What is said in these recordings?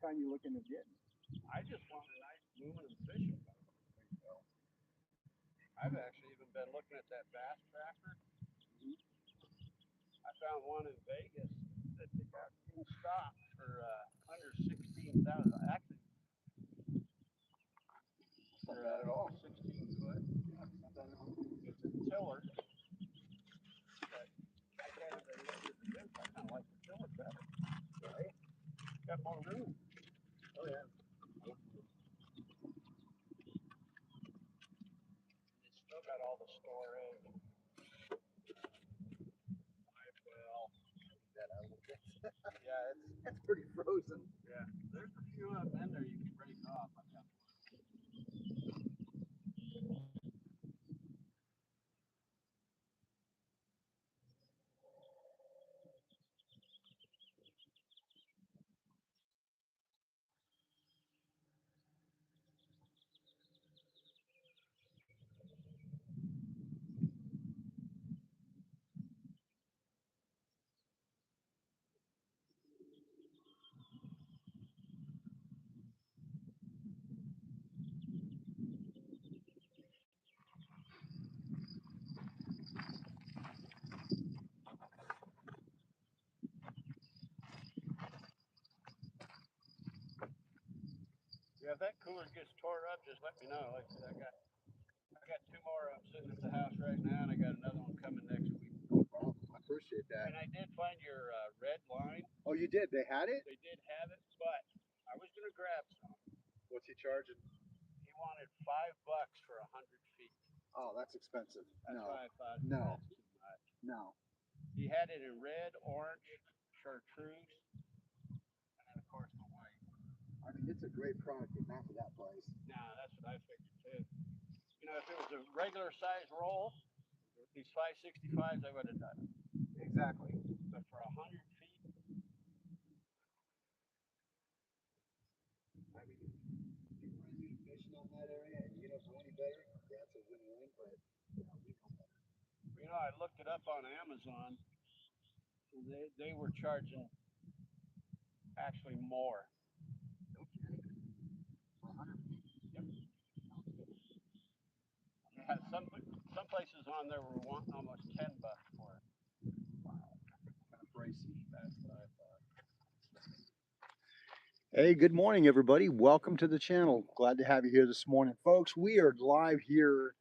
kind you looking at getting? I just want a nice aluminum fishing boat. I've actually even been looking at that bass tracker. I found one in Vegas that they got in stock for under 16,000. Actually, Not bad at all. 16 foot. It's a tiller. But I kind of looked at the difference. I kind of like the tiller better. Right? Got more room. Oh yeah. It's still got all the storage. Well, yeah, That's pretty frozen. yeah. There's a few of them in there you can break off. I got Yeah, if that cooler gets tore up, just let me know. Like I said, I got two more of them sitting at the house right now, and I got another one coming next week. Wow, I appreciate that. And I did find your red line. Oh, you did? They had it? They did have it, but I was gonna grab some. What's he charging? He wanted $5 for 100 feet. Oh, that's expensive. That's No. why I thought No. that's too much. No. He had it in red, orange, chartreuse, and then of course the white. I mean, it's a great product, but not for that price. Nah, that's what I figured too. You know, if it was a regular size roll, these 565s, I would have done it. Exactly. But for 100 feet, I mean, if you want to do fishing on that area and you don't know any better, that's a win-win, but you know, we know better. you know, I looked it up on Amazon. They were charging actually more. No kidding. For 100 feet. Yep. Yeah, some places on there were wanting almost $10 for it. Wow. Kind of pricey. That's what I thought. Hey, good morning, everybody. Welcome to the channel. Glad to have you here this morning. Folks, we are live here.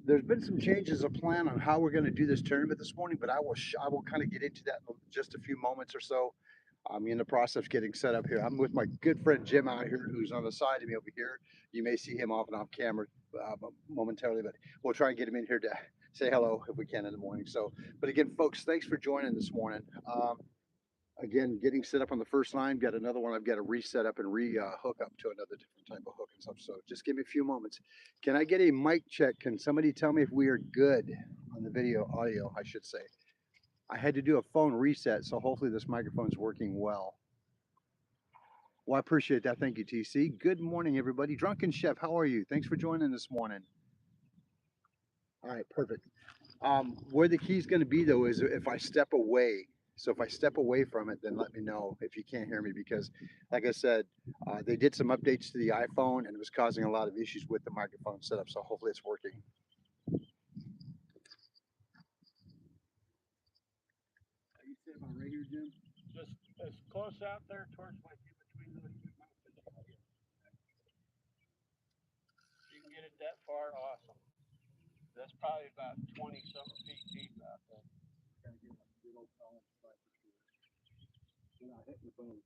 There's been some changes of plan on how we're going to do this tournament this morning, but I will kind of get into that in just a few moments or so. I'm in the process of getting set up here. I'm with my good friend Jim out here, who's on the side of me over here. You may see him off and off camera momentarily, but we'll try and get him in here to say hello if we can in the morning. So, but again, folks, thanks for joining this morning. Again, getting set up on the first line. Got another one I've got to reset up and hook up to another different type of hook and stuff. So just give me a few moments. Can I get a mic check? Can somebody tell me if we are good on the audio, I should say. I had to do a phone reset, so hopefully this microphone's working well. Well, I appreciate that. Thank you, TC. Good morning, everybody. Drunken Chef, how are you? Thanks for joining this morning. All right, perfect. Where the key's going to be, though, is if I step away. So if I step away from it, then let me know if you can't hear me because, like I said, they did some updates to the iPhone and it was causing a lot of issues with the microphone setup. So hopefully it's working. Are you sitting about right here, Jim? Just as close out there towards my feet between those two mountains. If you can get it that far, awesome. That's probably about 20-something feet deep out there. Gotta get a good old solid spot for sure. You're not hitting the phone.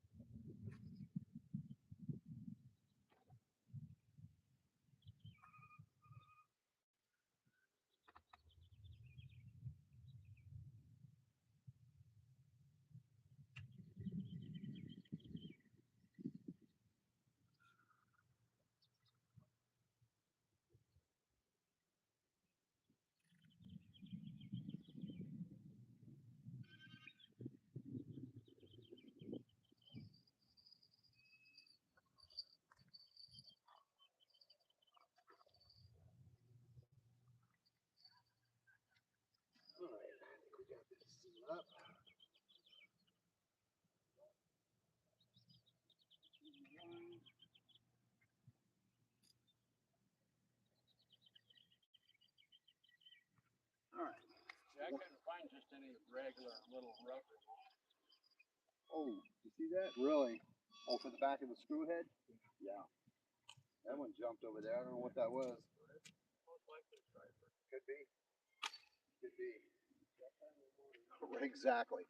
I couldn't find just any regular little rubber. Oh, you see that? Really? Oh, for the back of the screw head? Yeah. That one jumped over there. I don't know what that was. Most likely striper. Could be. Could be. Exactly.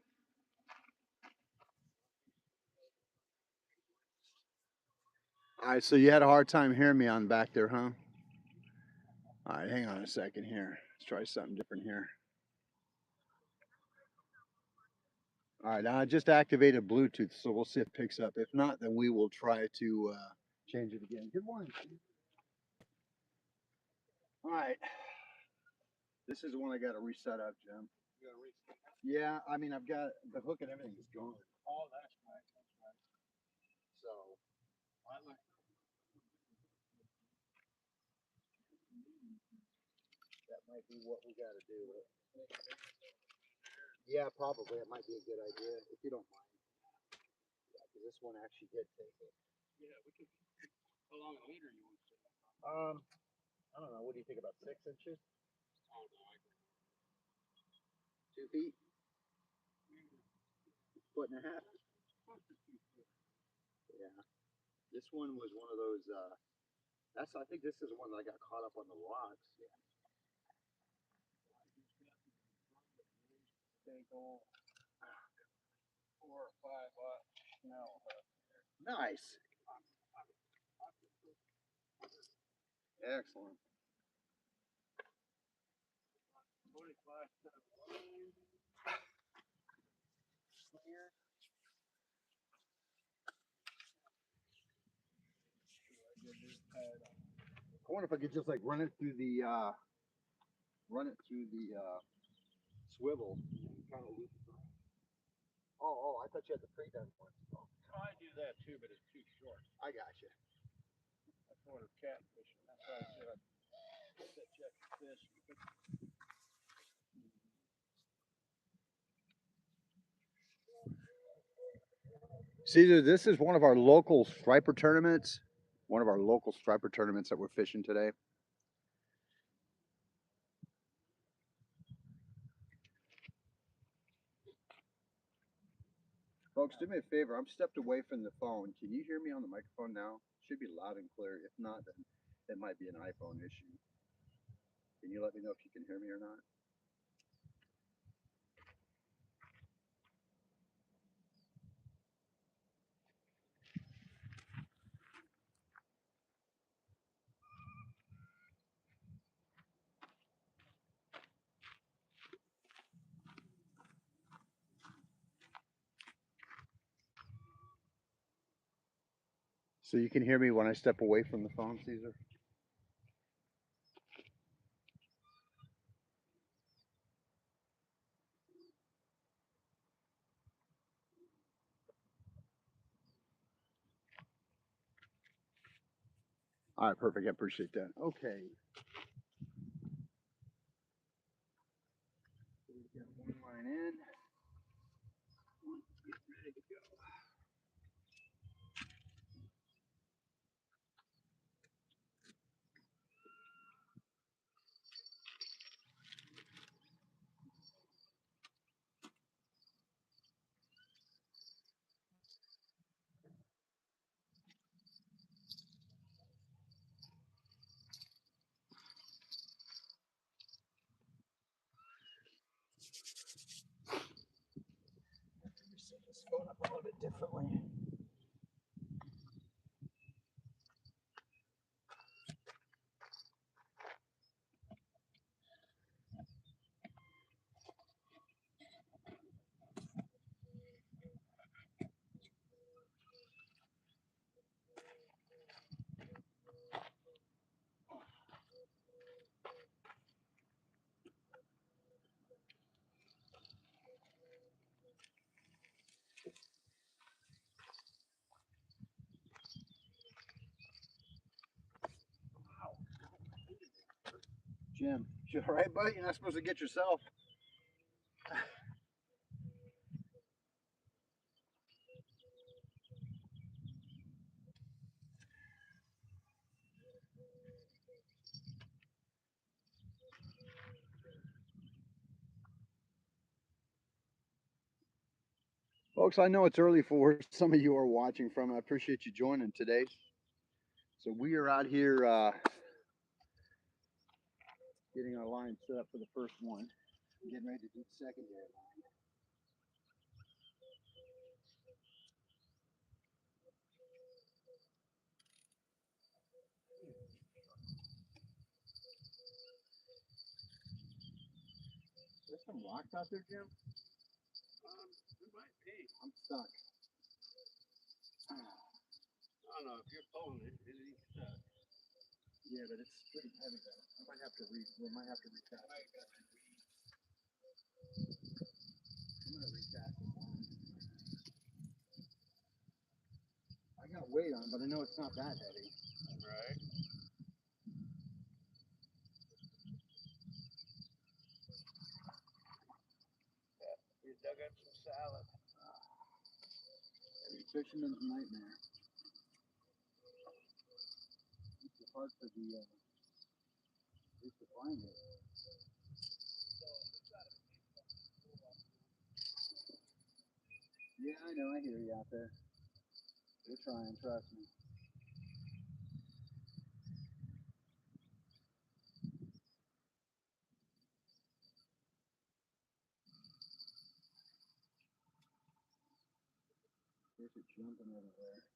All right, so you had a hard time hearing me on back there, huh? All right, hang on a second here. Let's try something different here. All right, I just activated Bluetooth, so we'll see if it picks up. If not, then we will try to change it again. Good morning. All right. This is the one I got to reset up, Jim. You gotta reach. Yeah, I mean, I've got the hook and everything is gone. Oh, that's right. That's right. So I like. that might be what we got to do. Yeah, probably. It might be a good idea if you don't mind. Yeah, because this one actually did take it. Yeah, we could. How long a meter you want to say? I don't know. What do you think about 6 inches? Oh no, I agree. 2 feet? Foot and a half? Yeah. This one was one of those. I think this is the one that I got caught up on the rocks. Yeah. Big old 4 or 5 watt Snell hook. Nice. Excellent. 45 to the line. Clear. I get this pad on. I wonder if I could just like run it through the swivel and kind of loop it around. Oh, I thought you had the pre-done one. Oh, I do that too, but it's too short. I got you. That's sort of catfishing. That's why I said I'd check the fish. Caesar, this is one of our local striper tournaments. One of our local striper tournaments that we're fishing today. Folks, do me a favor. I'm stepped away from the phone. Can you hear me on the microphone now? Should be loud and clear. If not, then it might be an iPhone issue. Can you let me know if you can hear me or not? So you can hear me when I step away from the phone, Caesar? All right, perfect. I appreciate that. Okay. So we've got one line in. One getting ready to go. Set this phone up a little bit differently. Jim, you all right, buddy? You're not supposed to get yourself. Folks, I know it's early for where some of you are watching from. I appreciate you joining today. So we are out here getting our line set up for the first one. Getting ready to do the secondary line. There's some rocks out there, Jim. It might be. I'm stuck. I don't know if you're pulling it. It ain't stuck. Yeah, but it's pretty heavy though. We might have to recast it. I'm gonna recast it. I got weight on, but I know it's not that heavy. Right. You dug up some salad. Fisherman's nightmare. It's hard for the to find it. Yeah, I know. I hear you out there. We're trying. Trust me. Fish are jumping everywhere.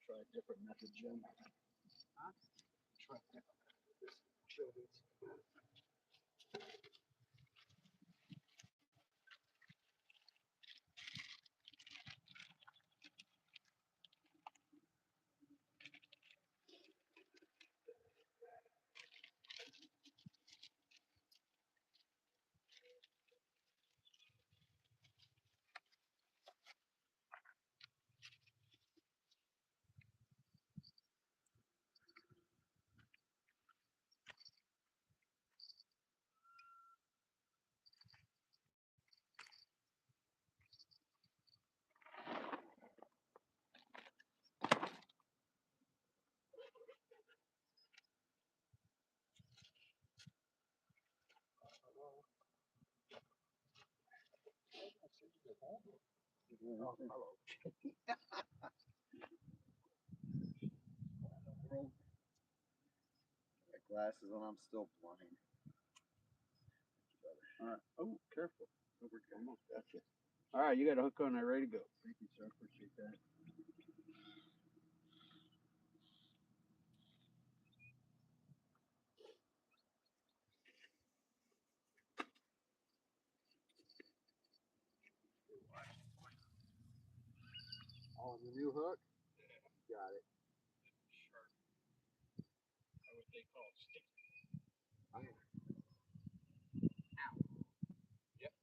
Try a different method, Jim. Huh? Try a different method. Show this. Oh, hello. Got glasses on. I'm still blind. All right. Oh, careful. Overcome. Almost got you. All right, you got a hook on there, ready to go. Thank you, sir. Appreciate that. On the new hook? Got it. Sharp. Or what they call stick. Yep.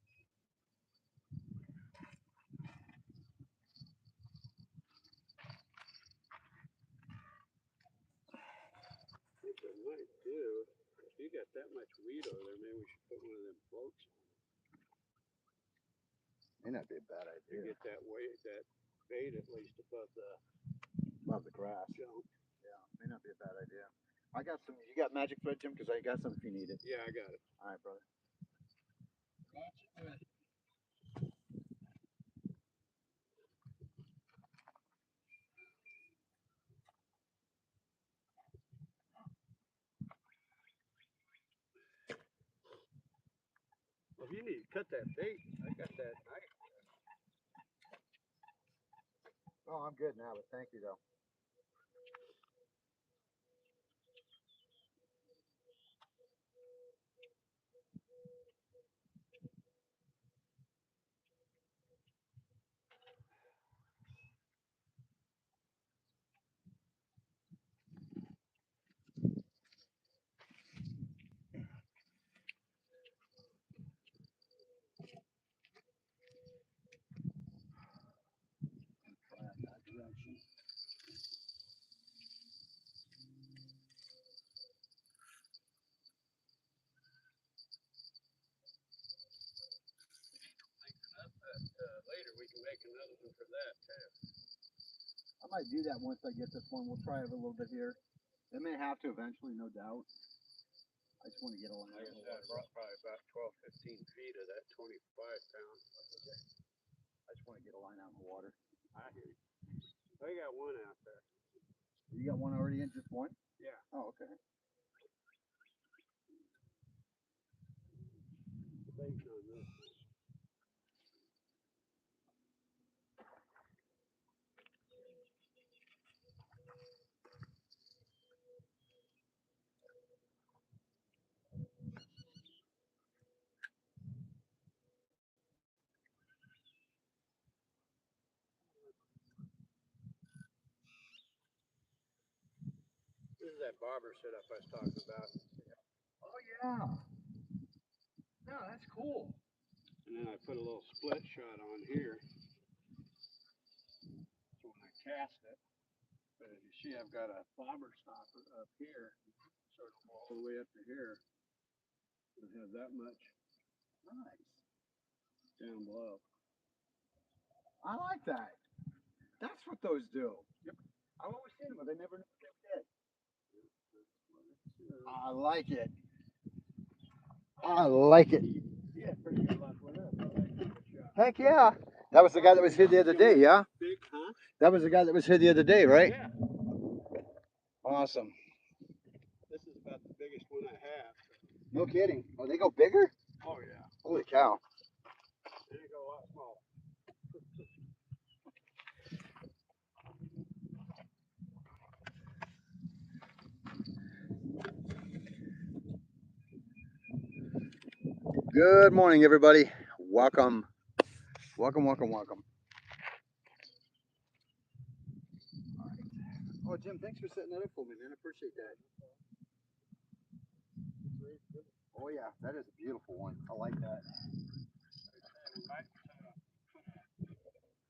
What we might do, if you got that much weed over there, maybe we should put one of them floats on. May not be a bad You idea. get that weight, that bait at least above the Love the grass. junk. Yeah, may not be a bad idea. I got some. You got magic thread, Jim? Because I got some if you need it. Yeah, I got it. All right, brother. Well, if you need to cut that bait, I got that knife. Oh, I'm good now, but thank you though. Try out that direction. another one for that too. I might do that once I get this one. We'll try it a little bit here. They may have to eventually, no doubt. I just want to get a line. Like I said, I brought probably about 12, 15 feet of that 25 pound. I just want to get a line out in the water. I hear you. I got one out there. You got one already in? Just one? Yeah. Oh, okay. The bait's on this. This is that bobber setup I was talking about. Oh, yeah. No, that's cool. And then I put a little split shot on here. So when I cast it, but as you see, I've got a bobber stopper up here, sort of all the way up to here. It has that much Nice. down below. I like that. That's what those do. Yep. I've always seen them, but they never knew what they did. I like it. I like it. Yeah, pretty good luck with it. Heck yeah. That was the guy that was here the other day, yeah? Big, huh? That was the guy that was here the other day, right? Yeah. Awesome. This is about the biggest one I have. No kidding. Oh, they go bigger? Oh yeah. Holy cow. They go a lot smaller. Good morning, everybody. Welcome. Welcome, welcome, welcome. All right. Oh, Jim, thanks for setting that up for me, man. I appreciate that. Oh, yeah, that is a beautiful one. I like that.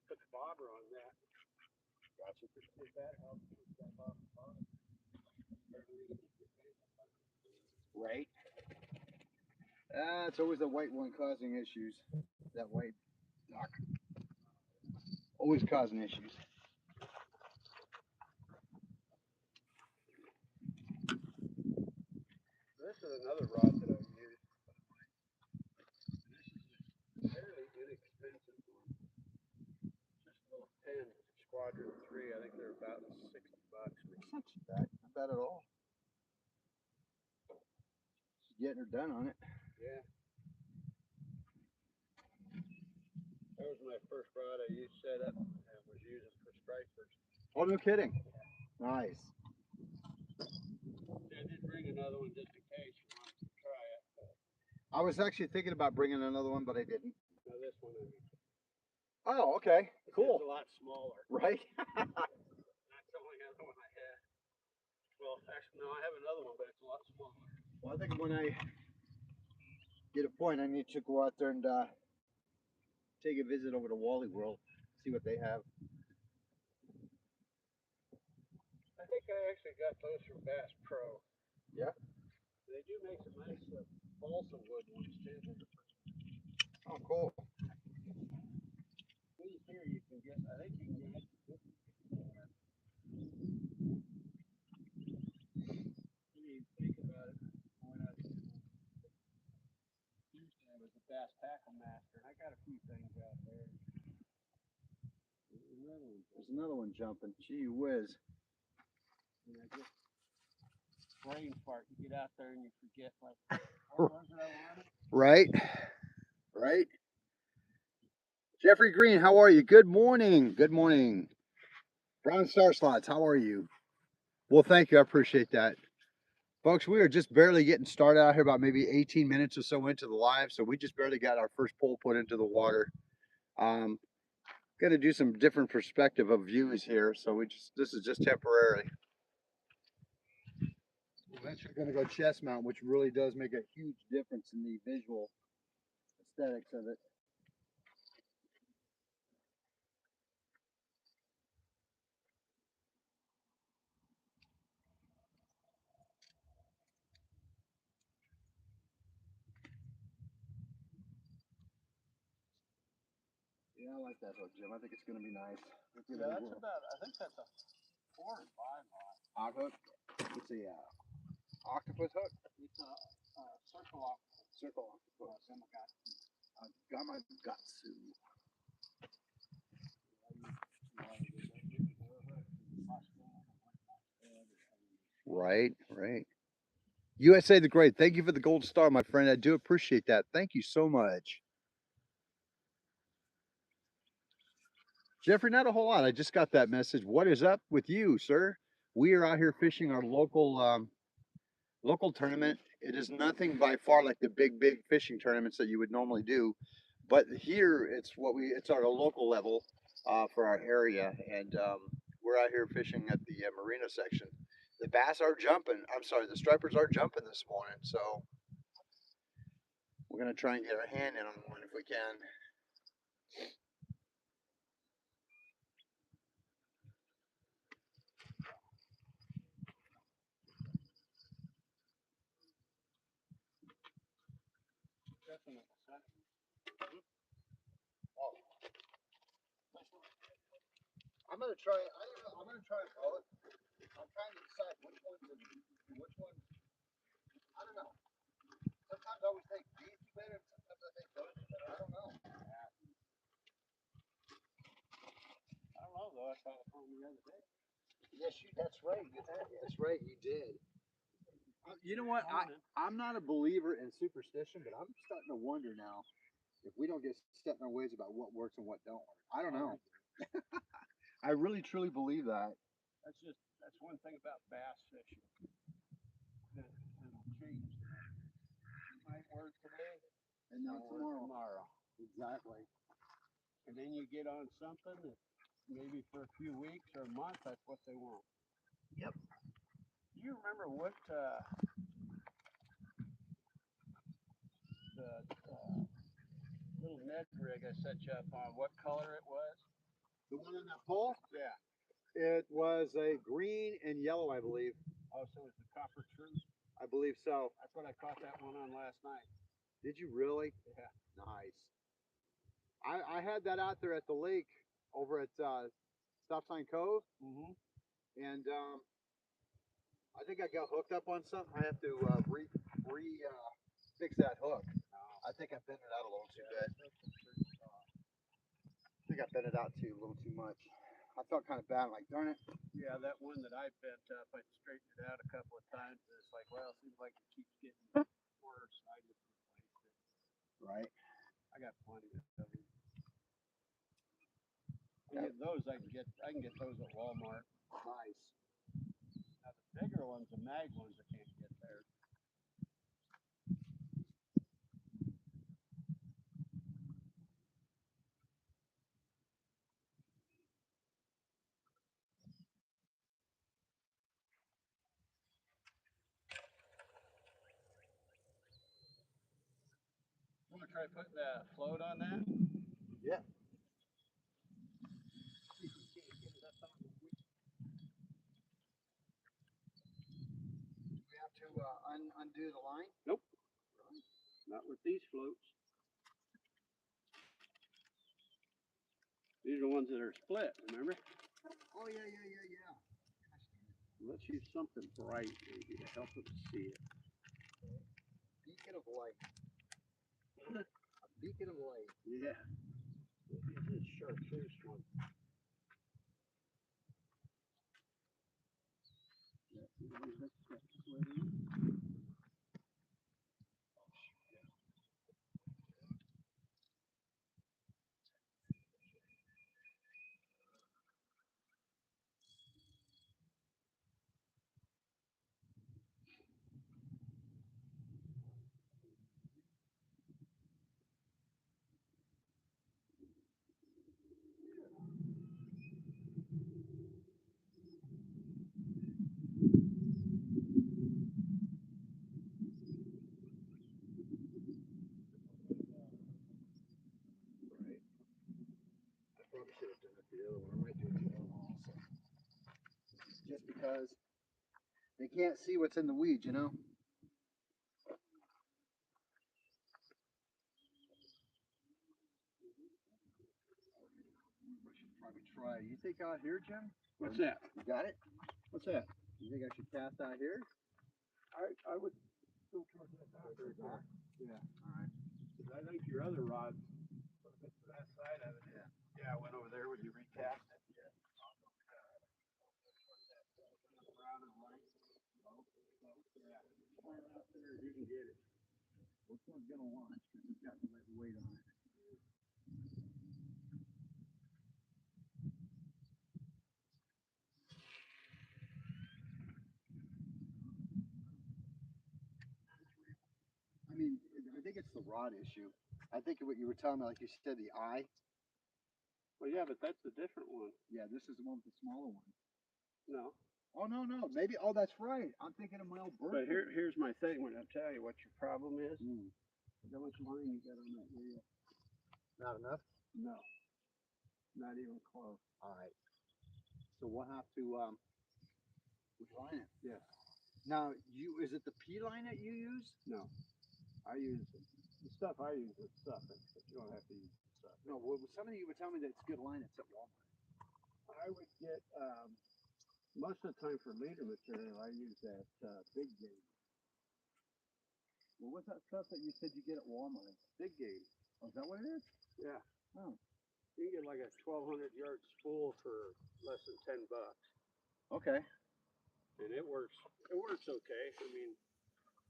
Put the bobber on that. Gotcha. If that helps with that bobber. Right. It's always the white one causing issues. That white duck. Always causing issues. This is another rod that I've used. This is a fairly inexpensive one. Just a little 10 Squadron 3. I think they're about $60. It's not too bad. Not bad at all. Just getting her done on it. Yeah. That was my first rod I used set up and was using for stripers. Oh, no kidding. Nice. I did bring another one just in case you wanted to try it. I was actually thinking about bringing another one, but I didn't. No, this one I mean. Oh, okay. Cool. It's a lot smaller. Right? That's the only other one I had. Well, actually, no, I have another one, but it's a lot smaller. Well, I think when I get a point, I need to go out there and take a visit over to Wally World, see what they have. I think I actually got those from Bass Pro. Yeah? They do make some nice balsa wood ones too. Oh, cool. These here you can get, I think you can get. When you think about it, when I was a Bass Tackle Master, and I got a few things out there. There's another one. There's another one jumping. Gee whiz. And I just brain fart. You get out there and you forget like, what was it I wanted? Right? Right? Jeffrey Green, how are you? Good morning. Good morning. Brown Star Slots, how are you? Well, thank you. I appreciate that. Folks, we are just barely getting started out here, about maybe 18 minutes or so into the live. So we just barely got our first pole put into the water. Got to do some different perspective of views here. So this is just temporary. Eventually going to go chest mount, which really does make a huge difference in the visual aesthetics of it. Yeah, I like that hook, Jim. I think it's gonna be nice. Yeah, that's about, I think that's a 4 or 5 knot. Odd hook. It's a octopus hook. It's a circle octopus. Circle octopus. I got my gutsu. Right, right. USA the Great. Thank you for the gold star, my friend. I do appreciate that. Thank you so much. Jeffrey, not a whole lot. I just got that message. What is up with you, sir? We are out here fishing our local tournament. It is nothing by far like the big fishing tournaments that you would normally do, but here it's our local level for our area, and we're out here fishing at the marina section. The bass are jumping. I'm sorry, the stripers are jumping this morning, so we're gonna try and get our hand in on one if we can. Oh. I'm gonna try. I'm gonna try both. I'm trying to decide which one. I don't know. Sometimes I always think these are better. Sometimes I think those are better. I don't know. I don't know though, I saw it on the other day. Yes, that's right. That's right. You did. You know what? I'm not a believer in superstition, but I'm starting to wonder now if we don't get set in our ways about what works and what don't work. I don't know. I really truly believe that. That's one thing about bass fishing. It'll change. It might work today And not or tomorrow. tomorrow. Exactly. And then you get on something that maybe for a few weeks or a month, that's what they want. Yep. Do you remember what the little Ned rig I set you up on, what color it was? The one on that pole? Yeah. It was a green and yellow, I believe. Oh, so it's the copper truth? I believe so. That's what I caught that one on last night. Did you really? Yeah. Nice. I had that out there at the lake over at Stop Sign Cove, Mm-hmm. and I think I got hooked up on something. I have to fix that hook. I think I bent it out a little too bad. I think I bent it out too a little too much. I felt kind of bad. I'm like, darn it. Yeah, that one that I bent up, I straightened it out a couple of times. And it's like, well, it seems like it keeps getting worse. I just replaced it. Right. I got plenty of them. Those I can get those at Walmart. Nice. Now the bigger ones, the mag ones, I can't get there. You want to try putting the float on that? Yeah. We have to undo the line? Nope. Not with these floats. These are the ones that are split, remember? Oh, yeah. Let's use something bright maybe to help them see it. Beacon of light. A beacon of light. Yeah. This is chartreuse one. I probably should have done it the other one. I might do it the other one also. Just because they can't see what's in the weeds, you know? I should probably try. You think out here, Jim? What's that? You got it? What's that? You think I should cast out here? I would go towards that dock right there. Yeah. All right. 'Cause I think your other rod, that side of it. Yeah. Yeah, I went over there when you recast it. Yeah. Around and right. Yeah. Point out there, you can get it. Which one's gonna launch? Because it's got the right weight on it. I mean, I think it's the rod issue. I think what you were telling me, like you said, the eye. Well, yeah, but that's a different one. Yeah, this is the one with the smaller one. No. Oh no, no, maybe. Oh, that's right. I'm thinking of my old bird. But here's my thing. When I tell you what your problem is, Mm. how much line you got on that reel? Not enough. No. Not even close. All right. So we'll have to refine it. Yeah. Now, is it the P line that you use? No. I use the stuff I use is suffix, but you don't have to use stuff. No. Well, somebody you were telling me that's good line. It's at Walmart. I would get most of the time for leader material. I use that big game. Well, what's that stuff that you said you get at Walmart? Big game. Oh, is that what it is? Yeah. Oh. You can get like a 1,200 yard spool for less than $10, Okay. and it works. It works okay. I mean,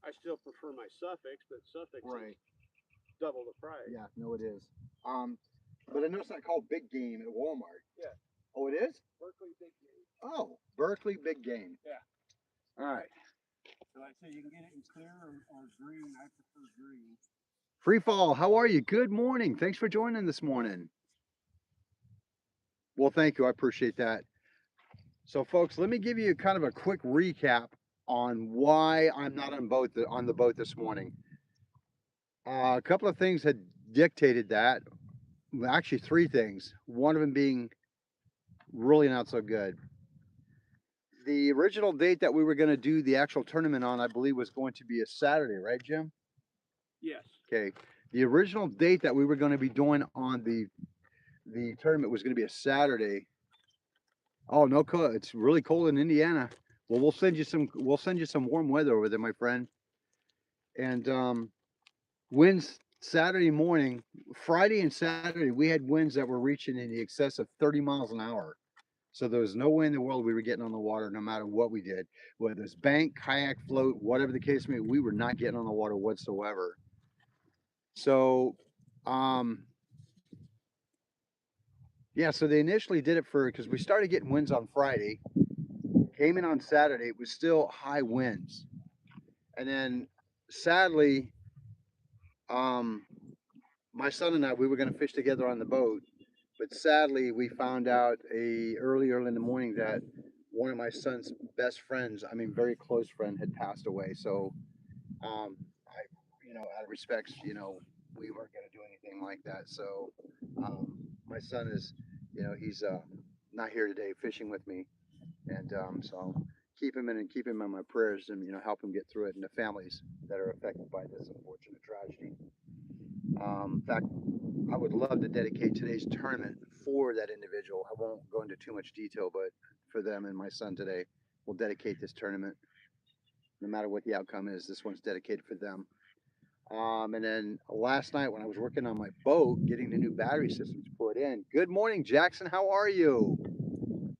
I still prefer my suffix, but suffix Right. is double the price. Yeah. No, it is. But I noticed that called Big Game at Walmart. Yeah. Oh, it is? Berkeley big game. Oh, Berkeley Big Game. Yeah. All right. So like I say, you can get it in clear or green. I prefer green. Free Fall, how are you? Good morning. Thanks for joining this morning. Well, thank you. I appreciate that. So, folks, let me give you kind of a quick recap on why I'm not on the boat this morning. A couple of things had dictated that. Well, actually, three things. One of them being really not so good. The original date that we were going to do the actual tournament on, I believe, was going to be a Saturday, right, Jim? Yes. Okay. The original date that we were going to be doing on the tournament was going to be a Saturday. Oh no, it's really cold in Indiana. Well, we'll send you some warm weather over there, my friend. And winds Saturday morning, Friday and Saturday, we had winds that were reaching in the excess of 30 miles an hour. So there was no way in the world we were getting on the water, no matter what we did, whether it's bank, kayak, float, whatever the case may be. We were not getting on the water whatsoever. So, yeah, so they initially did it because we started getting winds on Friday, came in on Saturday, it was still high winds. And then sadly, my son and I, we were going to fish together on the boat, but sadly we found out early in the morning that one of my son's best friends, I mean, very close friend, had passed away. So, out of respects, we weren't going to do anything like that. So, my son is, he's not here today fishing with me, and so I'll keep him in my prayers, and help him get through it, and the families that are affected by this unfortunate tragedy. In fact, I would love to dedicate today's tournament for that individual. I won't go into too much detail, but for them and my son today, we'll dedicate this tournament. No matter what the outcome is, this one's dedicated for them. And then last night when I was working on my boat, getting the new battery systems put in. Good morning, Jackson. How are you?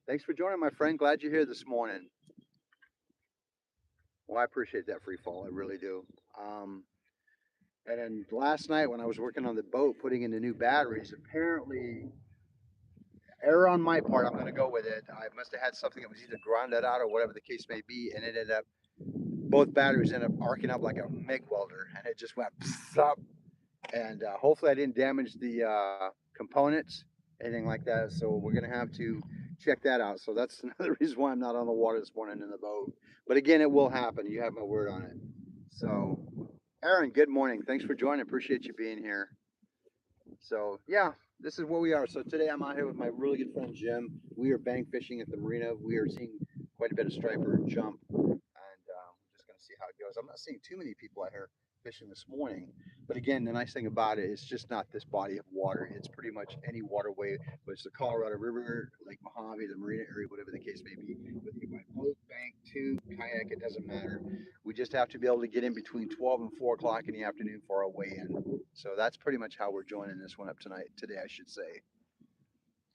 Thanks for joining, my friend. Glad you're here this morning. Well, I appreciate that, Free Fall. I really do. And then last night when I was working on the boat, putting in the new batteries, apparently, error on my part, I'm going to go with it. I must have had something that was either grounded out or whatever the case may be, and it ended up, both batteries ended up arcing up like a MIG welder, and it just went up. And hopefully I didn't damage the components, anything like that. So we're going to have to check that out. So that's another reason why I'm not on the water this morning in the boat. But again, it will happen. You have my word on it. So, Aaron, good morning. Thanks for joining. Appreciate you being here. So, yeah, this is where we are. So today I'm out here with my really good friend Jim. We are bank fishing at the marina. We are seeing quite a bit of striper jump, and we're just going to see how it goes. I'm not seeing too many people out here fishing this morning, But again, the nice thing about it, it's just not this body of water. It's pretty much any waterway, whether it's the Colorado River, Lake Mojave, the Marina area, whatever the case may be. Whether you buy boat, bank, tube, kayak, it doesn't matter. We just have to be able to get in between 12 and 4 o'clock in the afternoon for our weigh-in. So that's pretty much how we're joining this one up today, I should say.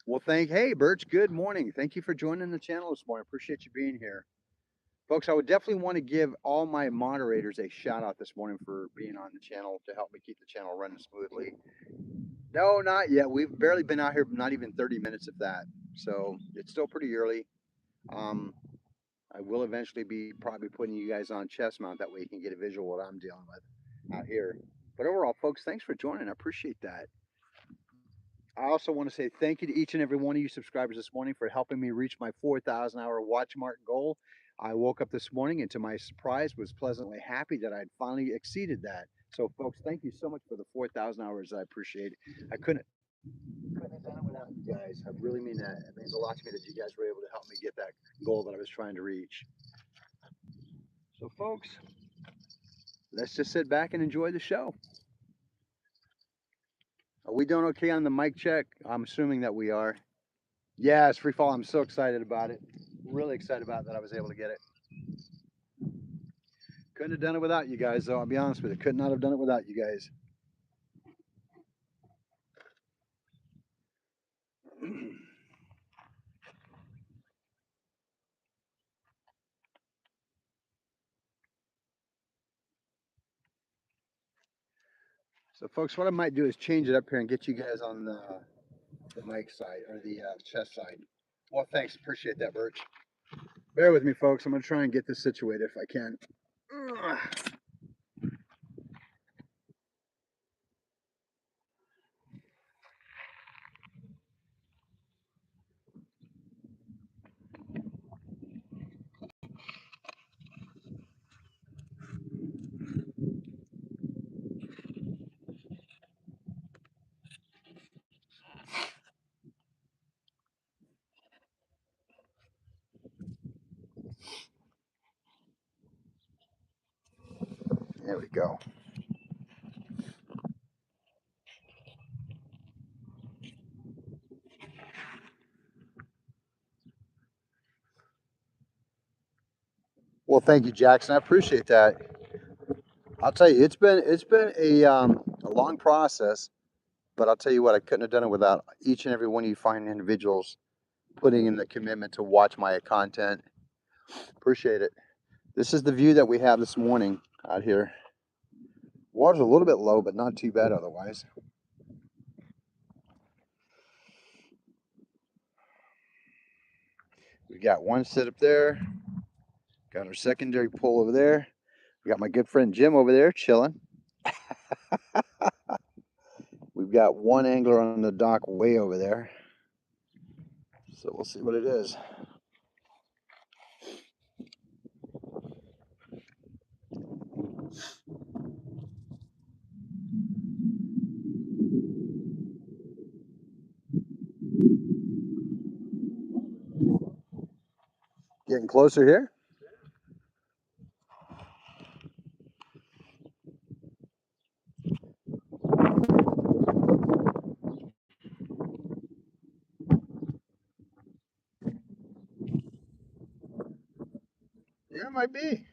Well, hey, Birch, good morning. Thank you for joining the channel this morning. Appreciate you being here. Folks, I would definitely want to give all my moderators a shout out this morning for being on the channel to help me keep the channel running smoothly. No, not yet. We've barely been out here, not even 30 minutes of that. So it's still pretty early. I will eventually be probably putting you guys on chest mount. That way you can get a visual of what I'm dealing with out here. But overall, folks, thanks for joining. I appreciate that. I also want to say thank you to each and every one of you subscribers this morning for helping me reach my 4,000 hour watch mark goal. I woke up this morning and to my surprise was pleasantly happy that I'd finally exceeded that. So folks, thank you so much for the 4,000 hours. I appreciate it. I couldn't have done it without you guys. I really mean that. It means a lot to me that you guys were able to help me get that goal that I was trying to reach. So folks, let's just sit back and enjoy the show. Are we doing okay on the mic check? I'm assuming that we are. Yeah, it's free fall. I'm so excited about it. Really excited about that I was able to get it. Couldn't have done it without you guys, though. I'll be honest with you. Could not have done it without you guys. So, folks, what I might do is change it up here and get you guys on the mic side or the chest side. Well, thanks. Appreciate that, Birch. Bear with me, folks. I'm going to try and get this situated if I can. There we go. Well, thank you, Jackson. I appreciate that. I'll tell you, it's been a long process, but I'll tell you what, I couldn't have done it without each and every one of you fine individuals putting in the commitment to watch my content. Appreciate it. This is the view that we have this morning out here. Water's a little bit low, but not too bad otherwise. We got one sit up there. Got our secondary pole over there. We got my good friend Jim over there chilling. We've got one angler on the dock way over there. So we'll see what it is. Getting closer here. Yeah, it might be.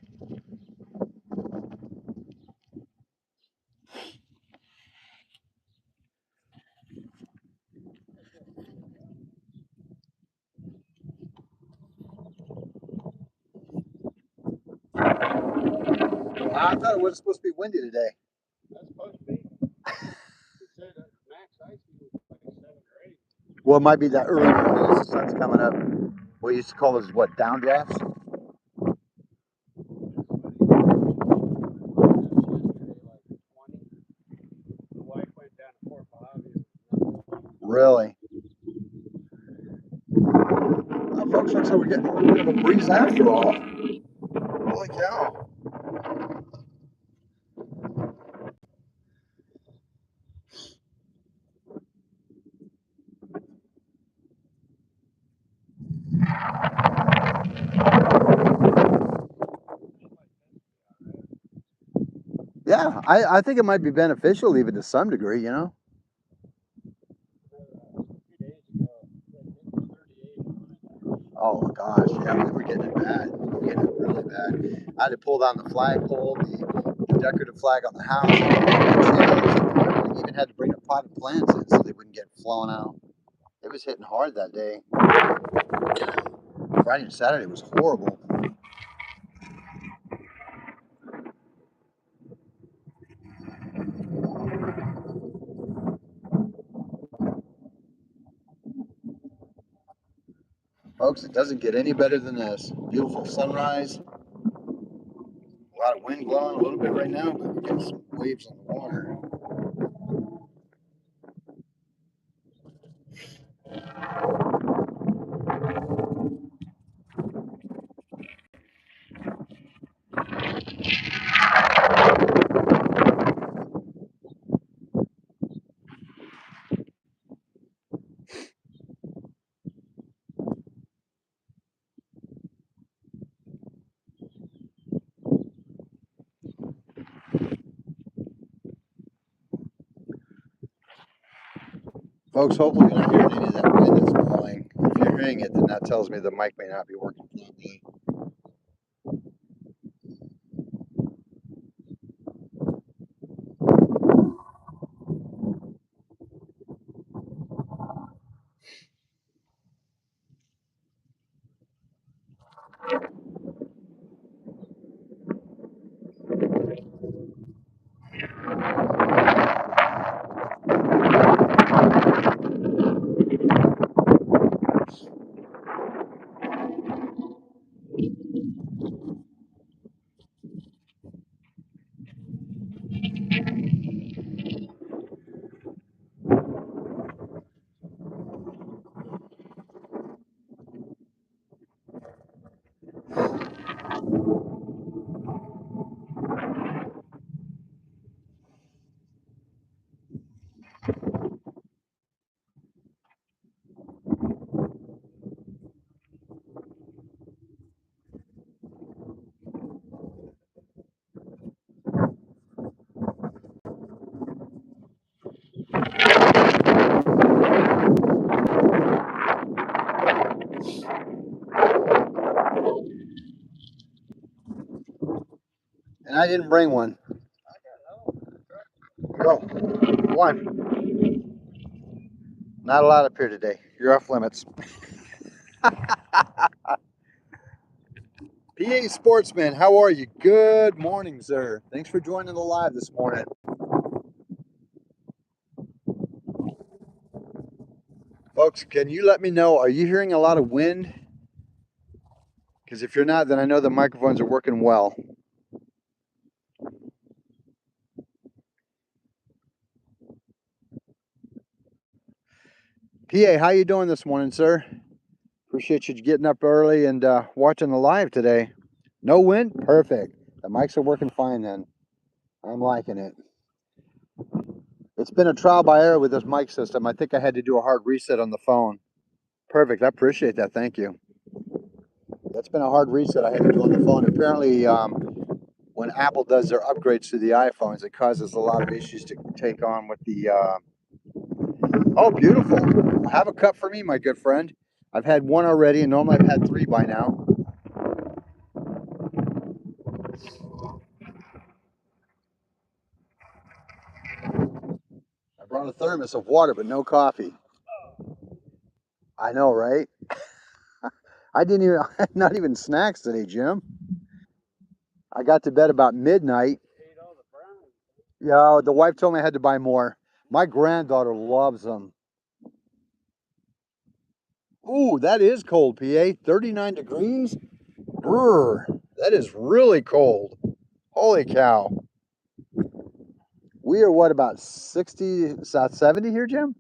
I thought it was supposed to be windy today. That's supposed to be. It said max ice was like 7 or 8. Well, it might be that early morning as the sun's coming up. We used to call those what, downdrafts? The wife went down to Fort Mojave. Really? Well, folks, looks like we're getting a little bit of a breeze after all. Holy cow. Yeah. Yeah, I think it might be beneficial even to some degree, you know? Oh gosh, yeah, we were getting it bad. We were getting it really bad. I had to pull down the flagpole, the decorative flag on the house, and we even had to bring a pot of plants in so they wouldn't get flown out. It was hitting hard that day. Friday and Saturday was horrible. Folks, it doesn't get any better than this. Beautiful sunrise. A lot of wind blowing a little bit right now, but we're getting some waves on the water. Folks, hopefully you're not hearing any of that wind that's blowing. If you're hearing it, then that tells me the mic may not be working properly. And I didn't bring one. Go. One. Not allowed up here today. You're off limits. PA Sportsman, how are you? Good morning, sir. Thanks for joining the live this morning. Folks, can you let me know, are you hearing a lot of wind? Because if you're not, then I know the microphones are working well. PA, how you doing this morning, sir? Appreciate you getting up early and watching the live today. No wind? Perfect. The mics are working fine then. I'm liking it. It's been a trial by error with this mic system. I think I had to do a hard reset on the phone. Perfect. I appreciate that. Thank you. That's been a hard reset I had to do on the phone. Apparently, when Apple does their upgrades to the iPhones, it causes a lot of issues to take on with the... Oh, beautiful. Have a cup for me, my good friend. I've had one already, and normally I've had 3 by now. I brought a thermos of water, but no coffee. I know, right? I didn't even, not even snacks today, Jim. I got to bed about midnight. Yeah, the wife told me I had to buy more. My granddaughter loves them. Ooh, that is cold, PA. 39 degrees? Brr, that is really cold. Holy cow. We are what, about 60, 70 here, Jim?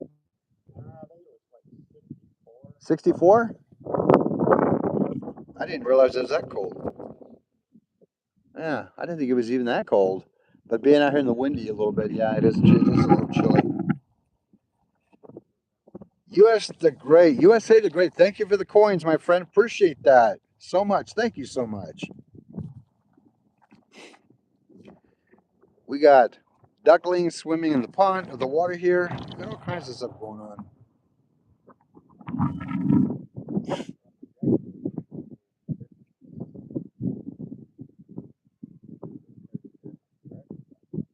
64? I didn't realize it was that cold. Yeah, I didn't think it was even that cold. But being out here in the windy a little bit, yeah, it is a little chilly. USA the Great. Thank you for the coins, my friend. Appreciate that so much. Thank you so much. We got ducklings swimming in the pond or the water here. We got all kinds of stuff going on.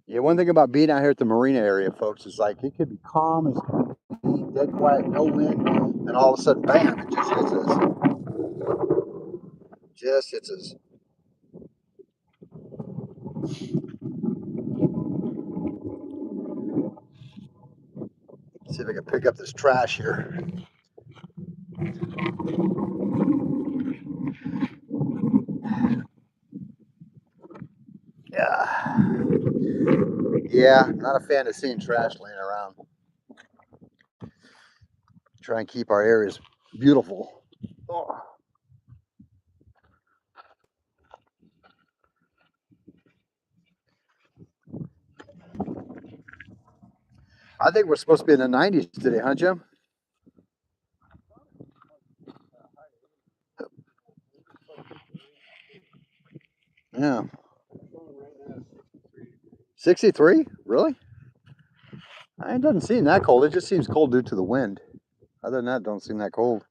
Yeah, one thing about being out here at the marina area, folks, is like it could be calm as can be, dead quiet, no wind, and all of a sudden, bam, it just hits us. Just hits us. See if I can pick up this trash here. Yeah. Yeah, not a fan of seeing trash laying around. Try and keep our areas beautiful. Oh. I think we're supposed to be in the 90s today, huh, Jim? Yeah. 63? Really? It doesn't seem that cold. It just seems cold due to the wind. Other than that, it don't seem that cold.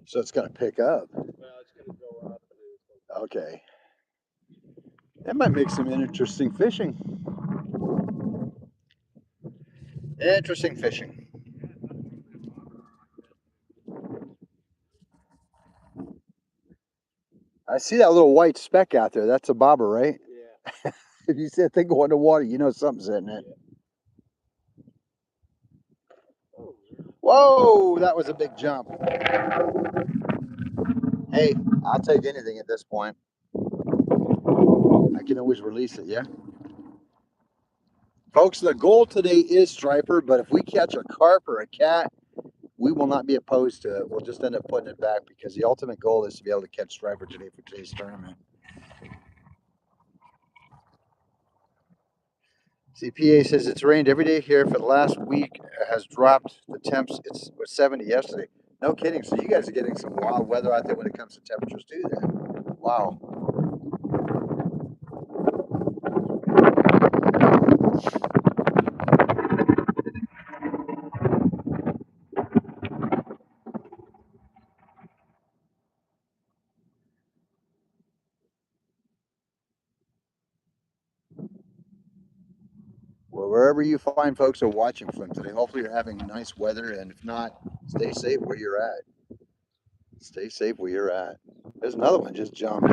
So it's going to pick up. Okay. That might make some interesting fishing. Interesting fishing. I see that little white speck out there. That's a bobber, right? Yeah. If you see that thing go underwater, you know something's in it. Whoa, that was a big jump. Hey, I'll take anything at this point. I can always release it, yeah? Folks, the goal today is striper, but if we catch a carp or a cat, we will not be opposed to it. We'll just end up putting it back because the ultimate goal is to be able to catch striper today for today's tournament. CPA says it's rained every day here for the last week. It has dropped the temps. It was 70 yesterday. No kidding. So you guys are getting some wild weather out there when it comes to temperatures too then. Wow. Well, wherever you find folks are watching from today, hopefully you're having nice weather, and if not, stay safe where you're at. Stay safe where you're at. There's another one just jumped.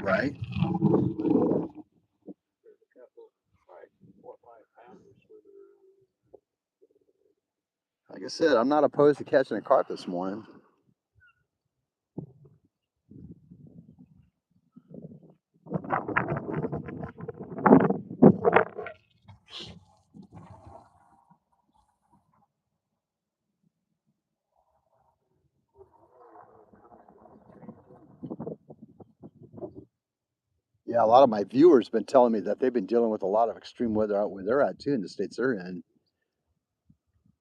Right? Like I said, I'm not opposed to catching a carp this morning. Yeah, a lot of my viewers been telling me that they've been dealing with a lot of extreme weather out where they're at too, in the states they're in.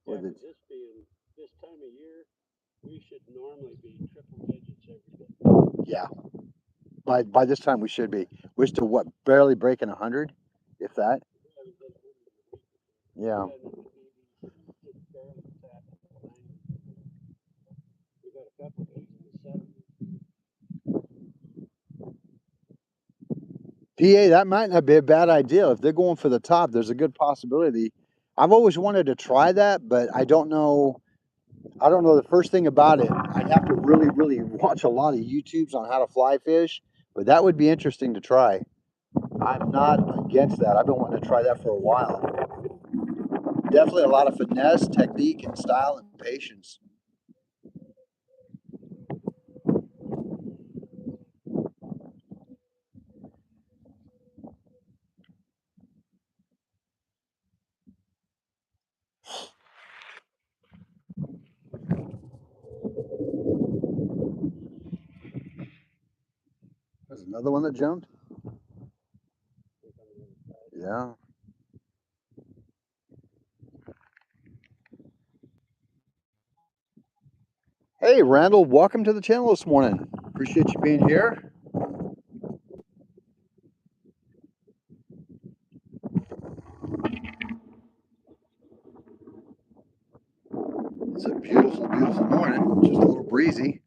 Yeah, this being this time of year, we should normally be triple digits every day. Yeah, by this time we should be. We're still what, barely breaking 100, if that. Yeah. We got a couple days in the 70s. PA, that might not be a bad idea. If they're going for the top, there's a good possibility. I've always wanted to try that, but I don't know. I don't know the first thing about it. I'd have to really, really watch a lot of YouTubes on how to fly fish, but that would be interesting to try. I'm not against that. I've been wanting to try that for a while. Definitely a lot of finesse, technique, and style and patience. Another one that jumped? Yeah. Hey, Randall, welcome to the channel this morning. Appreciate you being here. It's a beautiful, beautiful morning. Just a little breezy.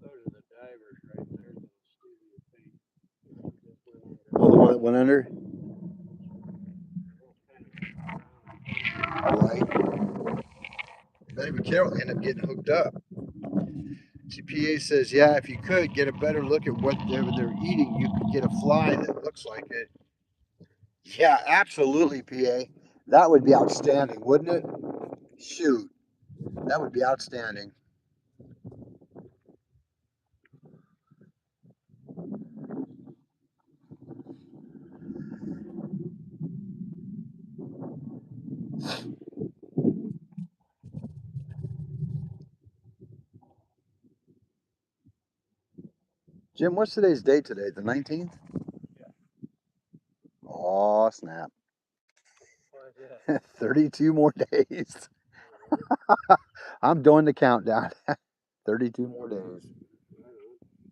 Those are the divers right there that steal your feet. Oh, the one that went under? Right. Better be careful, they end up getting hooked up. CPA says, yeah, if you could get a better look at whatever they're eating, you could get a fly that looks like it. Yeah, absolutely, PA. That would be outstanding, wouldn't it? Shoot, that would be outstanding. Jim, what's today's date today? The 19th? Yeah. Oh, snap. What is that? 32 more days. I'm doing the countdown. 32 more days.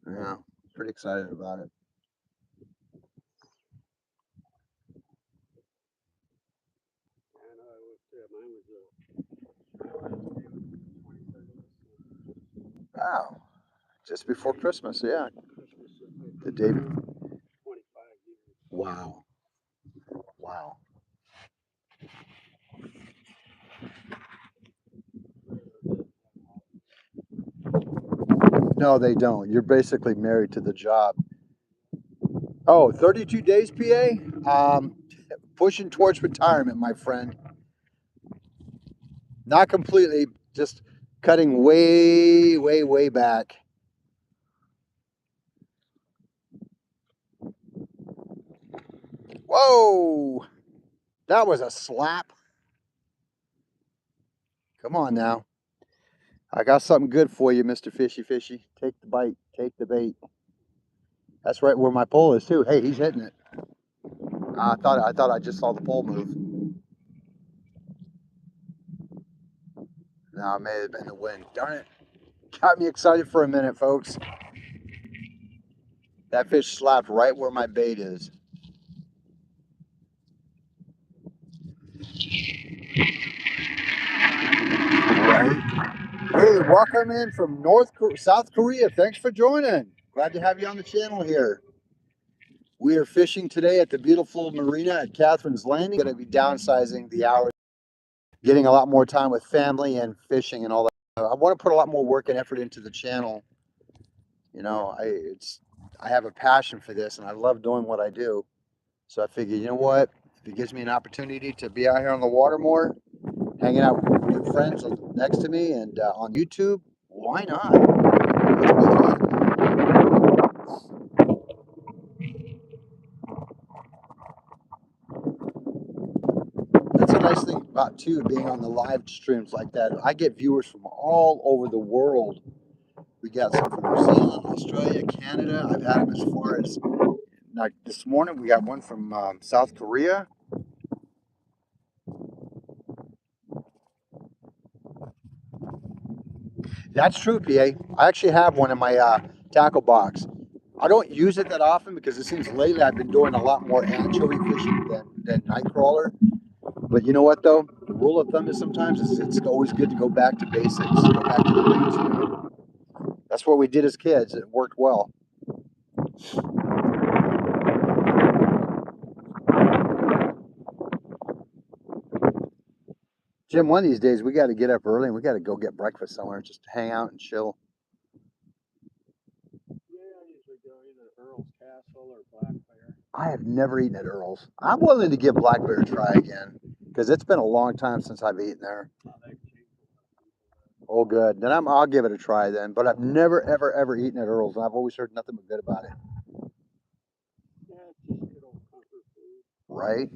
Yeah, pretty excited about it. I know I was too. Mine was 23rd. Wow, just before Christmas, yeah. Christmas The day. 25 years. Wow. Wow. No, they don't. You're basically married to the job. Oh, 32 days, PA? Pushing towards retirement, my friend. Not completely, just cutting way, way, way back. Whoa! That was a slap. Come on now. I got something good for you, Mr. Fishy Fishy. Take the bite. Take the bait. That's right where my pole is too. Hey, he's hitting it. I thought I just saw the pole move. No, it may have been the wind. Darn it. Got me excited for a minute, folks. That fish slapped right where my bait is. Right. Hey, welcome in from South Korea. Thanks for joining. Glad to have you on the channel here. We are fishing today at the beautiful marina at Catherine's Landing. Going to be downsizing the hours, getting a lot more time with family and fishing and all that. I want to put a lot more work and effort into the channel. You know, I have a passion for this and I love doing what I do. So I figured, you know what? If it gives me an opportunity to be out here on the water more, hanging out with good friends next to me and on YouTube, why not? Let's make it happen. That's a nice thing about too being on the live streams like that. I get viewers from all over the world. We got some from New Zealand, Australia, Canada. I've had them as far as like this morning. We got one from South Korea. That's true, PA. I actually have one in my tackle box. I don't use it that often because it seems lately I've been doing a lot more anchovy fishing than night crawler. But you know what though? The rule of thumb is sometimes it's always good to go back to basics, go back to the roots. You know? That's what we did as kids. It worked well. Jim, one of these days we got to get up early and we got to go get breakfast somewhere, just to hang out and chill. Yeah, I usually go either Earl's Castle or Black Bear. I have never eaten at Earl's. I'm willing to give Black Bear a try again because it's been a long time since I've eaten there. Oh, good. Then I'll give it a try then. But I've never, ever, ever eaten at Earl's, and I've always heard nothing but good about it. Yeah, it's just good old comfort food. Right?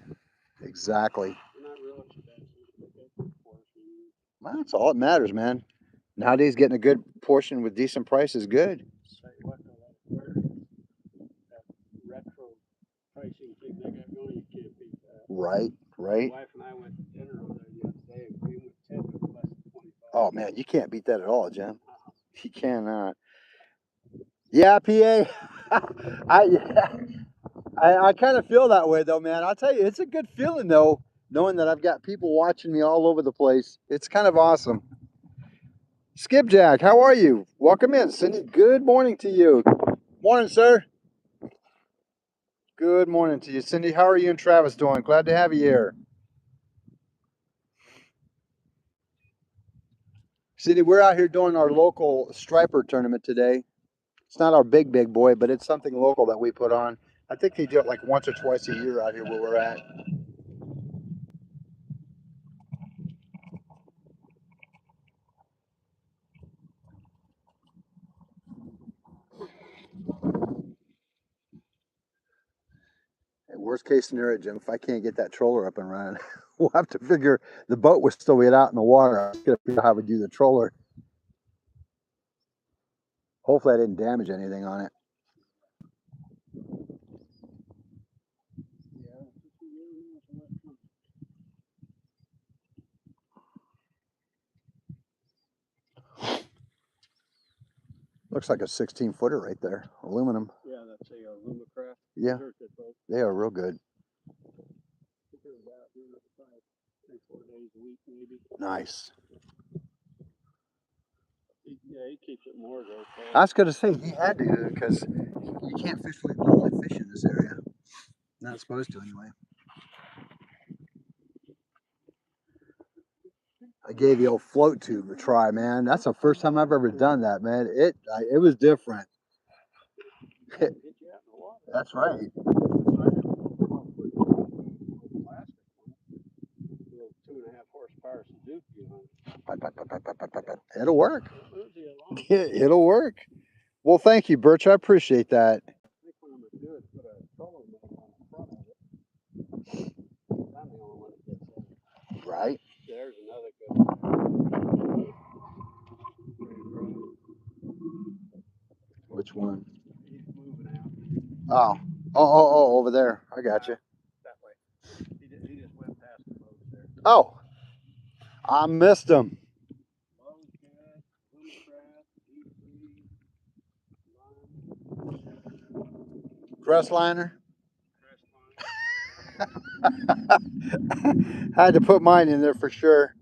Exactly. They're not real expensive, but they're good portions. Well, that's all that matters, man. Nowadays, getting a good portion with decent price is good. Say what though, that retro pricing thing they got going, you can't beat that. Right, right. My wife and I went to dinner over there the other day, and we went 10 for less than 25. Oh man, you can't beat that at all, Jim. You cannot. Yeah, PA. I kind of feel that way though, man. I'll tell you, it's a good feeling though, knowing that I've got people watching me all over the place. It's kind of awesome. Skipjack, how are you? Welcome in, Cindy. Good morning to you. Morning, sir. Good morning to you, Cindy. How are you and Travis doing? Glad to have you here. Cindy, we're out here doing our local striper tournament today. It's not our big boy, but it's something local that we put on. I think they do it like once or twice a year out here where we're at. Worst case scenario, Jim, if I can't get that troller up and running, we'll have to figure the boat will still get out in the water. I'm gonna figure out how we do the troller. Hopefully I didn't damage anything on it. Looks like a 16-footer right there, aluminum. Yeah, that's a Lumacraft. Yeah, they are real good. Three, 4 days a week, maybe. Nice. Yeah, he keeps it more though. I was gonna say he had to because you can't fish like walleye fish in this area. Not supposed to anyway. I gave the old float tube a try, man. That's the first time I've ever done that, man. It was different. That's right. 2.5 horsepower Suzuki on. It'll work. It'll work. Well, thank you, Birch. I appreciate that. I think what I'm gonna do is put a trolling motor on the front of it. I'm the only one that gets that. Right. There's another good one. Which one? He's moving out. Oh, over there. I got you. That way. He just went past the boat there. Oh, I missed him. Crestliner. Had to put mine in there for sure.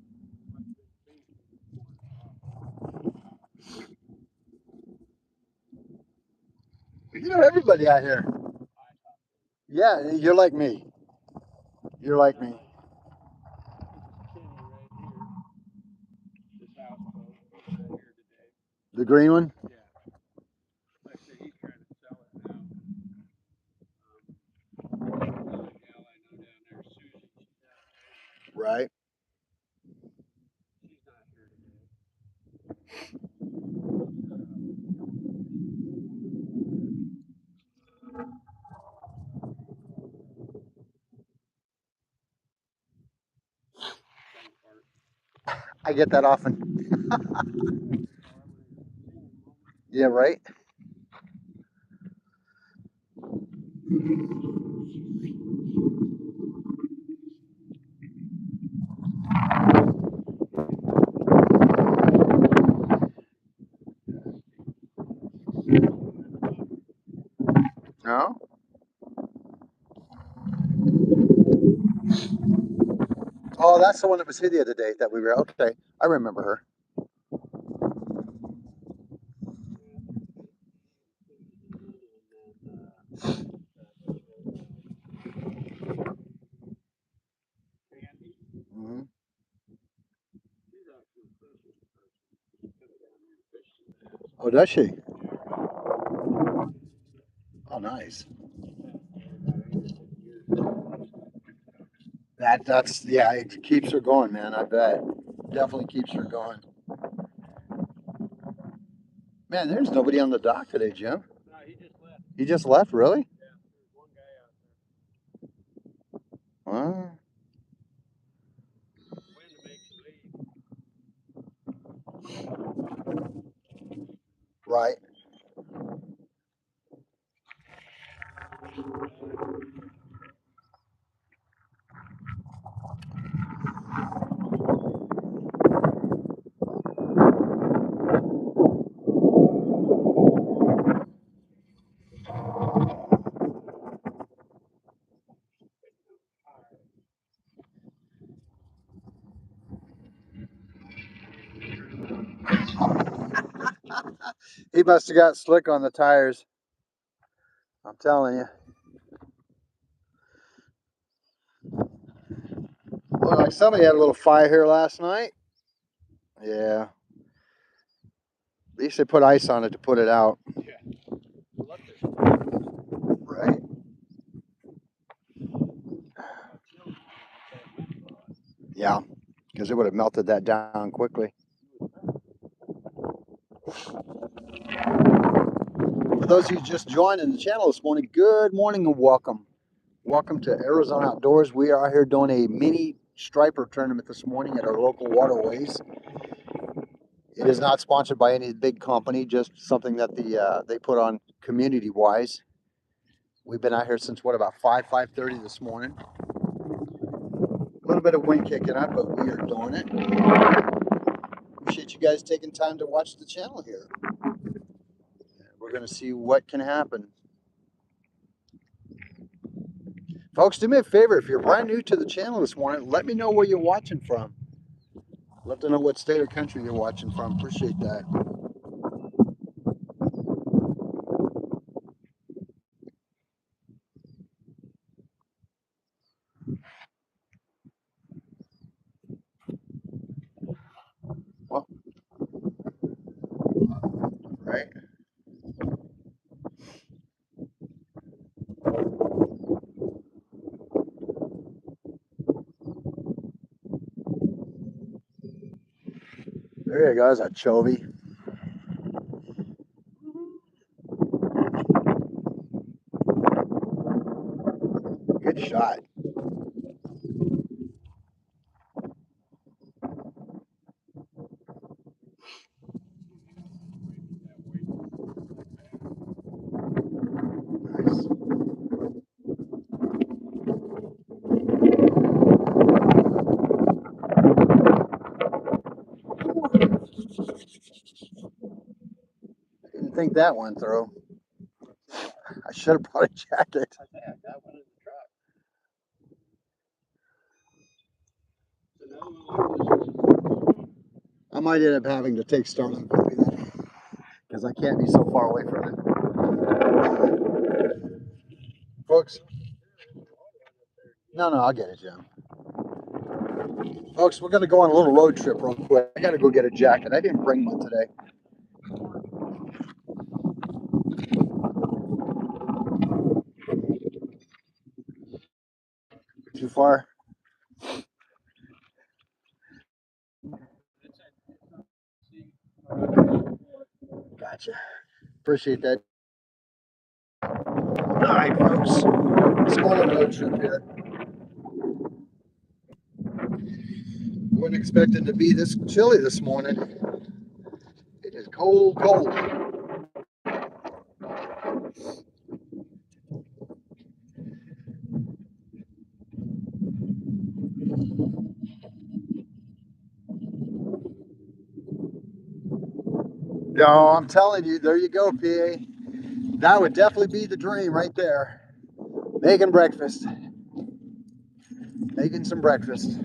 You know everybody out here. Yeah, you're like me. You're like me. The green one? Yeah. Like I said, he's trying to sell it now. Another gal I know down there, Susie, she's out there. Right. She's not here today. I get that often. Yeah, right? No? Oh, that's the one that was here the other day that we were. Okay, I remember her. Mm-hmm. Oh, does she? Oh, nice. That's yeah, it keeps her going, man. I bet. Definitely keeps her going. Man, there's nobody on the dock today, Jim. No, he just left. He just left, really? Yeah, there's one guy out there. Wow. When to make the leave. Right. He must have got slick on the tires. I'm telling you. Looked like somebody had a little fire here last night. Yeah. At least they put ice on it to put it out. Right. Yeah, because it would have melted that down quickly. For those of you just joining the channel this morning, good morning and welcome. Welcome to Arizona Outdoors. We are here doing a mini striper tournament this morning at our local waterways. It is not sponsored by any big company, just something that they put on community-wise. We've been out here since, what, about 5:30 this morning. A little bit of wind kicking up, but we are doing it. Appreciate you guys taking time to watch the channel here. We're going to see what can happen. Folks, do me a favor. If you're brand new to the channel this morning, let me know where you're watching from. Love to know what state or country you're watching from. Appreciate that. Well, right. There you go. There's a Chovy. Good shot. Nice. Didn't think that one through. I should have brought a jacket. I got one in the truck. I might end up having to take Starlink with me then, because I can't be so far away from it. Folks, no, I'll get it, Jim. Folks, we're going to go on a little road trip real quick. I got to go get a jacket. I didn't bring one today. Too far? Gotcha. Appreciate that. All right, folks. Let's go on a road trip here. Wasn't expecting to be this chilly this morning. It is cold, cold. No, I'm telling you, there you go, PA. That would definitely be the dream right there. Making breakfast. Making some breakfast.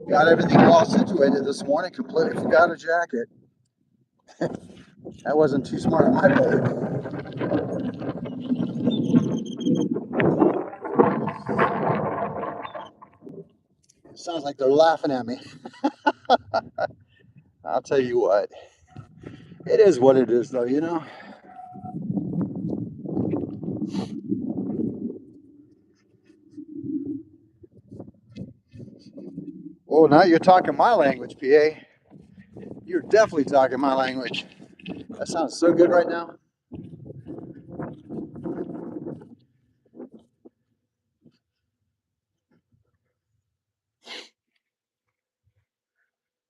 Got everything all situated this morning. Completely forgot a jacket. That wasn't too smart on my part. Sounds like they're laughing at me. I'll tell you what. It is what it is, though, you know. Oh, now you're talking my language, PA. You're definitely talking my language. That sounds so good right now.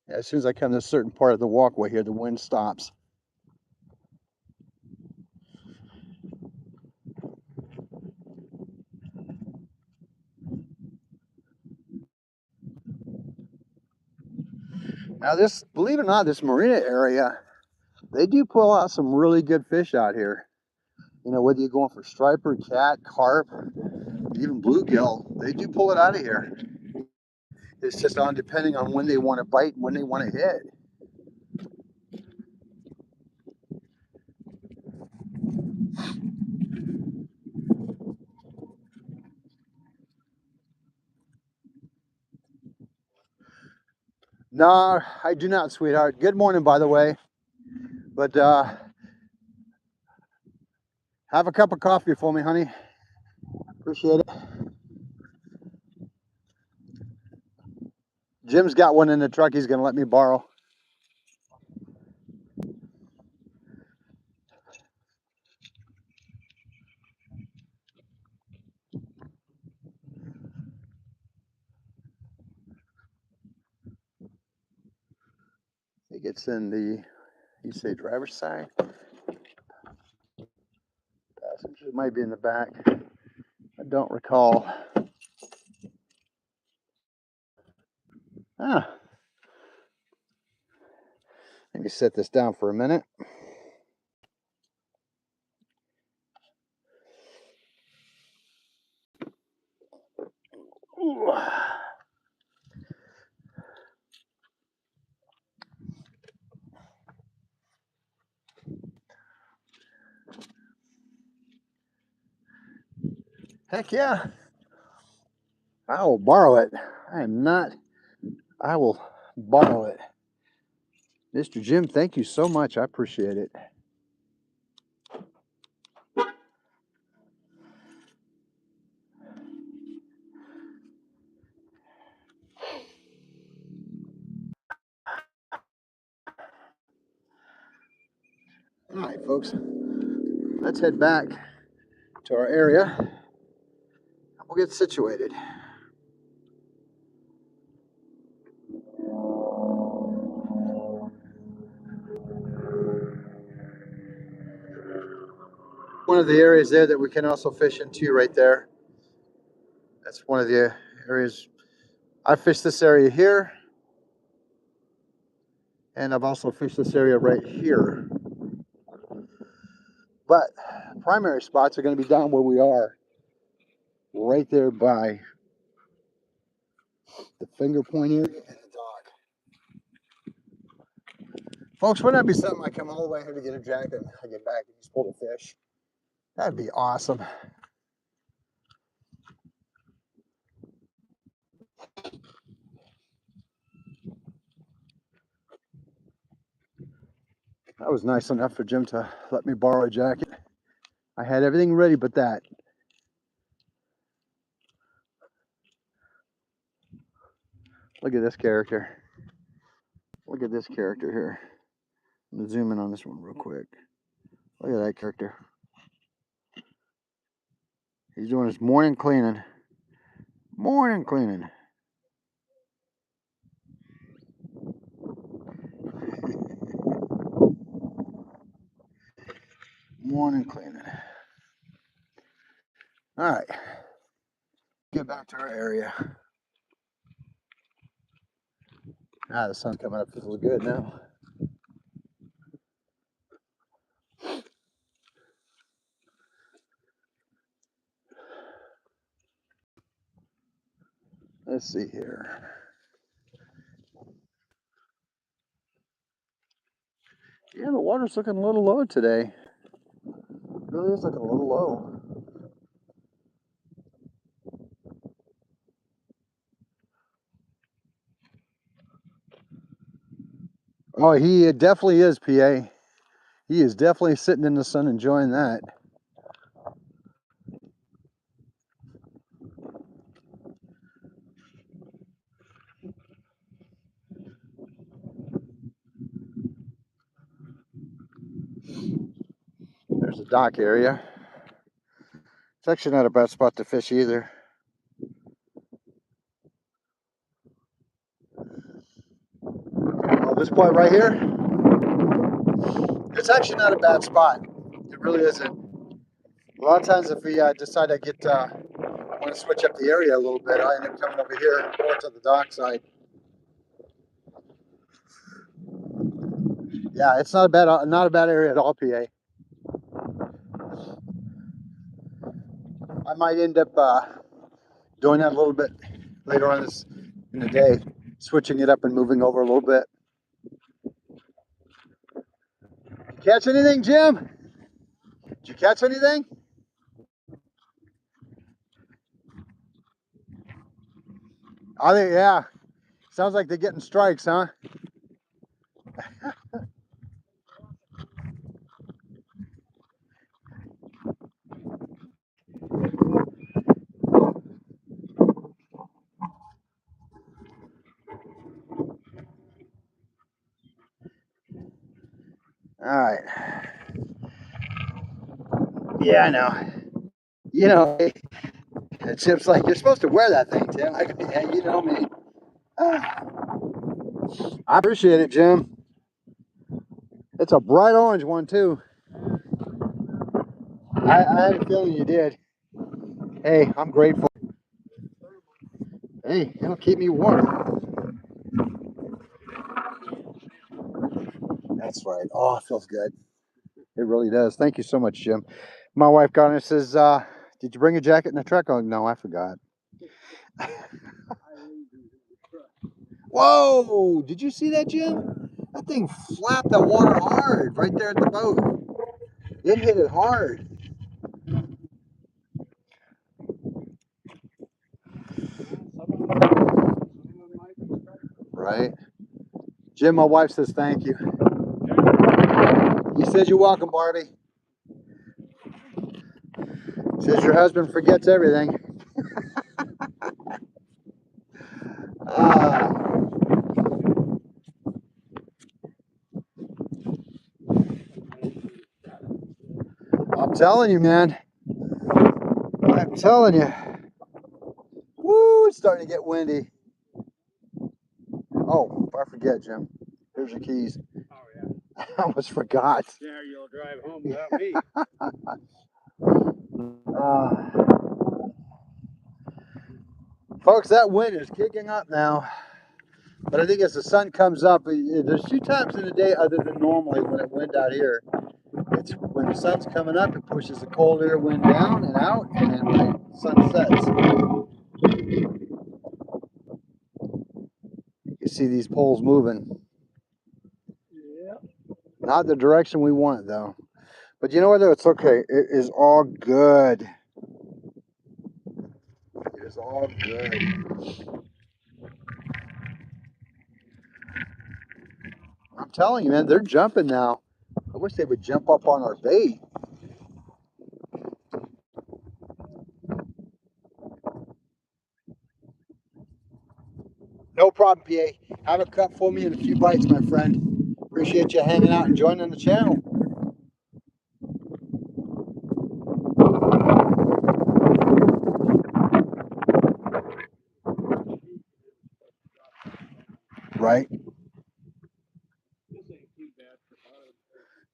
Yeah, as soon as I come to a certain part of the walkway here, the wind stops. Now this, believe it or not, this marina area, they do pull out some really good fish out here. You know, whether you're going for striper, cat, carp, even bluegill, they do pull it out of here. It's just on depending on when they want to bite and when they want to hit. No, I do not, sweetheart. Good morning, by the way. But have a cup of coffee for me, honey. Appreciate it. Jim's got one in the truck he's going to let me borrow. He gets in the, you say driver's side? Passenger might be in the back. I don't recall. Ah, let me set this down for a minute. Ooh. Heck yeah. I will borrow it. I am not, I will borrow it. Mr. Jim, thank you so much. I appreciate it. All right, folks, let's head back to our area. We'll get situated. One of the areas there that we can also fish into right there. That's one of the areas. I fished this area here, and I've also fished this area right here. But primary spots are going to be down where we are, right there by the finger point area and the dock. Folks, wouldn't that be something? I come all the way here to get a jacket, and I get back and just pull the fish. That'd be awesome. That was nice enough for Jim to let me borrow a jacket. I had everything ready but that. Look at this character. Look at this character here. I'm gonna zoom in on this one real quick. Look at that character. He's doing his morning cleaning. Morning cleaning. Morning cleaning. All right. Get back to our area. Ah, the sun's coming up. Feels good now. Let's see here. Yeah, the water's looking a little low today. It really is looking a little low. Oh, he definitely is, PA. He is definitely sitting in the sun enjoying that. There's a dock area. It's actually not a bad spot to fish either. Oh, this point right here, it's actually not a bad spot. It really isn't. A lot of times if we decide I want to switch up the area a little bit, I end up coming over here more to the dock side. Yeah, it's not a bad area at all, PA. I might end up doing that a little bit later on in the day, switching it up and moving over a little bit. Catch anything, Jim? Did you catch anything? I think, yeah. Sounds like they're getting strikes, huh? All right. Yeah, I know. You know, Chip's like, you're supposed to wear that thing, Tim. I go, yeah, you know me. Ah, I appreciate it, Jim. It's a bright orange one, too. I had a feeling you did. Hey, I'm grateful. Hey, it'll keep me warm. That's right. Oh, it feels good. It really does. Thank you so much, Jim. My wife got in and says, did you bring a jacket in the truck? Oh, no, I forgot. Whoa! Did you see that, Jim? That thing flapped the water hard right there at the boat. It hit it hard. Right? Jim, my wife says thank you. He says you're welcome, Barbie. Says your husband forgets everything. uh, I'm telling you, man. I'm telling you. Woo, it's starting to get windy. Oh, I forget, Jim. Here's your keys. Oh, yeah. I almost forgot. There you'll drive home without me. Folks, that wind is kicking up now. But I think as the sun comes up, there's 2 times in the day other than normally when it wind out here. It's when the sun's coming up, it pushes the cold air wind down and out, and then when the sun sets, you see these poles moving. Yeah. Not the direction we want, though. But you know what, though? It's okay. It is all good. It is all good. I'm telling you, man, they're jumping now. I wish they would jump up on our bait. No problem, PA. Have a cup for me and a few bites, my friend. Appreciate you hanging out and joining the channel. Right? This ain't too bad for bottom.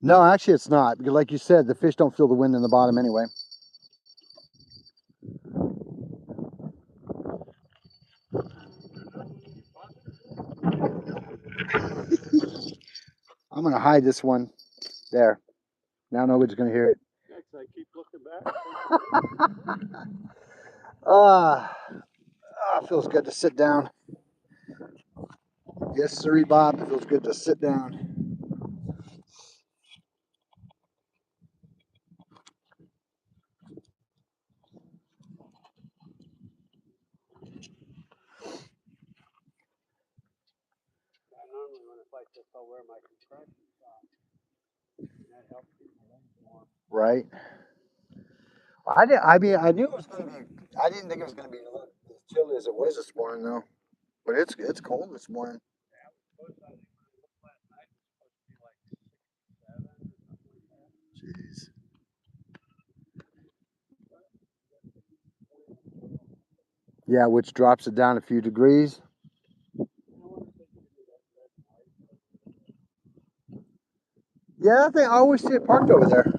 No, actually it's not. Because like you said, the fish don't feel the wind in the bottom anyway. I'm going to hide this one there. Now nobody's going to hear it. Next, I keep looking back. Feels good to sit down. Yes, sirree, Bob. It feels good to sit down. Normally when it's like this, I'll wear my compression socks. That helps keep my legs warm. Right? I knew it was going to be, I didn't think it was going to be as chilly as it was this morning, though. But it's cold this morning. Yeah, it was supposed to, I think when I looked last night, it was supposed to be like 67 or something like that. Jeez. Yeah, which drops it down a few degrees. Yeah, I think I always see it parked over there.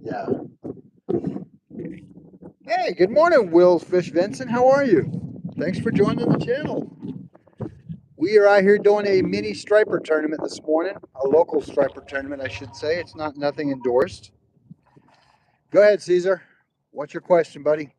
Yeah. Hey, good morning, Will Fish Vincent. How are you? Thanks for joining the channel. We are out here doing a mini striper tournament this morning, a local striper tournament, I should say. It's not nothing endorsed. Go ahead, Caesar. What's your question, buddy?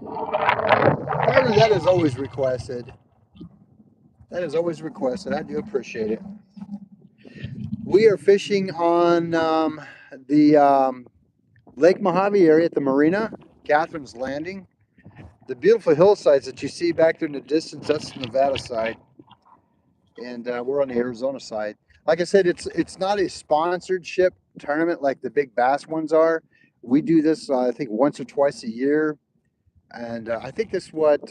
However, that is always requested. That is always requested. I do appreciate it. We are fishing on the Lake Mojave area at the marina, Catherine's Landing. The beautiful hillsides that you see back there in the distance, that's the Nevada side. And we're on the Arizona side. Like I said, it's not a sponsored ship tournament like the big bass ones are. We do this, I think, once or twice a year. And I think this what,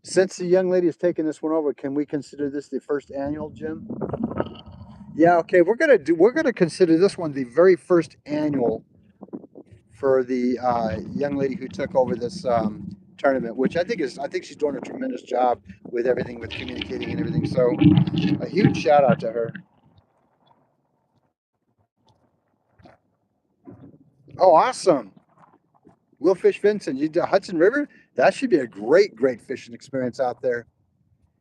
since the young lady has taken this one over, can we consider this the first annual, Jim? Yeah, okay. We're gonna consider this one the very first annual for the young lady who took over this tournament, which I think she's doing a tremendous job with everything, with communicating and everything. So a huge shout out to her. Oh, awesome. Will Fish Vincent, you do Hudson River? That should be a great, great fishing experience out there.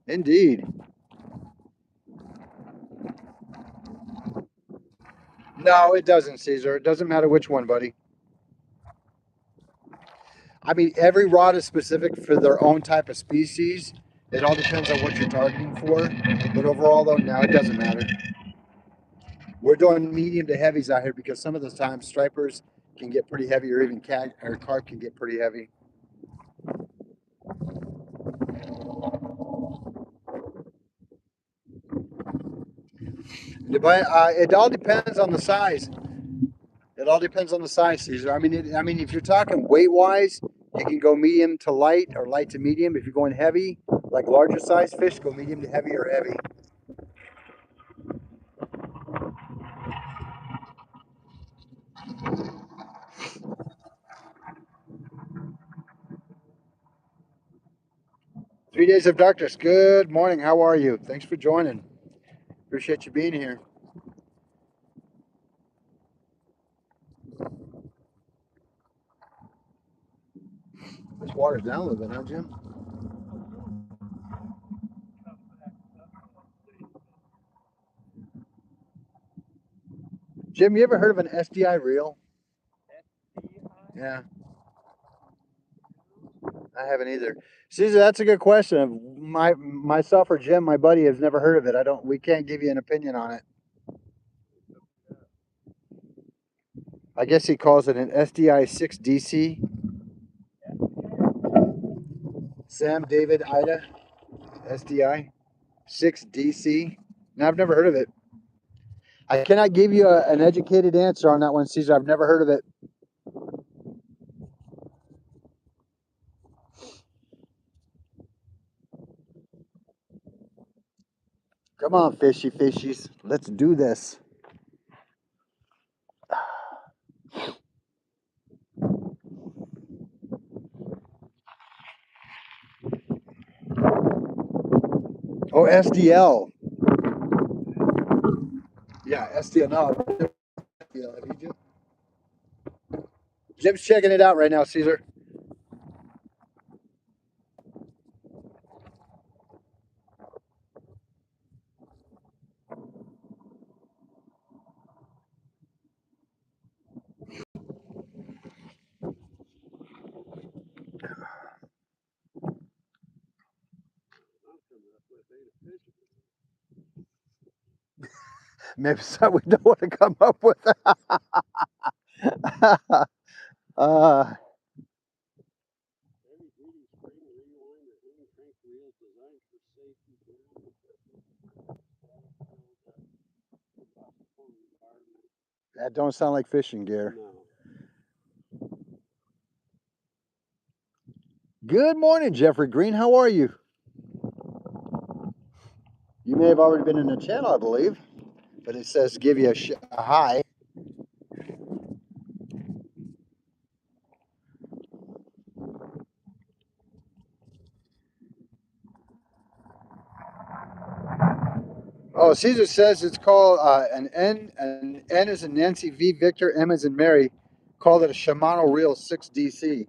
Indeed. No, it doesn't, Caesar. It doesn't matter which one, buddy. I mean, every rod is specific for their own type of species. It all depends on what you're targeting for. But overall, though, no, it doesn't matter. We're doing medium to heavies out here because some of the times stripers can get pretty heavy, or even cat or carp can get pretty heavy. But it all depends on the size. It all depends on the size, Caesar. I mean, if you're talking weight wise, you can go medium to light or light to medium. If you're going heavy, like larger size fish, go medium to heavy or heavy. Three Days of Darkness. Good morning. How are you? Thanks for joining. Appreciate you being here. This water's down a little bit, huh, Jim? Jim, you ever heard of an SDI reel? Yeah, I haven't either. Caesar, that's a good question. Myself or Jim, my buddy, has never heard of it. We can't give you an opinion on it. I guess he calls it an SDI 6DC. Sam David Ida SDI 6DC. Now, I've never heard of it. I cannot give you an educated answer on that one, Caesar. I've never heard of it. Come on, fishy fishies. Let's do this. Oh, SDL. Yeah, SDL. No, SDL. Have you, Jim? Jim's checking it out right now, Caesar. Maybe something we don't want to come up with. uh, that don't sound like fishing gear. Good morning, Jeffrey Green. How are you? You may have already been in the channel, I believe, but it says give you a hi. Oh, Caesar says it's called an N. An N is in Nancy, V Victor, M is in Mary. Called it a Shimano Reel 6 DC.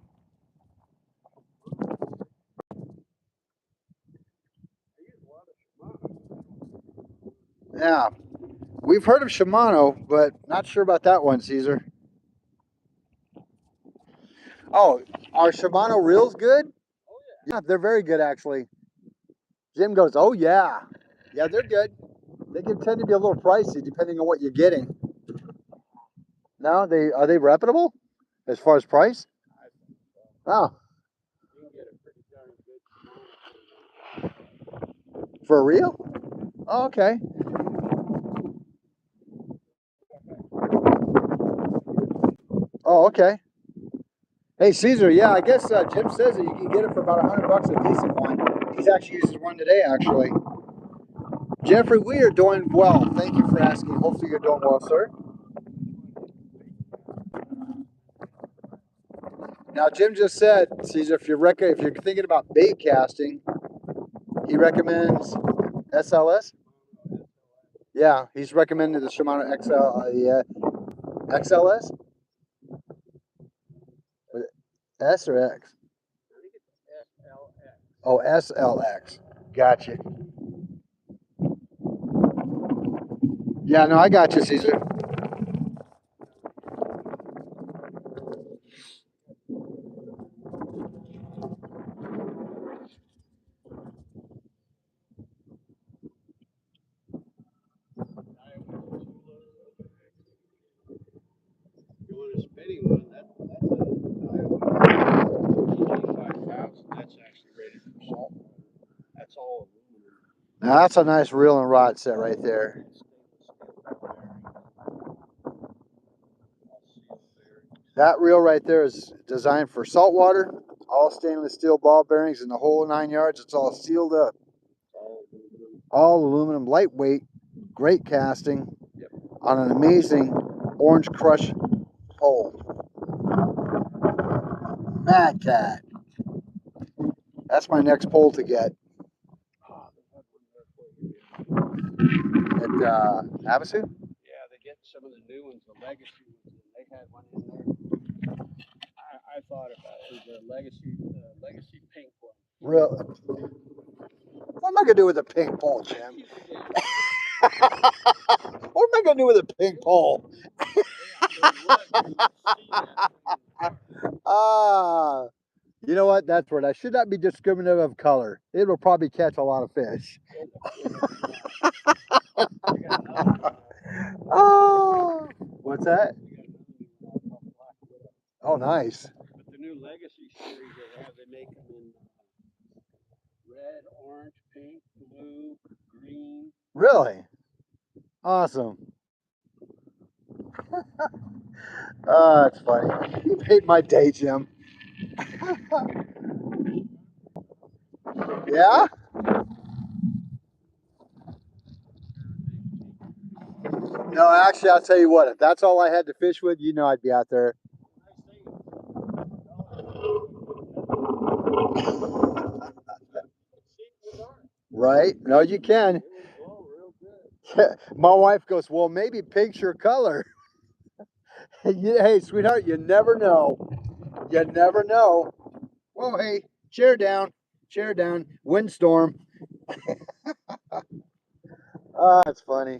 Yeah, we've heard of Shimano, but not sure about that one, Caesar. Oh, are Shimano reels good? Yeah, they're very good actually. Jim goes, oh yeah. Yeah, they're good. They can tend to be a little pricey depending on what you're getting. No, are they reputable as far as price? Oh, for a reel? Oh, okay. Oh, okay. Hey, Caesar, yeah, I guess Jim says that you can get it for about $100 a decent one. He's actually used one today, actually. Jeffrey, we are doing well. Thank you for asking. Hopefully you're doing well, sir. Now, Jim just said, Caesar, if you're thinking about bait casting, he recommends SLS. Yeah, he's recommended the Shimano XLS. S or X? Oh, SLX. Gotcha. Yeah, no, I got you, Caesar. You want a spinning one? That's That's actually rated for salt. That's all aluminum. Now, that's a nice reel and rod set right there. That reel right there is designed for saltwater, all stainless steel ball bearings in the whole 9 yards. It's all sealed up. All aluminum, lightweight, great casting on an amazing Orange Crush pole. Mad Cat. That's my next pole to get. At Havasu? Yeah, they get some of the new ones, the legacy ones. They had one in there. I thought about it. The legacy pink one. Real. What am I gonna do with a pink pole, Jim? What am I gonna do with a pink pole? Ah, you know what? That's right. I should not be discriminative of color. It will probably catch a lot of fish. Oh, what's that? Oh, nice. But the new legacy series they make them in red, orange, pink, blue, green. Really? Awesome. Oh, that's funny. You made my day, Jim. Yeah? No, actually, I'll tell you what. If that's all I had to fish with, you know I'd be out there. Right? No, you can. My wife goes, well, maybe pink's your color. Hey, sweetheart, you never know. You never know. Whoa, hey, chair down. Chair down. Windstorm. That's funny.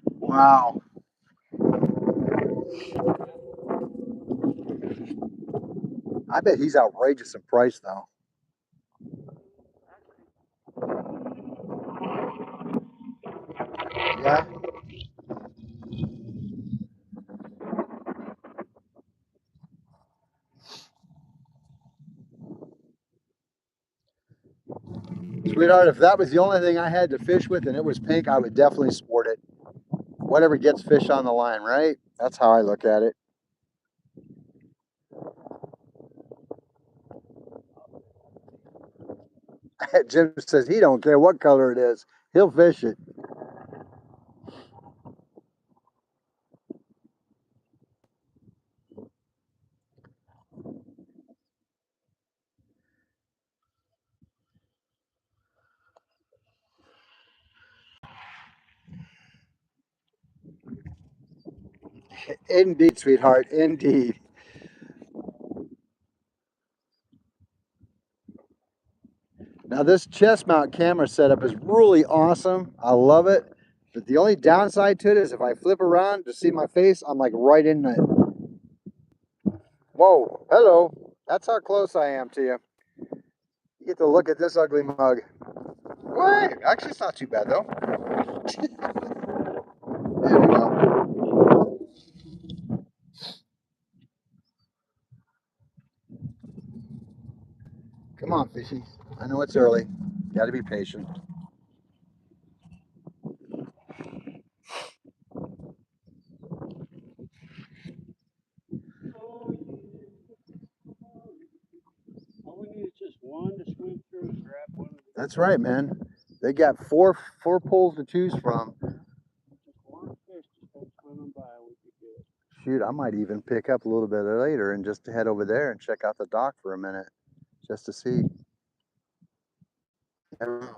Wow. I bet he's outrageous in price, though. Yeah. Sweetheart, if that was the only thing I had to fish with and it was pink, I would definitely sport it. whatever gets fish on the line, right? That's how I look at it. Jim says he don't care what color it is. He'll fish it. Indeed, sweetheart, indeed. Now this chest mount camera setup is really awesome. I love it. But the only downside to it is if I flip around to see my face, I'm like right in it. Whoa, hello. That's how close I am to you. You get to look at this ugly mug. Wait, actually it's not too bad though. There we go. Come on, fishy. I know it's early. Got to be patient. All we need is just one to swim through and grab one of the. That's right, man. They got four pools to choose from. Just one fish just go swimming by would be good. Shoot, I might even pick up a little bit later and just head over there and check out the dock for a minute, just to see. Never know.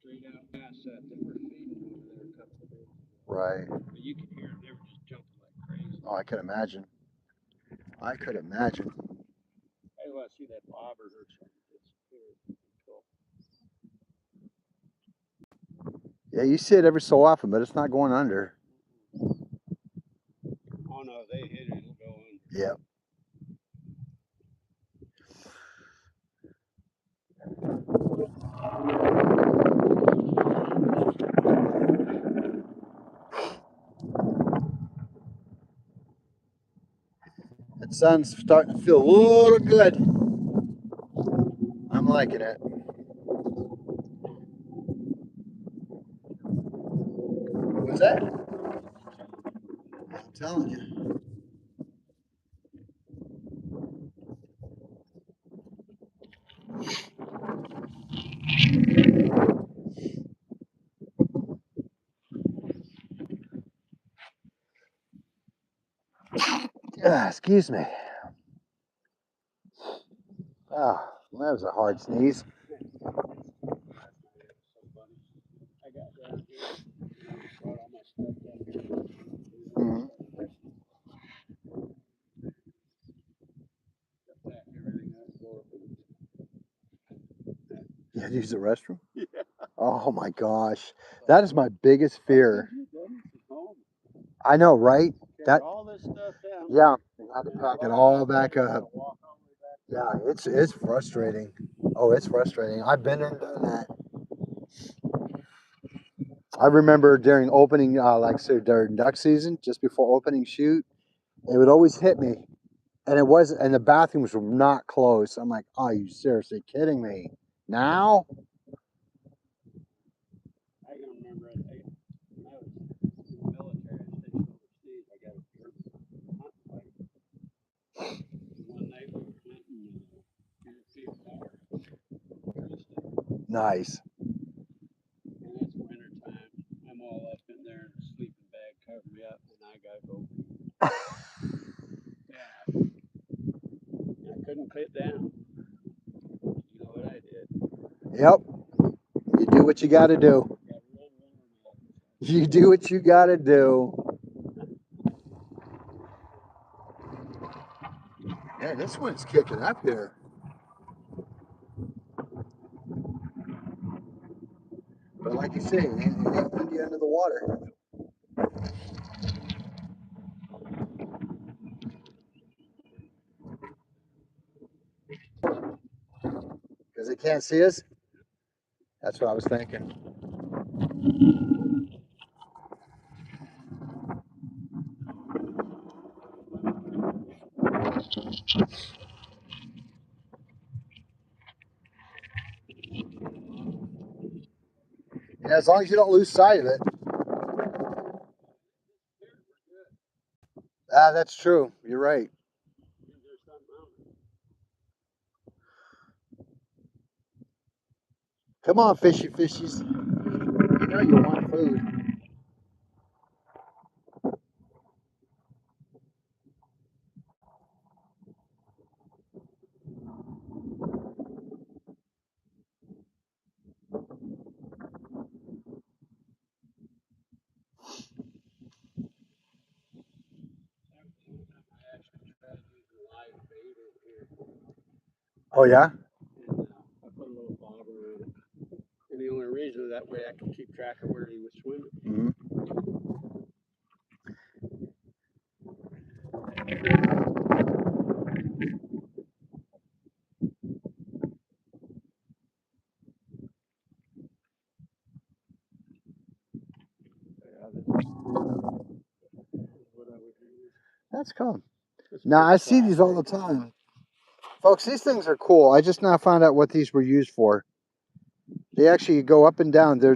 Straight out past that, they were feeding over there a couple of days. Right. But you could hear them, they were just jumping like crazy. Oh, I could imagine. I could imagine. I want to see that bobber or something disappear. Cool. Yeah, you see it every so often, but it's not going under. Oh no, they hit it, it'll go under. Yep. That sun's starting to feel a little good. I'm liking it. What's that? I'm telling you. Excuse me. Oh, that was a hard sneeze. I got down here and I brought all my stuff down here. Mhm. Pack everything up, go up and You had to use the restroom? yeah. Oh my gosh. That is my biggest fear. You done this at home. I know, right? Carry That, all this stuff down. yeah, you have to and pack it walk all the way back back, up. walk all the way back. Yeah, it's frustrating. Oh, it's frustrating. I've been there and done that. I remember during opening, like say during duck season, just before opening shoot, it would always hit me, and it was, and the bathrooms were not closed. I'm like, are you seriously kidding me? Now? I can remember it. When I was in the military, I stationed overseas. I got a hunting bike. One night we were hunting Tennessee Tower, Houston, Nice. and it's winter time. I'm all up in there in a sleeping bag, cover me up, and I gotta go. Yeah, I couldn't put down. You know what I did? Yep. You do what you got to do. Got real warm. You do what you got to do. Yeah, this one's kicking up here. But like you say, it ain't windy under the water. Because they can't see us? That's what I was thinking. Yeah, as long as you don't lose sight of it. Ah, that's true. You're right. There's something else. Come on, fishy fishies. You know you want food. I actually tried using live bait in here, Oh yeah? and I put a little bobber on it. And the only reason that way I can keep track of where he was swimming. Mm-hmm. Yeah, this is what I would use. That's cool. This Now big I see flat these all the bait. time. Folks, these things are cool. I just now found out what these were used for. They actually go up and down. They're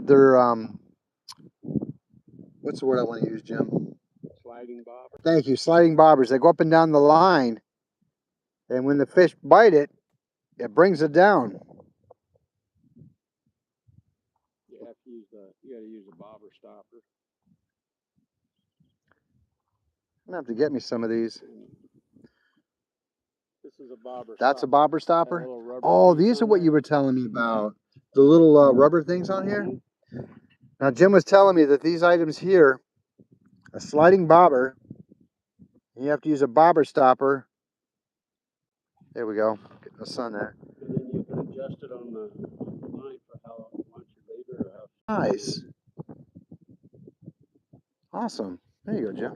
what's the word I want to use, Jim? Sliding bobber. Thank you. Sliding bobbers. They go up and down the line, and when the fish bite it, it brings it down. You have to use you got to use a bobber stopper. I'm gonna have to get me some of these. And this is a bobber That's a stopper. bobber Got a stopper? little rubber Oh, piece these are on what there. you were telling me about. The little rubber things on here? Now, Jim was telling me that these items here, a sliding bobber, you have to use a bobber stopper. There we go. Get the sun there. And then you can adjust it on the line for how much you labor or how. Nice. Awesome. There you go, Jim.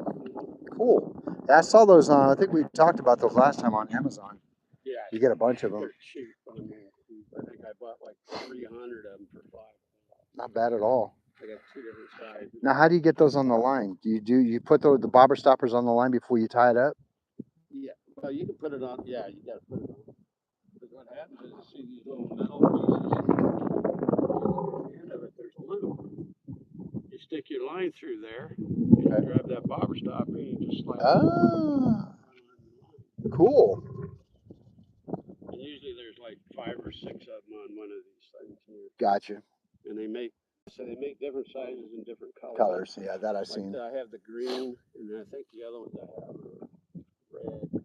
Cool. I saw those on, I think we talked about those last time on Amazon. Yeah, You get a bunch of them. they're cheap. I mean, I think I bought like 300 of them for $5. Not bad at all. I got 2 different sizes. Now, how do you get those on the line? You put the bobber stoppers on the line before you tie it up? Yeah, well, you can put it on. Yeah, you got to put it on. Because what happens is you see these little metal pieces. At the end of it, there's glue. You stick your line through there, and you grab that bobber stopper, and you just slide it. Ah, cool. And usually there's like 5 or 6 of them on one of these things here. Gotcha. And they make different sizes and different colors. Colors, yeah, that I've Like seen. I have the green, and I think the other ones I have are red.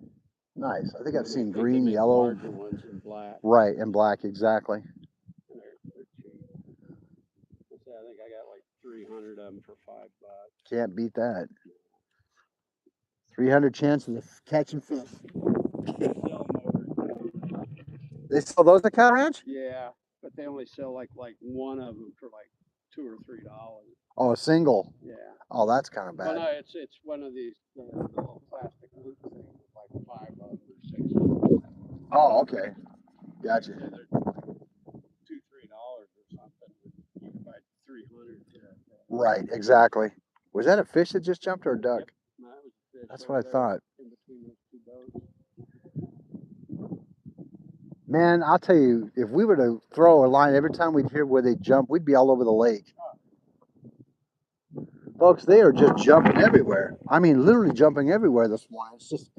Nice. I think I've And seen I think they green, make yellow. larger ones in black. Right, and black, exactly. And they're cheap. I think I got like 300 of them for $5. Can't beat that. 300 chances of catching fish. They sell those at Cow Ranch? Yeah, but they only sell like one of them for like $2 or $3. Oh, a single. Yeah. Oh, that's kind of Well, bad. no, it's one of these the little plastic loop things, like 5 of them or 6 of them. Oh, okay. Gotcha. They're $2, $3 or something. You can buy 300. Right, exactly. Was that a fish that just jumped or a duck? Yep. No, that was a fish. That's over what I there thought. In between those 2 boats. Man, I'll tell you, if we were to throw a line every time we'd hear where they jump, we'd be all over the lake. Folks, they are just jumping everywhere. I mean, literally jumping everywhere this morning. It's just,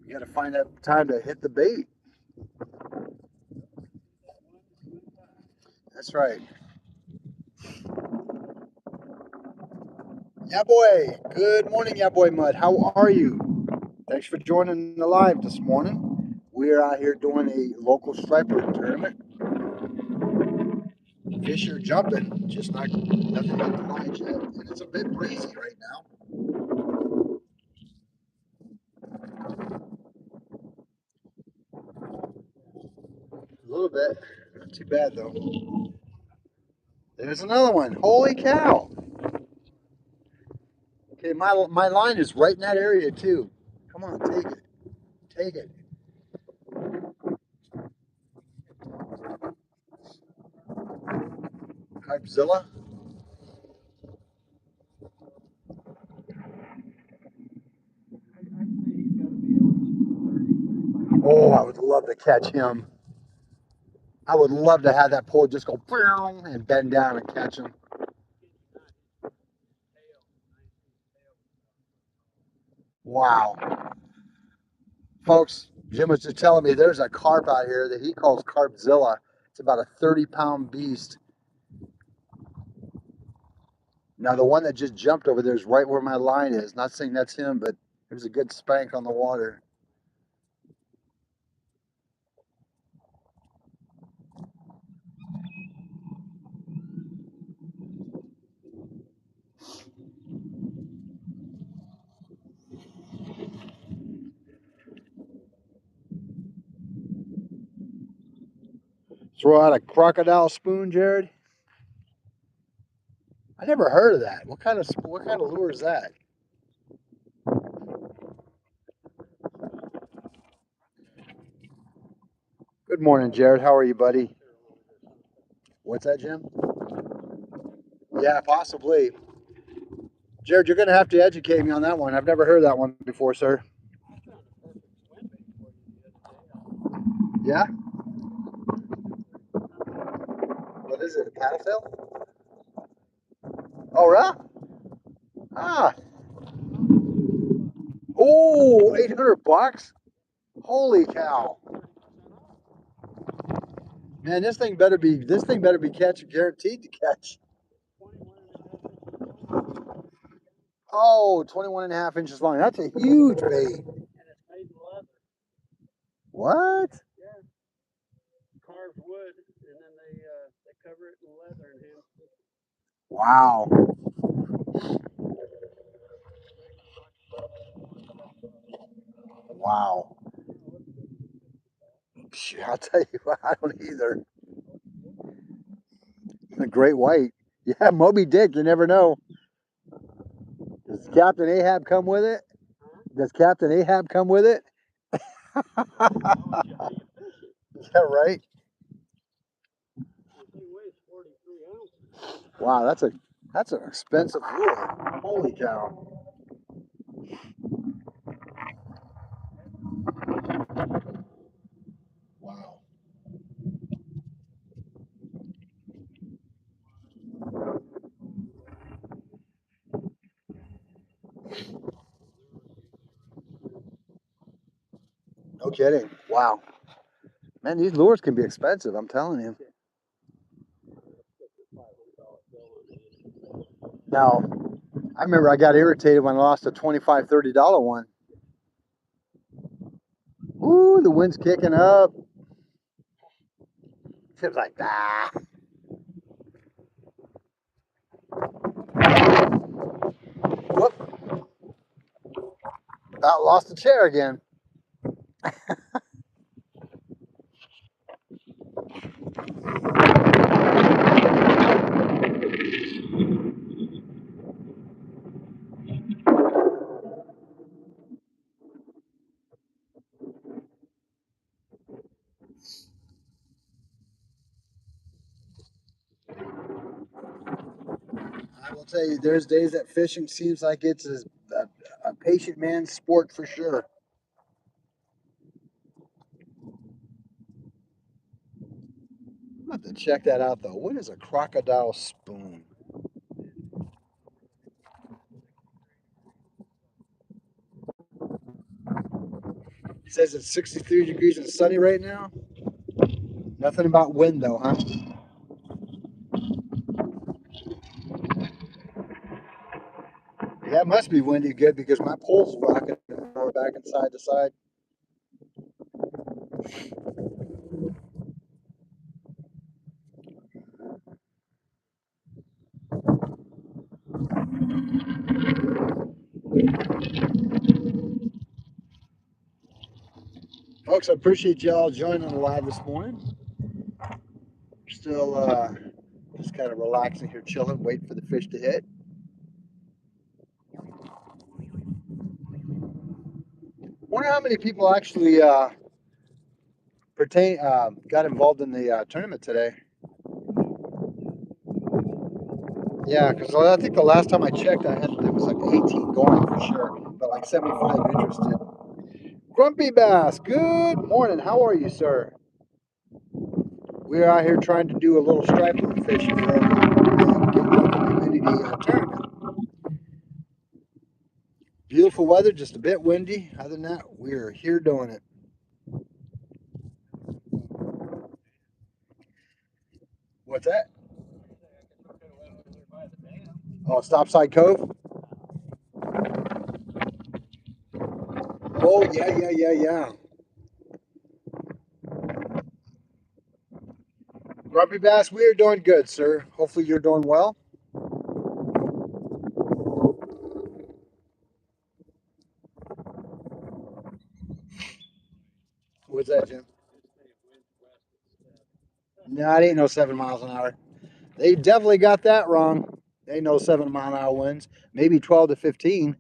you got to find that time to hit the bait. That's right. Yeah, boy. Good morning, yeah, boy Mud. How are you? Thanks for joining the live this morning. We're out here doing a local striper tournament. Fish are jumping, just not nothing but the lines yet, and it's a bit breezy right now. A little bit, not too bad though. There's another one. Holy cow! Okay, my line is right in that area too. Come on, take it, take it. Hypezilla. Oh, I would love to catch him. I would love to have that pole just go and bend down and catch him. Wow. Folks, Jim was just telling me there's a carp out here that he calls Carpzilla. It's about a 30-pound beast. Now, the one that just jumped over there is right where my line is. Not saying that's him, but it was a good spank on the water. Throw out a crocodile spoon, Jared? I never heard of that. What kind of lure is that? Good morning, Jared. How are you, buddy? What's that, Jim? Yeah, possibly. Jared, you're going to have to educate me on that one. I've never heard that one before, sir. Yeah? What is it, a paddletail? Oh, really? Ah. Oh, 800 bucks? Holy cow. Man, this thing better be catch, guaranteed to catch. Oh, 21 and a half inches long. That's a huge bait. What? Yeah. Carved wood, and then they cover it in leather and hand. Wow. Wow. I'll tell you what, I don't either. A great white. Yeah, Moby Dick, you never know. Does Captain Ahab come with it? Does Captain Ahab come with it? Yeah, right. Wow, that's an expensive lure. Holy cow. Wow. No kidding. Wow. Man, these lures can be expensive, I'm telling you. Now, I remember I got irritated when I lost a $25, $30 one. Ooh, the wind's kicking up. It was like, ah. Whoop. About lost the chair again. I will tell you, there's days that fishing seems like it's a patient man's sport for sure. I'm going to have to check that out, though. What is a crocodile spoon? It says it's 63 degrees and sunny right now. Nothing about wind, though, huh? Yeah, it must be windy good because my pole's rocking back and side to side. Folks, I appreciate y'all joining the live this morning. We're still just kind of relaxing here, chilling, waiting for the fish to hit. Wonder how many people actually got involved in the tournament today. Yeah, because I think the last time I checked, it was like 18 going for sure, but like 75 interested. Grumpy Bass, good morning. How are you, sir? We're out here trying to do a little striper fishing for a local community tournament. Beautiful weather, just a bit windy. Other than that, we're here doing it. What's that? Oh, Stopside Cove? Oh, yeah. Grumpy Bass, we are doing good, sir. Hopefully you're doing well. What's that, Jim? No, it ain't no 7 miles an hour. They definitely got that wrong. They know 7-mile-an-hour winds, maybe 12 to 15.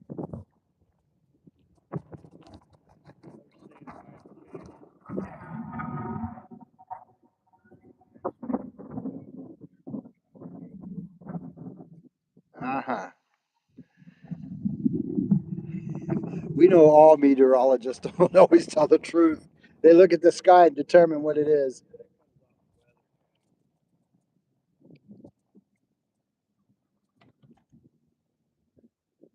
Uh-huh. We know all meteorologists don't always tell the truth. They look at the sky and determine what it is.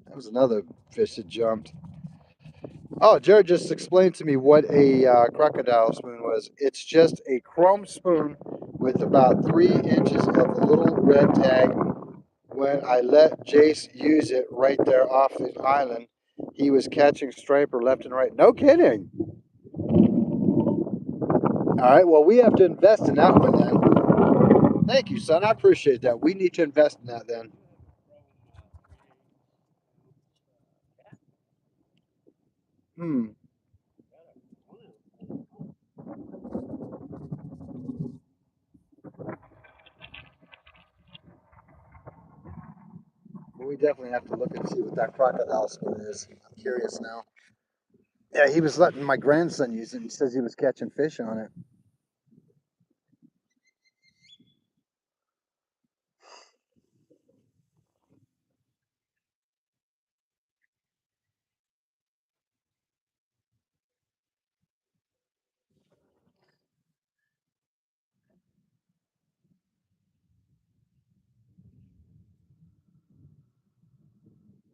That was another fish that jumped. Oh, Jared just explained to me what a crocodile spoon was. It's just a chrome spoon with about 3 inches of a little red tag. When I let Jace use it right there off the island, he was catching striper left and right. No kidding. All right, well, we have to invest in that one then. Thank you, son. I appreciate that. We need to invest in that then. Hmm. Well, we definitely have to look and see what that crocodile spoon is. I'm curious now. Yeah, he was letting my grandson use it. He says he was catching fish on it.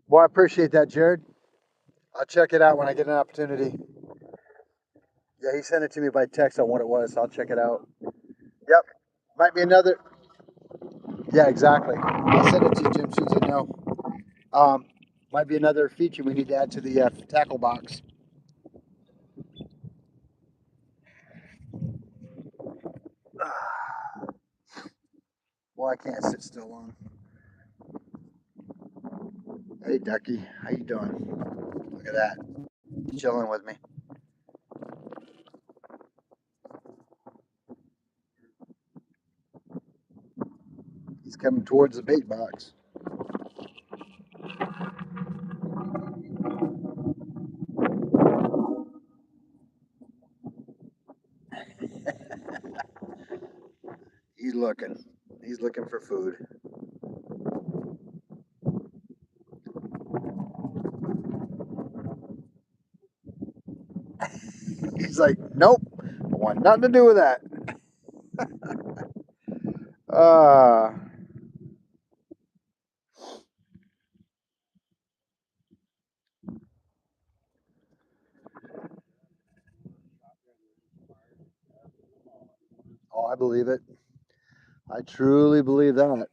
Well, I appreciate that, Jared. I'll check it out when I get an opportunity. Yeah, he sent it to me by text on what it was. So I'll check it out. Yep. Might be another. Yeah, exactly. I'll send it to you, Jim, as soon as I know. Might be another feature we need to add to the tackle box. Well, I can't sit still long. Hey, Ducky, how you doing? Look at that. He's chilling with me. He's coming towards the bait box. He's looking. He's looking for food. He's like, nope, I want nothing to do with that. Uh, oh, I believe it. I truly believe that.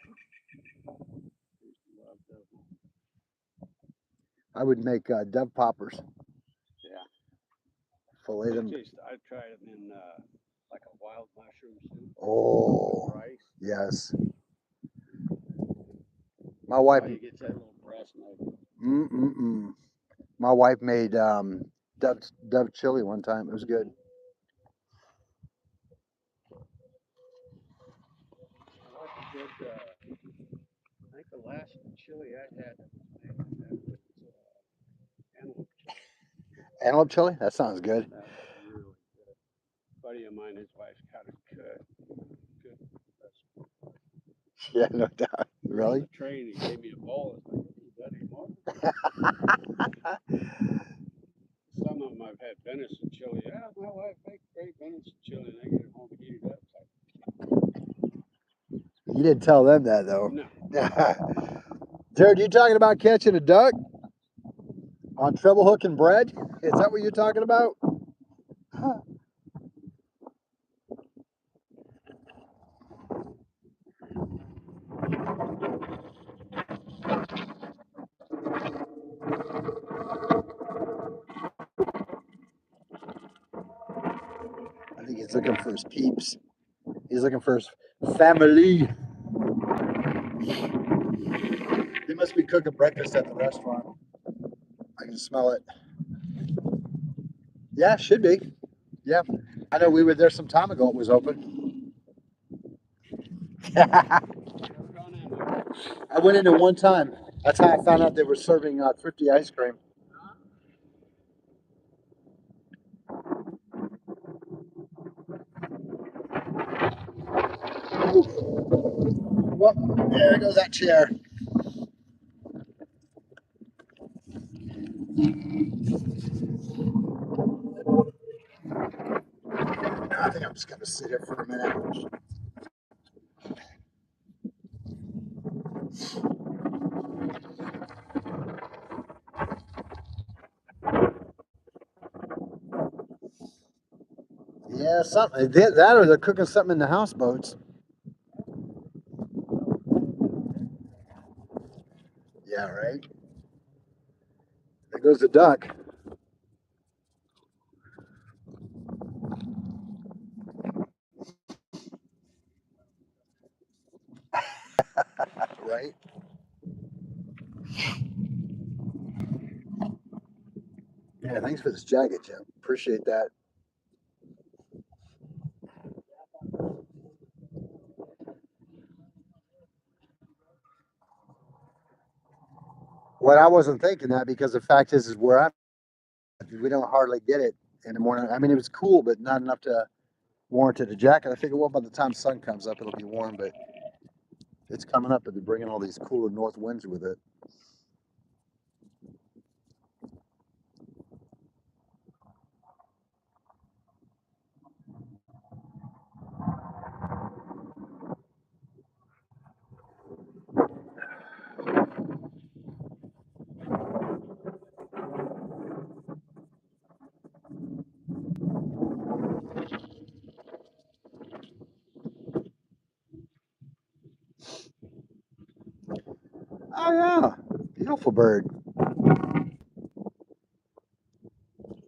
I would make dove poppers. Yeah. Fillet them. I tried them in like a wild mushroom soup Oh, with rice. yes. My wife. Oh, you get that little breast knife. My wife made dove chili one time. It was good. I like a good, I think the last chili I had that was made like that was antelope chili. Antelope chili? That sounds good. That was really good. A buddy of mine, his wife's got a good recipe. Yeah, no doubt. Really? On the train, he gave me a bowl. It's like, you got any more? Some of them I've had venison chili. Yeah, my wife makes great venison chili, and I get it home and heat it up. It's like, You didn't tell them that though. No. Jared, you talking about catching a duck on treble hook and bread? Is that what you're talking about? I think he's looking for his peeps. He's looking for his family. They must be cooking breakfast at the restaurant. I can smell it. Yeah, should be. Yeah. I know we were there some time ago. It was open. I went in there one time. That's how I found out they were serving Thrifty ice cream. Well, there goes that chair. I think I'm just going to sit here for a minute. Yeah, something. That or they're cooking something in the houseboats. Yeah, right. There goes the duck. Right. Yeah, thanks for this jacket, Jim. Appreciate that. Well, I wasn't thinking that because the fact is where I'm, we don't hardly get it in the morning. I mean, it was cool, but not enough to warrant a jacket. I figured, well, by the time the sun comes up, it'll be warm, but it's coming up. It'll be bringing all these cooler north winds with it. Oh yeah, beautiful bird. Kind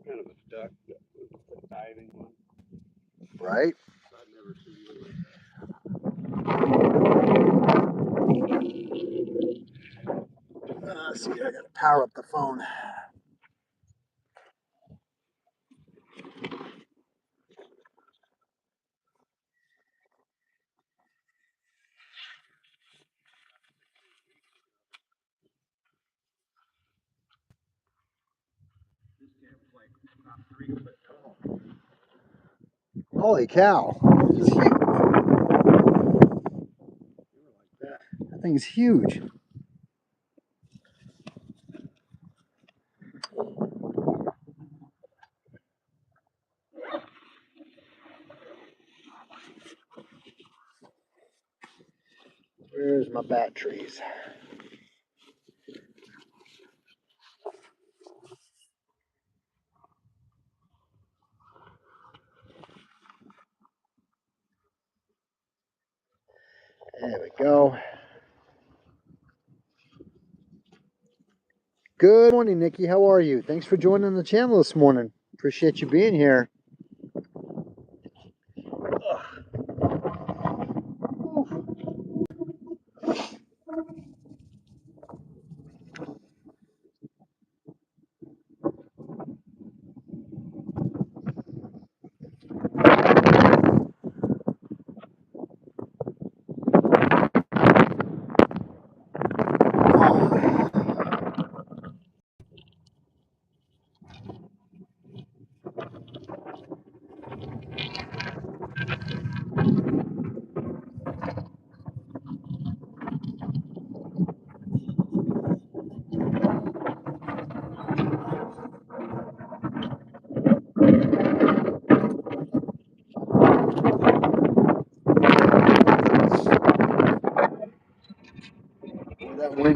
of a duck, a diving one. Right? I've never seen one. Let's see, I gotta power up the phone. This camp was like about 3 foot tall. Holy cow! It's huge. That thing's huge. Where's my batteries? There we go. Good morning, Nikki. How are you? Thanks for joining the channel this morning. Appreciate you being here.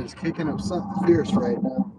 is kicking up something fierce right now.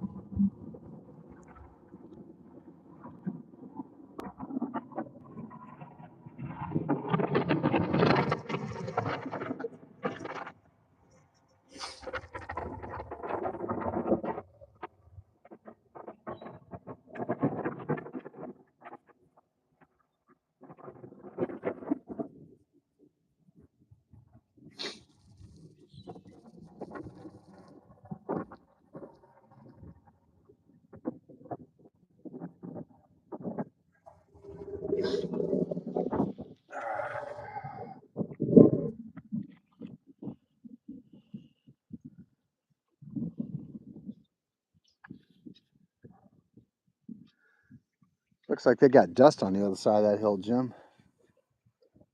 Looks like they got dust on the other side of that hill, Jim.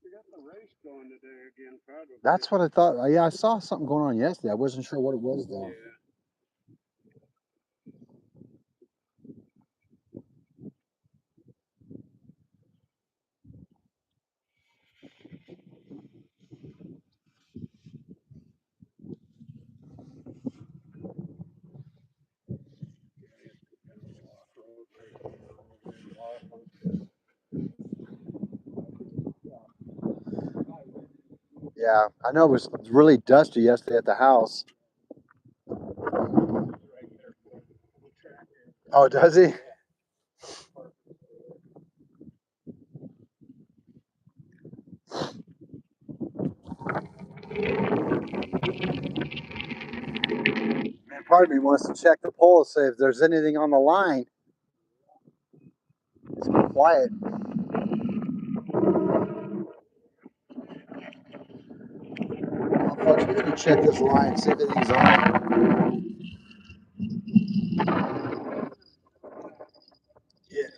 We got the race going today again, probably. That's what I thought. Yeah, I saw something going on yesterday. I wasn't sure what it was though. Yeah. Yeah, I know it was really dusty yesterday at the house. Oh, does he? Man, part of me wants to check the pole to see if there's anything on the line. It's been quiet. Well, folks, we're gonna check this line, see if anything's on it. Yeah.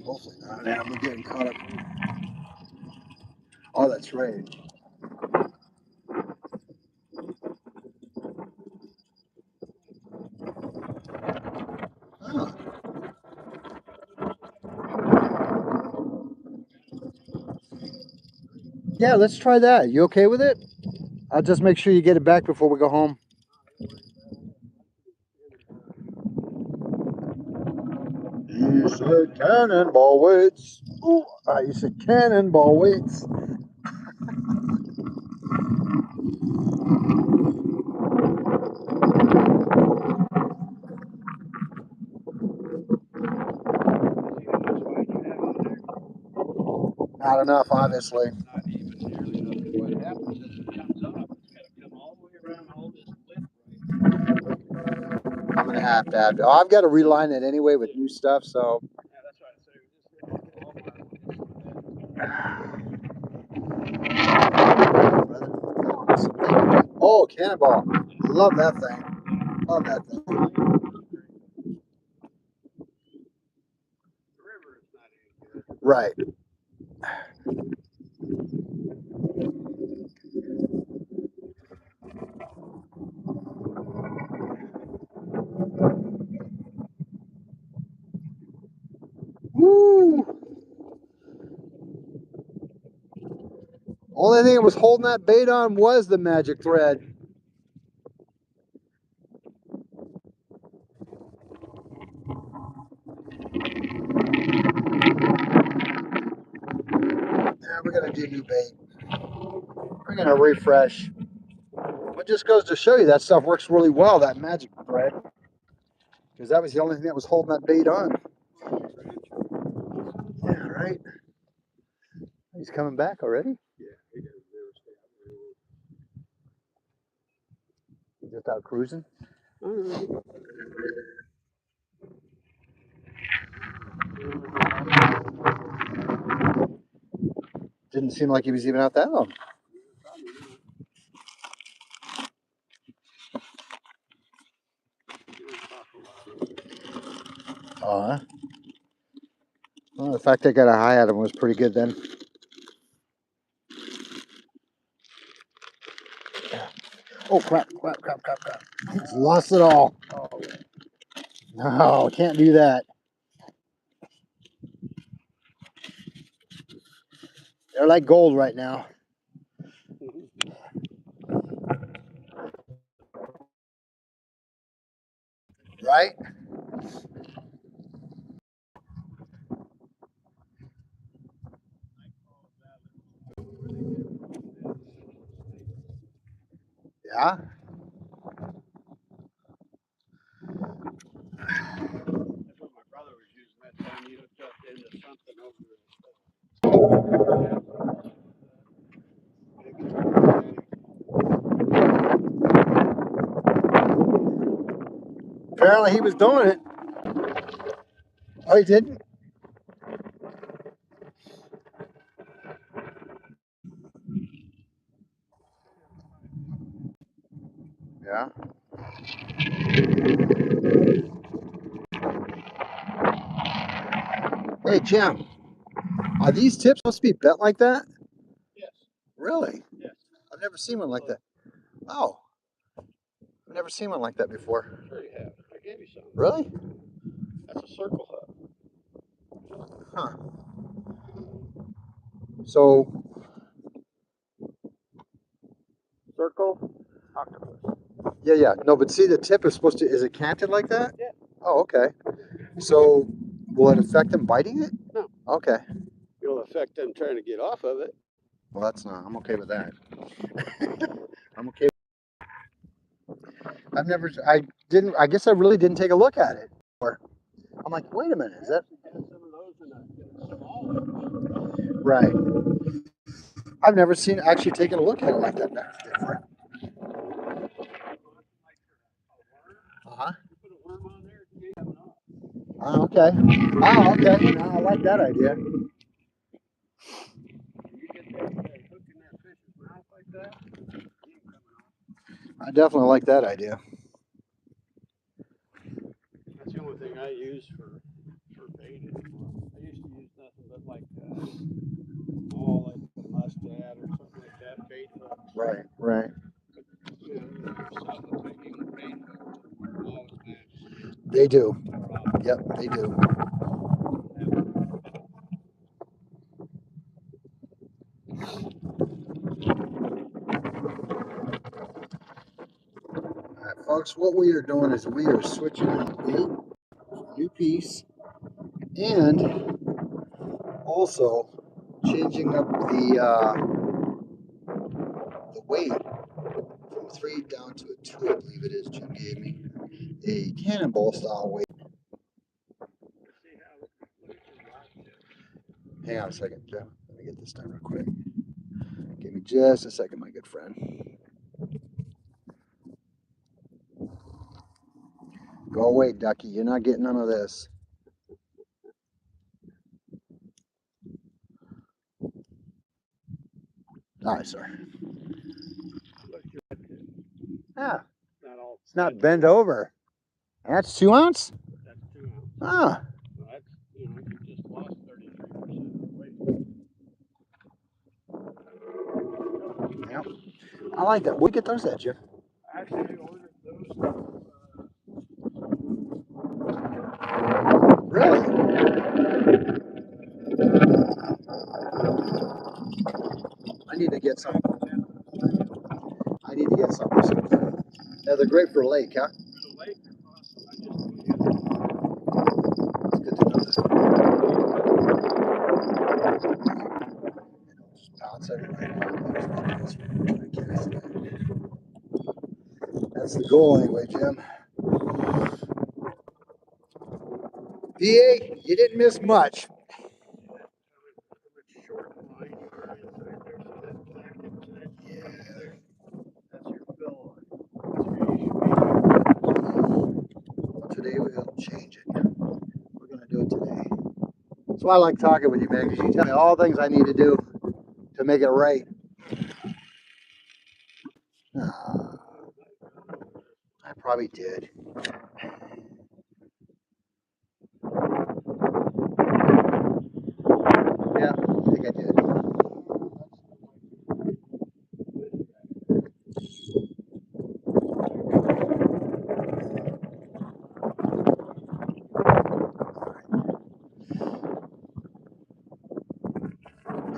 Hopefully not. Man, I'm getting caught up. Oh, that's right. Huh. Yeah, let's try that. You okay with it? I'll just make sure you get it back before we go home. You said cannonball weights. Ooh, you said cannonball weights. Not enough, obviously. Not even nearly enough. 'Cause what happens is it comes up. It's got to come all the way around all this lip right. I'm gonna have to have. Oh, I've got to reline it anyway with new stuff. So. Yeah, that's what I say. We just hit the Walmart. Oh, cannonball! Love that thing. Love that thing. The river is not any good. Right. Woo! Only thing that was holding that bait on was the magic thread. Yeah, we're gonna do new bait. We're gonna refresh. It just goes to show you that stuff works really well, that magic thread. Because that was the only thing that was holding that bait on. Yeah, right. He's coming back already? Yeah, he doesn't never stay out Just out cruising? Didn't seem like he was even out that long. Oh, huh? Well, the fact they got a high at him was pretty good then. Oh, crap, crap, crap, crap, crap. He's lost it all. Oh, No, can't do that. They're like gold right now. Right? Yeah? that's what my brother was using that time. He hooked up into something over there. Apparently he was doing it. Oh, he didn't? Yeah. Hey, Jim, are these tips supposed to be bent like that? Yes, Really? yes. I've never seen one like that. Oh, I've never seen one like that before. Sure you have. I gave you some. Really? That's a circle hook. Huh. So, Circle, octopus. yeah. No, but see, the tip is supposed to, is it canted like that? Yeah. Oh, okay. So, will it affect them biting it? No. Okay. It'll affect them trying to get off of it. Well, that's not, I'm okay with that. I'm okay. I guess I really didn't take a look at it. Or, I'm like, wait a minute, is that? Some of those in a small one. Right. I've never seen, actually taken a look at it like that before. Uh-huh. You put a worm on there, you have an off. Oh, okay. Oh, okay. No, I like that idea. You get that hook in that fish's mouth like that, he ain't coming off. I definitely like that idea. That's the only thing I use for bait anymore. I used to use nothing but like like a mustad or something like that, bait hooks. Right, right. You know, yourself a bait hook always match. They do. Yep, they do. All right, folks, what we are doing is we are switching out bait, new piece, and also changing up the weight from 3 down to a 2, I believe it is. Jim gave me a cannonball style weight. Hang on a second, Jim. Let me get this done real quick. Give me just a second, my good friend. Go away, Ducky. You're not getting none of this. All right, sir. Yeah. It's not bent over. That's 2 ounce? That's 2 ounce. Ah. So that's, you just lost 33% of the weight. Yep. I like that. Where'd you get those at, Jim? Actually, I ordered those. Really? I need to get some. I need to get some. Yeah, they're great for a lake, huh? For the lake, they're awesome. I just It's good to know that. Just bounce everywhere. That's the goal anyway, Jim. PA, you didn't miss much. short line right inside there, so that black inside. Yeah. That's your fill line. Well, today we'll change it. We're going to do it today. That's why I like talking with you, man, because you tell me all the things I need to do to make it right. I probably did. Yeah, I think I did.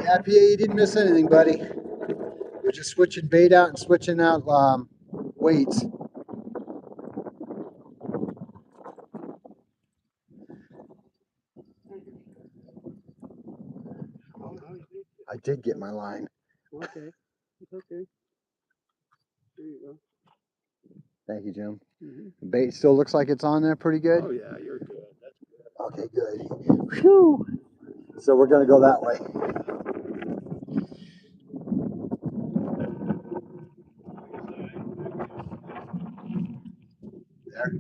Yeah, PA, you didn't miss anything, buddy. We're just switching bait out and switching out weights. I did get my line. Okay, it's okay. There you go. Thank you, Jim. Mm-hmm. The bait still looks like it's on there pretty good. Oh yeah, you're good. That's good. Okay, good. Whew. So we're gonna go that way. There.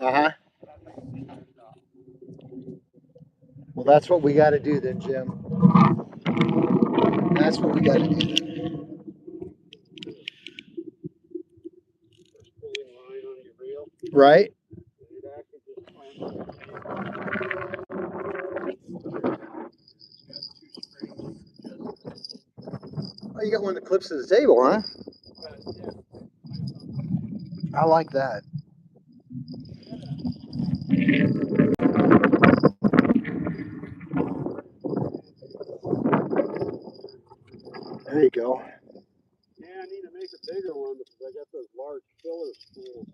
Uh-huh. Well, that's what we got to do then, Jim. That's what we got to do then. Pulling line on your reel. Right? It actually just clamps on the Oh, you got one that clips to the table, huh? I like that. There you go. Yeah, I need to make a bigger one because I got those large filler spools.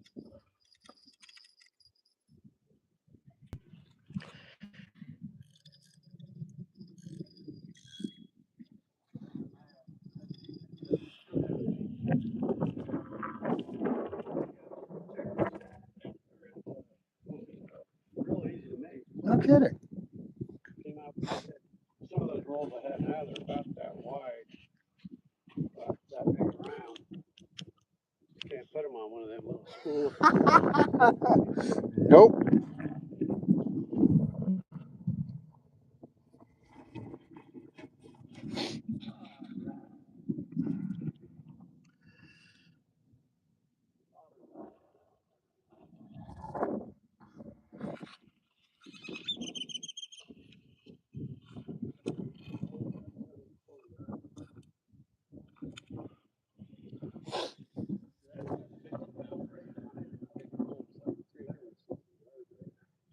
Real easy to make. No kidding. Came out pretty good. Some of those rolls I have now, they're about that wide, about that big around. You can't put them on one of them little spools. Nope.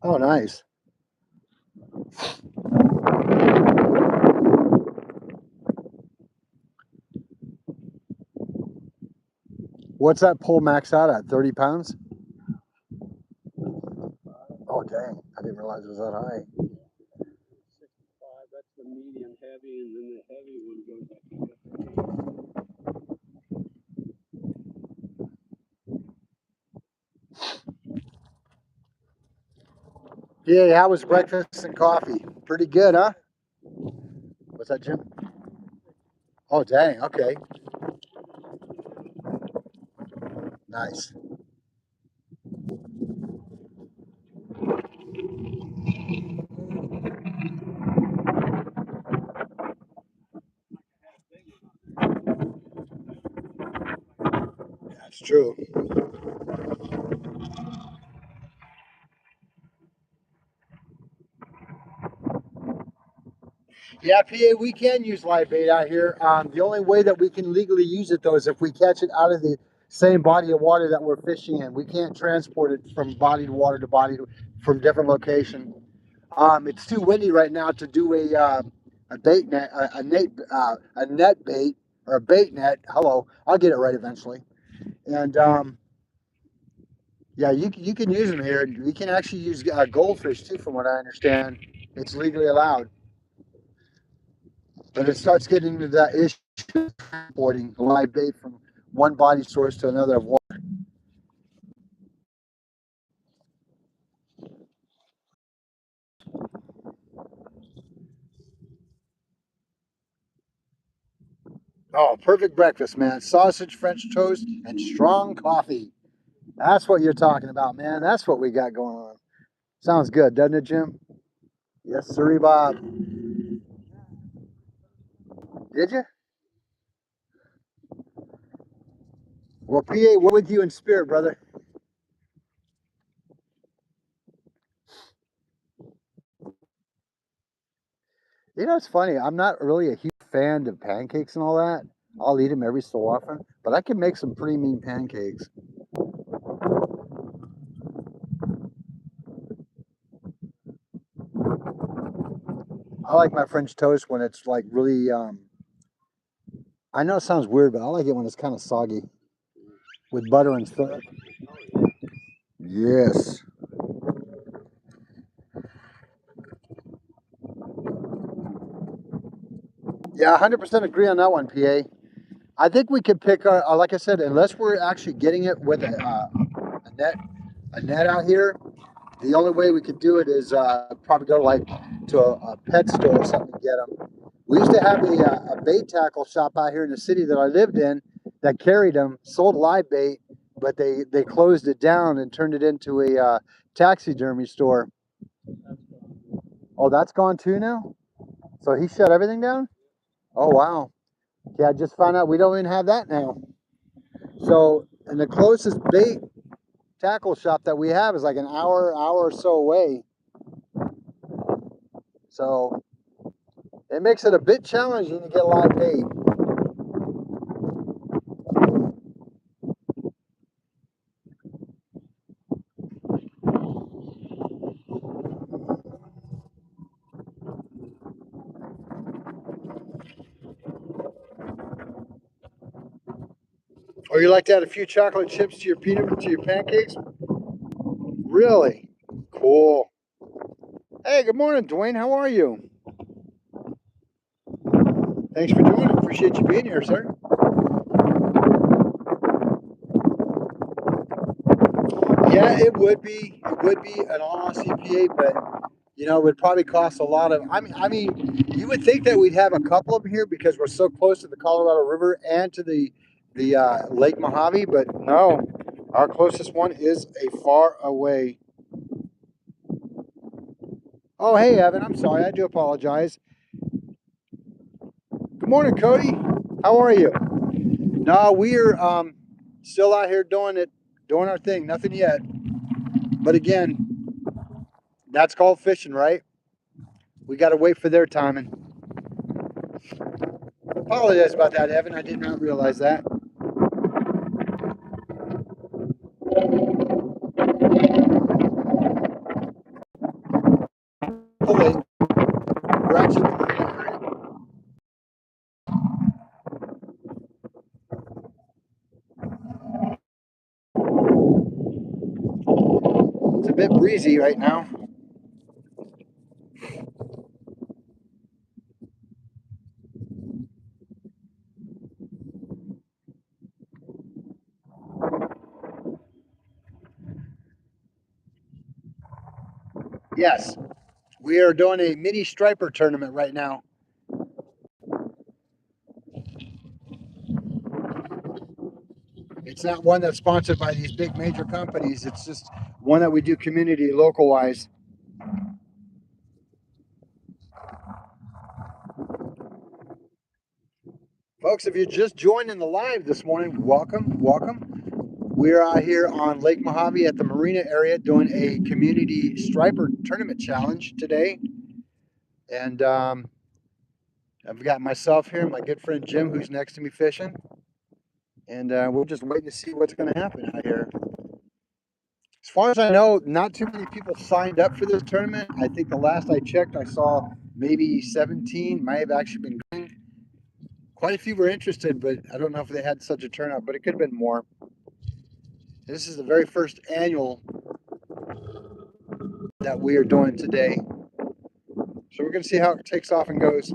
Oh, nice. What's that pull max out at? 30 pounds? Oh, dang. I didn't realize it was that high. 65, that's the medium heavy, and then the heavy one goes up to 50. Yeah, how was breakfast and coffee? Pretty good, huh? What's that, Jim? Oh, dang. Okay. Nice. That's true. Yeah, PA, we can use live bait out here. The only way that we can legally use it, though, is if we catch it out of the same body of water that we're fishing in. We can't transport it from body to water to body from different location. It's too windy right now to do a bait net, a net bait or a bait net. Hello, I'll get it right eventually. And yeah, you can use them here. You can actually use goldfish too, from what I understand. It's legally allowed. But it starts getting into that issue of transporting the live bait from one body source to another of water. Oh, perfect breakfast, man. Sausage, French toast, and strong coffee. That's what you're talking about, man. That's what we got going on. Sounds good, doesn't it, Jim? Yes, sir, Bob. Did you? Well, PA, we're with you in spirit, brother. You know, it's funny. I'm not really a huge fan of pancakes and all that. I'll eat them every so often, but I can make some pretty mean pancakes. I like my French toast when it's like really, I know it sounds weird, but I like it when it's kind of soggy with butter and stuff. Yes. Yeah, 100% agree on that one, PA. I think we could pick, like I said, unless we're actually getting it with a net out here, the only way we could do it is probably go like to a pet store or something to get them. We used to have a bait tackle shop out here in the city that I lived in that carried them, sold live bait, but they closed it down and turned it into a taxidermy store. Oh, that's gone too now? So he shut everything down? Oh, wow. Yeah, I just found out we don't even have that now. So, and the closest bait tackle shop that we have is like an hour or so away. So it makes it a bit challenging to get live bait. Or you like to add a few chocolate chips to your peanut to your pancakes? Really? Cool. Hey, good morning, Dwayne. How are you? Thanks for doing it. Appreciate you being here, sir. Yeah, it would be. It would be an all CPA, but you know, it would probably cost a lot of. I mean, you would think that we'd have a couple of them here because we're so close to the Colorado River and to the Lake Mojave, but no, our closest one is a far away. Oh, hey, Evan. I'm sorry. I do apologize. Good morning, Cody. How are you? No, we're still out here doing our thing. Nothing yet. But again, that's called fishing, right? We got to wait for their timing. Apologize about that, Evan. I did not realize that. Hopefully, we're actually. It's a bit breezy right now. Yes, we are doing a mini striper tournament right now. It's not one that's sponsored by these big major companies. It's just one that we do community local wise. Folks, if you're just joining the live this morning, welcome, welcome. We're out here on Lake Mojave at the marina area doing a community striper tournament challenge today. And I've got myself here, my good friend Jim, who's next to me fishing. And we're just waiting to see what's going to happen out here. As far as I know, not too many people signed up for this tournament. I think the last I checked, I saw maybe 17, might have actually been green. Quite a few were interested, but I don't know if they had such a turnout, but it could have been more. This is the very first annual that we are doing today. So we're going to see how it takes off and goes.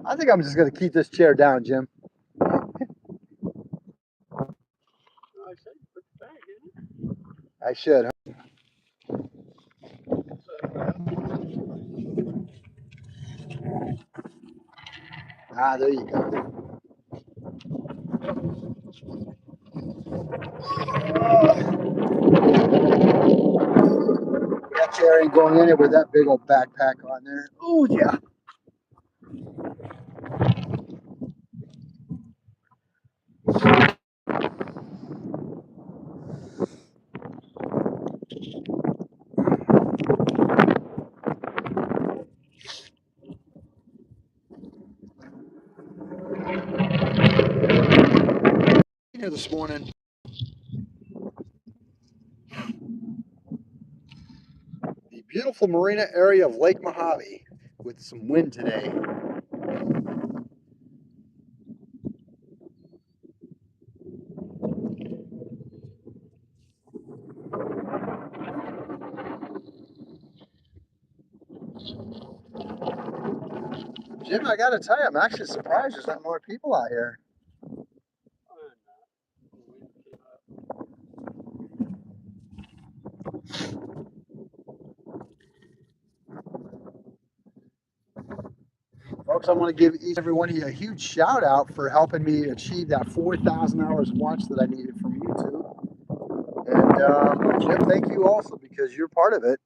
I think I'm just going to keep this chair down, Jim. I should. Ah, there you go. That chair ain't going in it with that big old backpack on there. Oh, yeah. Here this morning. The beautiful marina area of Lake Mojave with some wind today. Jim, I gotta tell you, I'm actually surprised there's not more people out here. Folks, I want to give each and every one of you a huge shout out for helping me achieve that 4,000 hours watch that I needed from YouTube. And Jim, thank you also because you're part of it.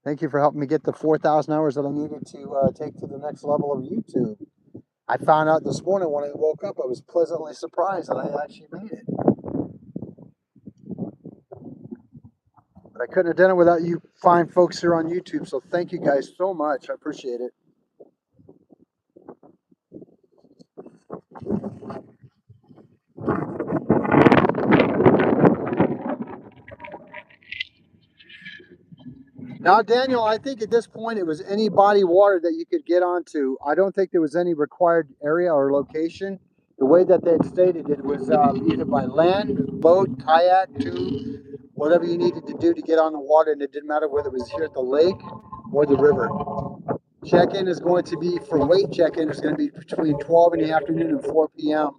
Thank you for helping me get the 4,000 hours that I needed to take to the next level of YouTube. I found out this morning when I woke up, I was pleasantly surprised that I actually made it. But I couldn't have done it without you fine folks here on YouTube. So thank you guys so much. I appreciate it. Now, Daniel, I think at this point it was any body water that you could get onto. I don't think there was any required area or location. The way that they had stated it was either by land, boat, kayak, tube, whatever you needed to do to get on the water, and it didn't matter whether it was here at the lake or the river. Check-in is going to be, for weight check-in, is going to be between 12 in the afternoon and 4 p.m.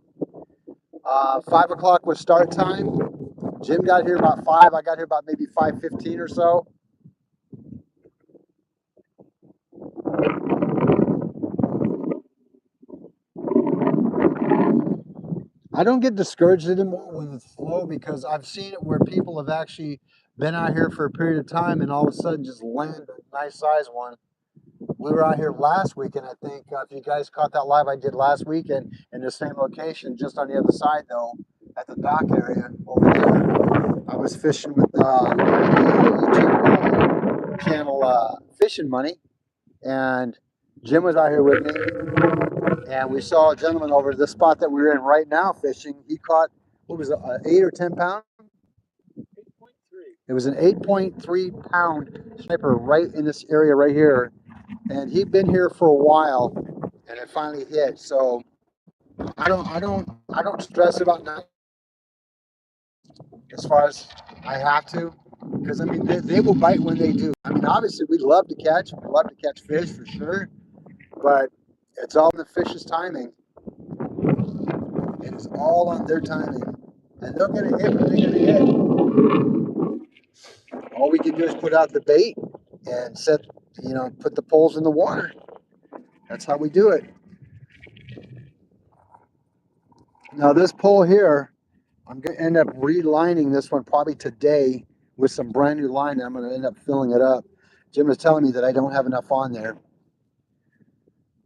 5 o'clock was start time. Jim got here about 5. I got here about maybe 5:15 or so. I don't get discouraged anymore when it's slow because I've seen it where people have actually been out here for a period of time and all of a sudden just land a nice size one. We were out here last weekend, I think, if you guys caught that live I did last weekend in the same location, just on the other side though, at the dock area over there. I was fishing with the YouTube channel Fishing Money, and Jim was out here with me. And we saw a gentleman over the spot that we're in right now fishing. He caught, what was it, 8 or 10 pound? 8.3. It was an 8.3 pound sniper right in this area right here. And he'd been here for a while and it finally hit. So I don't stress about that as far as I have to. Because I mean, they will bite when they do. I mean, obviously we love to catch fish for sure, but it's all in the fish's timing. It is all on their timing. And they're going to hit when they're going to hit. All we can do is put out the bait and set, put the poles in the water. That's how we do it. Now this pole here, I'm going to end up relining this one probably today with some brand new line. I'm going to end up filling it up. Jim is telling me that I don't have enough on there.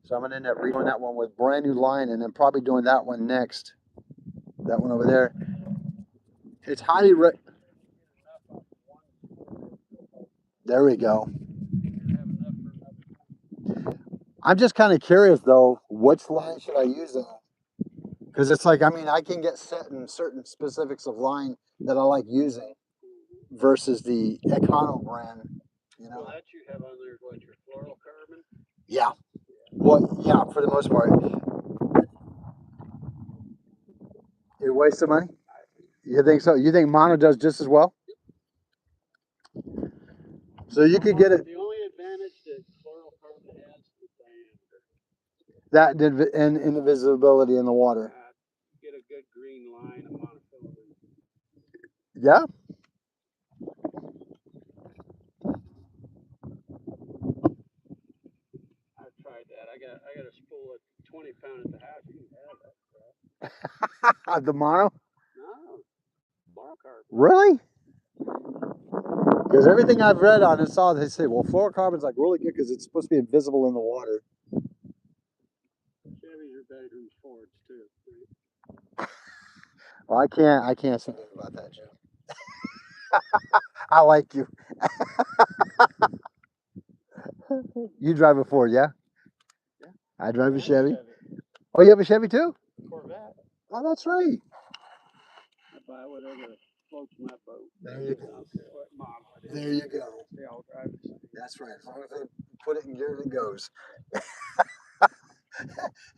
So I'm going to end up redoing that one with brand new line and then probably doing that one next. That one over there. It's highly there we go. I'm just kind of curious though, which line should I use though? Because it's like, I mean, I can get set in certain specifics of line that I like using versus the Econo brand, Well, that you have on there, what, your fluorocarbon? Yeah. Well, yeah, for the most part. It wastes of money? You think so? You think mono does just as well? So you could get it. The only advantage that fluorocarbon has is diameter. That and the visibility in the water. Get a good green line of monofilament. Yeah. I've tried that. I got a spool of 20 pound at the house. You can have that crap. The mono? No, fluorocarbon. Really? Because everything I've read on and saw, they say, well, fluorocarbon's like really good because it's supposed to be invisible in the water. Chevys are bedrooms Fords too. Right? Well, I can't say anything about that, Jim. I like you. You drive a Ford, yeah? Yeah. I drive a And Chevy. Oh, you have a Chevy too? Corvette. Oh, that's right. I buy whatever floats my boat. There you I go. don't care what model it is. There you go. They all drive the same. That's right. As long as they put it in gear, it goes.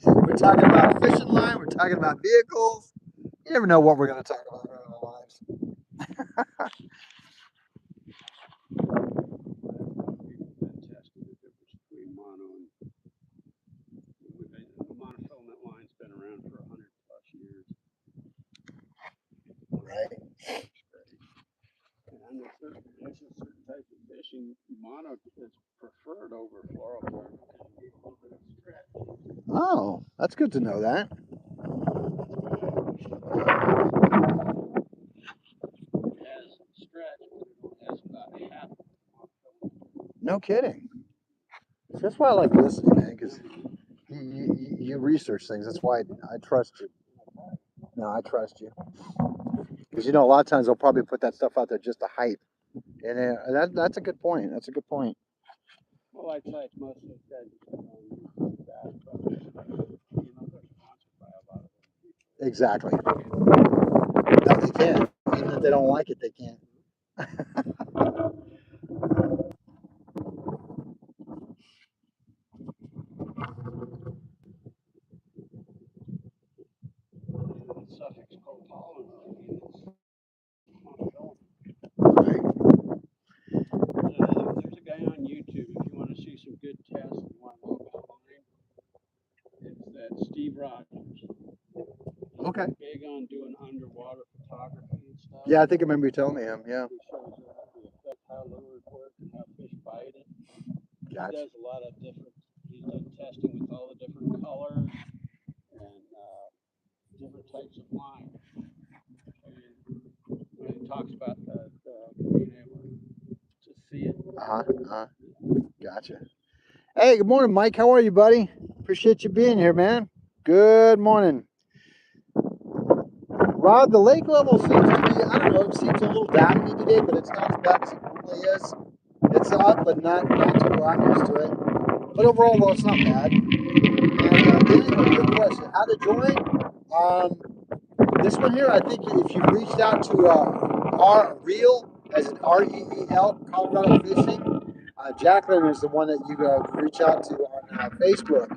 We're talking about fishing line. We're talking about vehicles. You never know what we're going to talk about in our lives. People have been testing the difference between mono and the monofilament line's been around for 100+ years. Right. And there's a certain type of fishing mono is preferred over fluorocarbon because you need a little bit of stretch. Oh, that's good to know that. It has stretch, but it has about half of the monofilament. No kidding. That's why I like listening, man, because you research things. That's why I trust you. No, I trust you. Because, a lot of times they'll probably put that stuff out there just to hype. And that's a good point. That's a good point. Well, I try to most of the guys that, but they're sponsored by a lot of them. Exactly. No, they can't. Even if they don't like it, they can't. Suffix copolymer means monofilament. Right. There's a guy on YouTube if you want to see some good tests and want to know about mine. It's that Steve Rogers. Okay. Big on doing underwater photography and stuff. Yeah, I think I remember you telling me him. Yeah. He shows the effect, how lures work and how fish bite it. He Gotcha. does a lot of different. He's done testing with all the different colors and different types of line. And when he talks about being able to see it. Gotcha. Hey, good morning, Mike. How are you, buddy? Appreciate you being here, man. Good morning. Rod, the lake level seems to be, I don't know, it seems a little downy today, but it's not as bad as it normally is. It's up, but not to where I'm used to it. But overall, though, it's not bad. And anyway, good question. How to join? This one here, I think if you reached out to our Reel, as in REEL, Colorado Fishing, Jacqueline is the one that you reach out to on Facebook.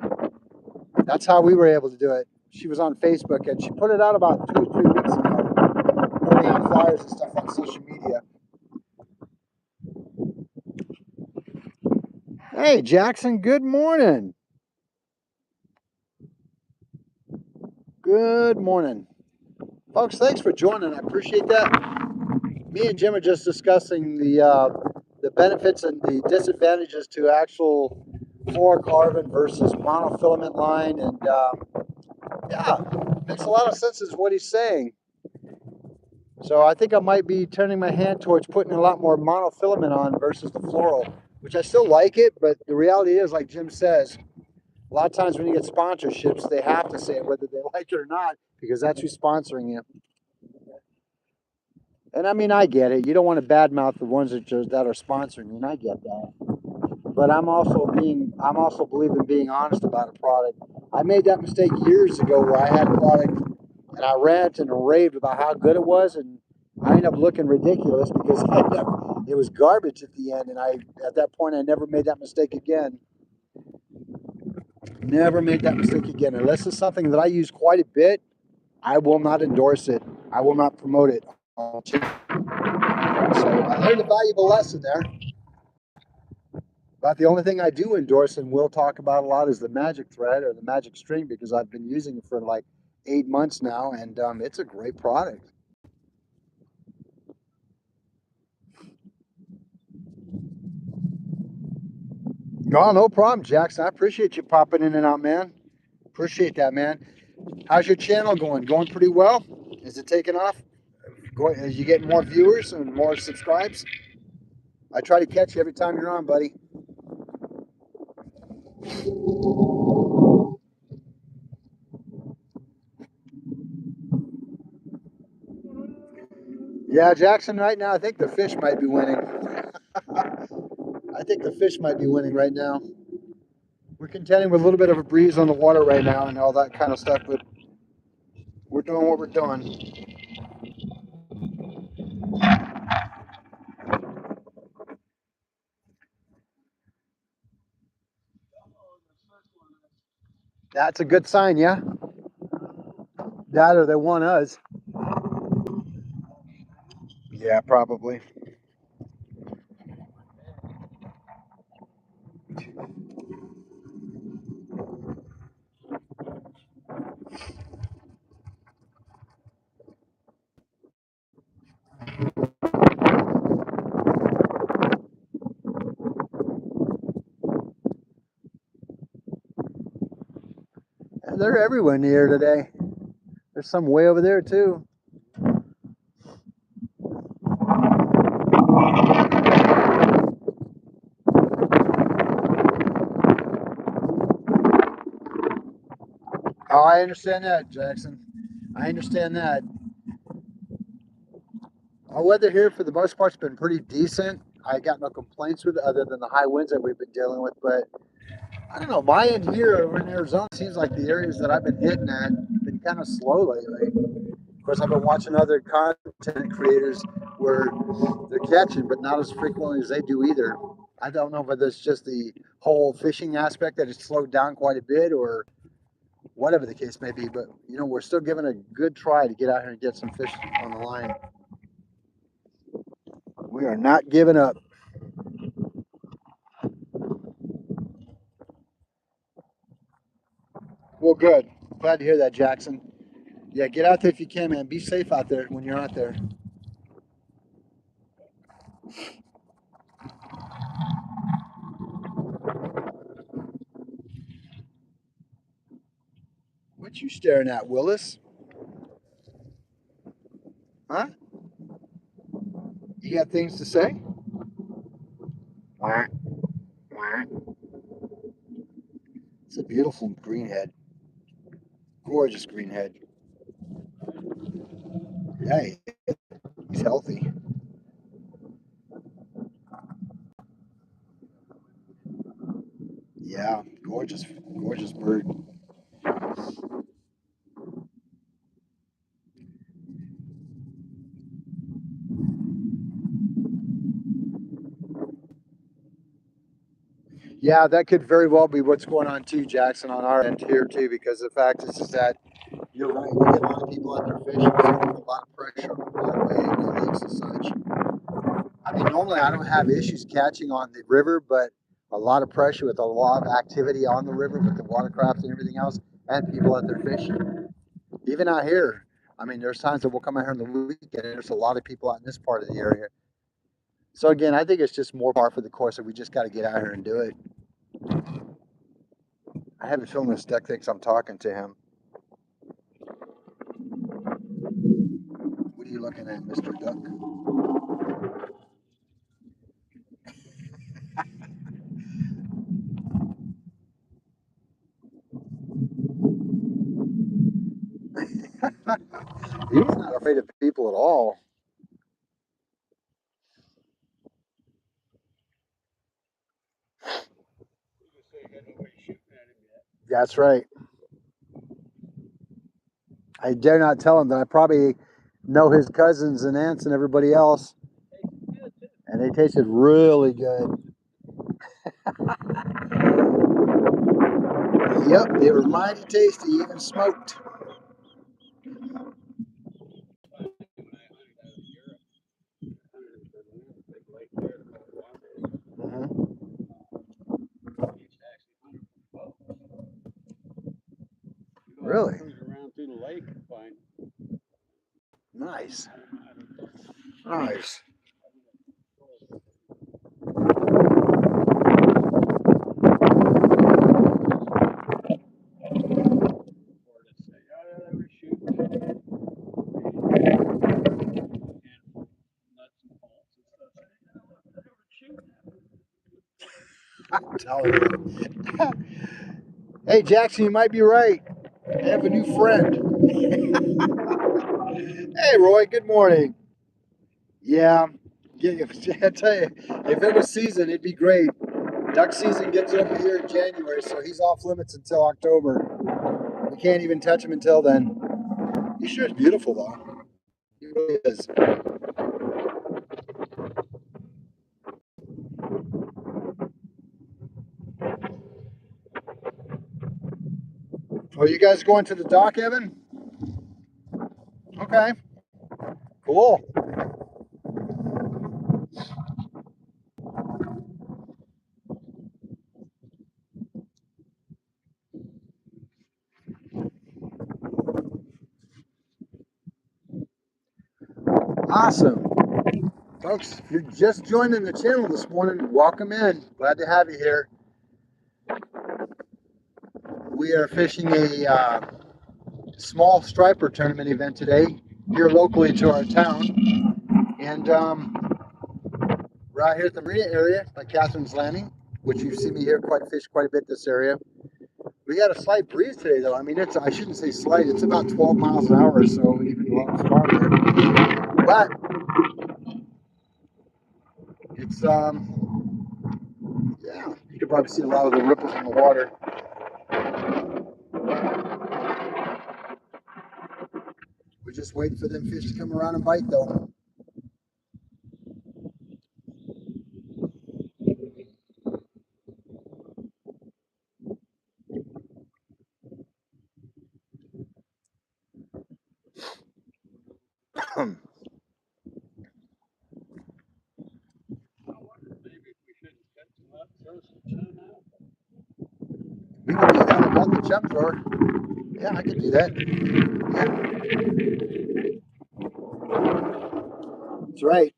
That's how we were able to do it. She was on Facebook and she put it out about 2 or 3 weeks ago, putting out flyers and stuff on social media. Hey, Jackson, good morning. Good morning. Folks, thanks for joining. I appreciate that. Me and Jim are just discussing the benefits and the disadvantages to actual fluorocarbon versus monofilament line, and yeah, makes a lot of sense is what he's saying. So I think I might be turning my hand towards putting a lot more monofilament on versus the fluoro, which I still like it, but the reality is, like Jim says, a lot of times when you get sponsorships, they have to say it whether they like it or not, because that's who's sponsoring you. And I mean, I get it. You don't want to badmouth the ones that are sponsoring you, and I get that. But I'm also believe in being honest about a product. I made that mistake years ago where I had a product and I ranted and raved about how good it was, and I ended up looking ridiculous because it was garbage at the end. And at that point, I never made that mistake again. Never make that mistake again. Unless it's something that I use quite a bit, I will not endorse it. I will not promote it. So I learned a valuable lesson there. But the only thing I do endorse and will talk about a lot is the Magic Thread or the Magic String, because I've been using it for like 8 months now, and it's a great product. Oh, no problem, Jackson. I appreciate you popping in and out, man. Appreciate that, man. How's your channel going? Going pretty well? Is it taking off? Is you getting more viewers and more subscribes? I try to catch you every time you're on, buddy. Yeah, Jackson, right now, I think the fish might be winning. I think the fish might be winning right now. We're contending with a little bit of a breeze on the water right now and all that kind of stuff, but we're doing what we're doing. That's a good sign, yeah? That or they want us. Yeah, probably. And they're everywhere in the air today. There's some way over there, too. Oh, I understand that, Jackson. I understand that. Our weather here, for the most part, has been pretty decent. I got no complaints with it other than the high winds that we've been dealing with. But I don't know, my end here over in Arizona seems like the areas that I've been hitting at have been kind of slow lately. Of course, I've been watching other content creators where they're catching, but not as frequently as they do either. I don't know whether it's just the whole fishing aspect that has slowed down quite a bit or whatever the case may be. But, you know, we're still giving a good try to get out here and get some fish on the line. We are not giving up. Well, good. Glad to hear that, Jackson. Yeah, get out there if you can, man. Be safe out there when you're out there. What you staring at, Willis? Huh? You got things to say? It's a beautiful greenhead. Gorgeous greenhead. Yeah, he's healthy. Yeah, gorgeous, gorgeous bird. Yeah, that could very well be what's going on too, Jackson, on our end here too, because the fact is that you're right. We get a lot of people out there fishing, so we put a lot of pressure on the waterway and the lakes and such. I mean, normally I don't have issues catching on the river, but a lot of pressure with a lot of activity on the river with the watercraft and everything else, and people out there fishing. Even out here, I mean, there's times that we'll come out here on the weekend, and there's a lot of people out in this part of the area. So again, I think it's just more par for the course that we just got to get out here and do it. I have a feeling this duck thinks I'm talking to him. What are you looking at, Mr. Duck? He's not afraid of people at all. That's right. I dare not tell him that I probably know his cousins and aunts and everybody else, and they tasted really good. Yep, they were mighty tasty, even smoked. Mhm. Really? Around through the lake and find. Nice. Nice. I'm telling you. Hey, Jackson, you might be right. I have a new friend. Hey, Roy, good morning. Yeah, yeah. I tell you, if it was season, it'd be great. Duck season gets over here in January, so he's off limits until October. We can't even touch him until then. He sure is beautiful, though. He really is. Are you guys going to the dock, Evan? Okay, cool. Awesome. Folks, if you're just joining the channel this morning, welcome in. Glad to have you here. We are fishing a small striper tournament event today here locally to our town. And we're out here at the marina area by Catherine's Landing, which you see me here fish quite a bit this area. We got a slight breeze today though. I mean, I shouldn't say slight, it's about 12 miles an hour or so, even along the farther. But it's yeah, you can probably see a lot of the ripples in the water. We're just waiting for them fish to come around and bite though. I wonder maybe if we shouldn't cut them up, throw some chum out. We can do that. I got the chum thrower. Yeah, I can do that. That's right.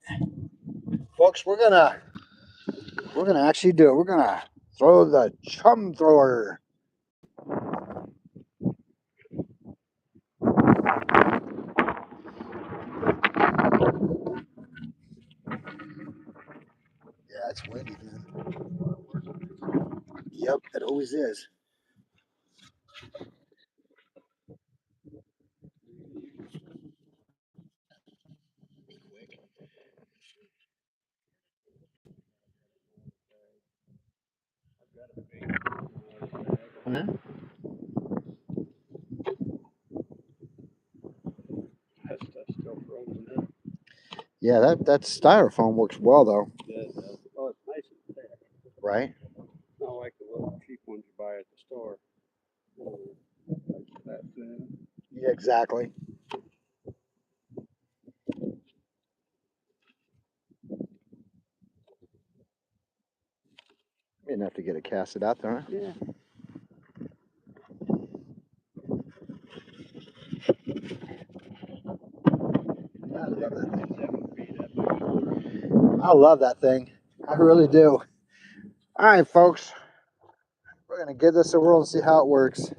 Folks, we're gonna actually do it. We're gonna throw the chum thrower. Yeah, it's windy, man. Yep, it always is. Huh? That stuff's still frozen up. Yeah, that styrofoam works well though, Yeah, it does. Oh, it's nice and thick. right? Not like the little cheap ones you buy at the store. Like that thin. Yeah, exactly. Enough to get it casted out there, huh? Yeah. I love that thing. 7 feet up there. I love that thing. I really do. All right, folks. We're gonna give this a whirl and see how it works.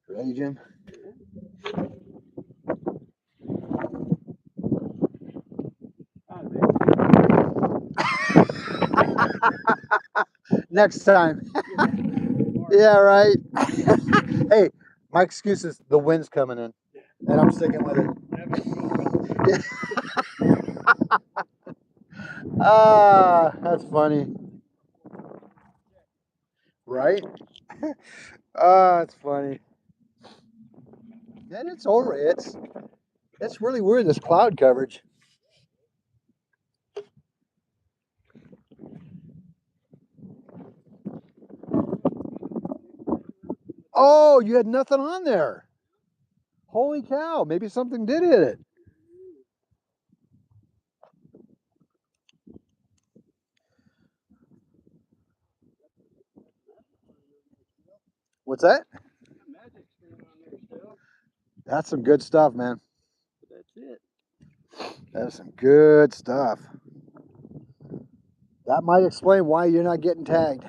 Ready, Jim? Next time. Yeah, right. Hey, my excuse is the wind's coming in, and I'm sticking with it. Ah, that's funny. Right? Ah, it's funny. And it's over. It's really weird, this cloud coverage. Oh, you had nothing on there. Holy cow, maybe something did hit it. What's that? Magic's still on there still. That's some good stuff, man. That's it. That's some good stuff. That might explain why you're not getting tagged.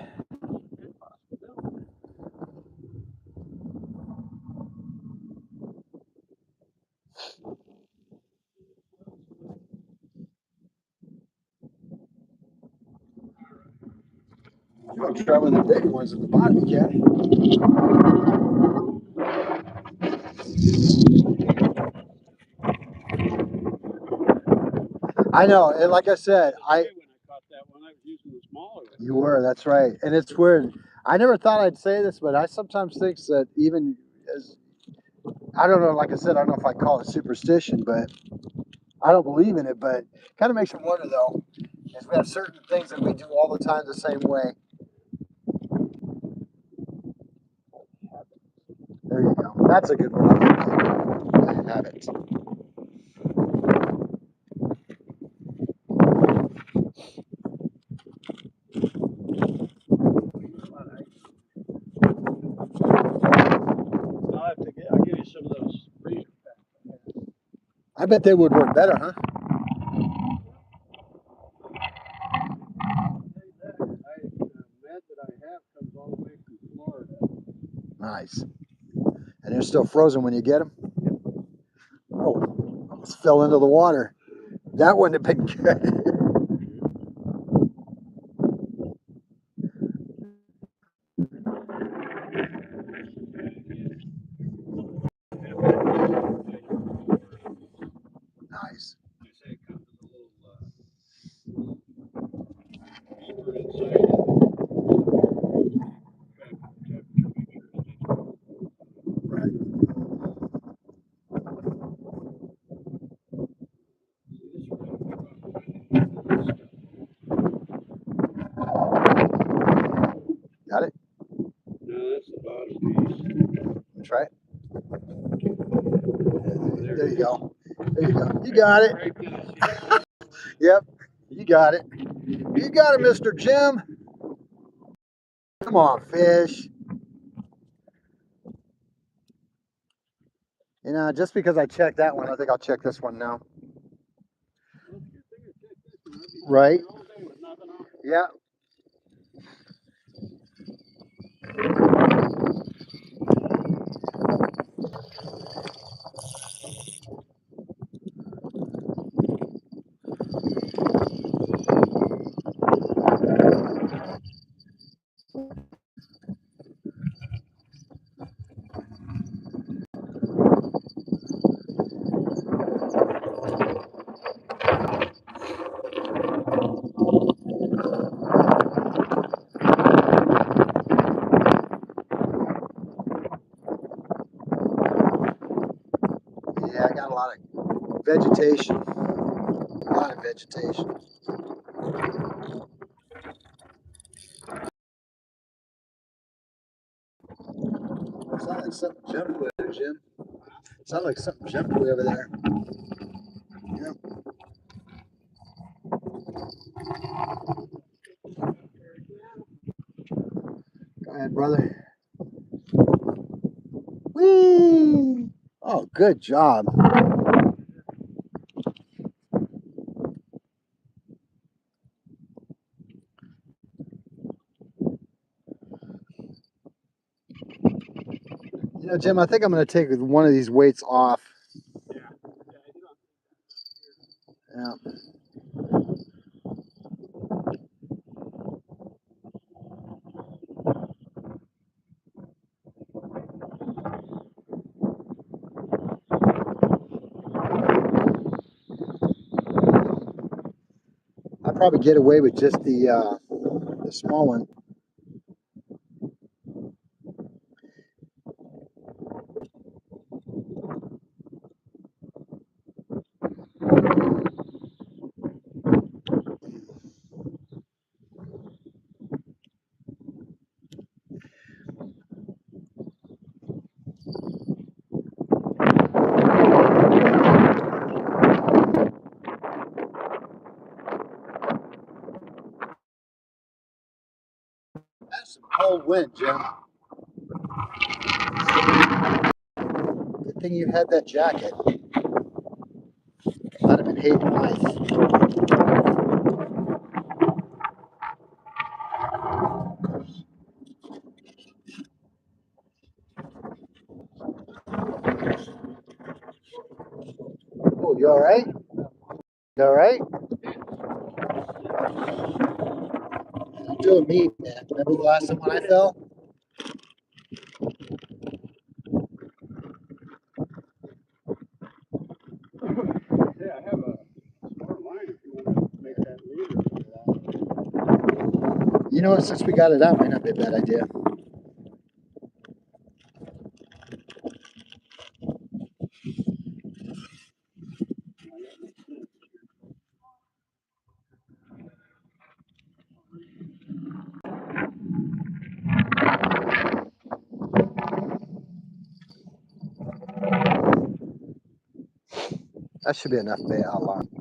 I'll try one of the big ones at the bottom, you can. I know, and like I said, When I caught that one, I was using the smaller one. you were, that's right. And it's weird. I never thought I'd say this, but I sometimes think that even as, I don't know, like I said, I don't know if I call it superstition, but I don't believe in it, but it kind of makes me wonder though, is we have certain things that we do all the time the same way. There you go. That's a good one. Habit. I'll give you some of those freezer packs. I bet they would work better, huh? The med that I have comes all the way from Florida. Nice. And they're still frozen when you get them? Oh, almost fell into the water. That wouldn't have been good. Nice. I say it comes with a little beaker inside it. Right. Got it? No, that's the bottom piece. Let's try it. There you go. There you go. You got it. Right now, see? Yep. You got it. You got it, Mr. Jim. Come on, fish. You know, just because I checked that one, I think I'll check this one now. Right? Yeah. Yeah, I got a lot of vegetation. A lot of vegetation. Sounds like something jumped way there, Jim. Sounds like something jumped way over there. Yep. Go ahead, brother. Whee! Oh, good job. You know, Jim, I think I'm going to take one of these weights off. Yeah. I'd probably get away with just the small one. That's some cold wind, Jim. Good thing you had that jacket. I'd have been hating life. Oh, you all right? You all right? doing me, man. Remember the last time when I fell? Yeah, I have a smart line if you want to make that leader. You know what? Since we got it out, might not be a bad idea. That should be enough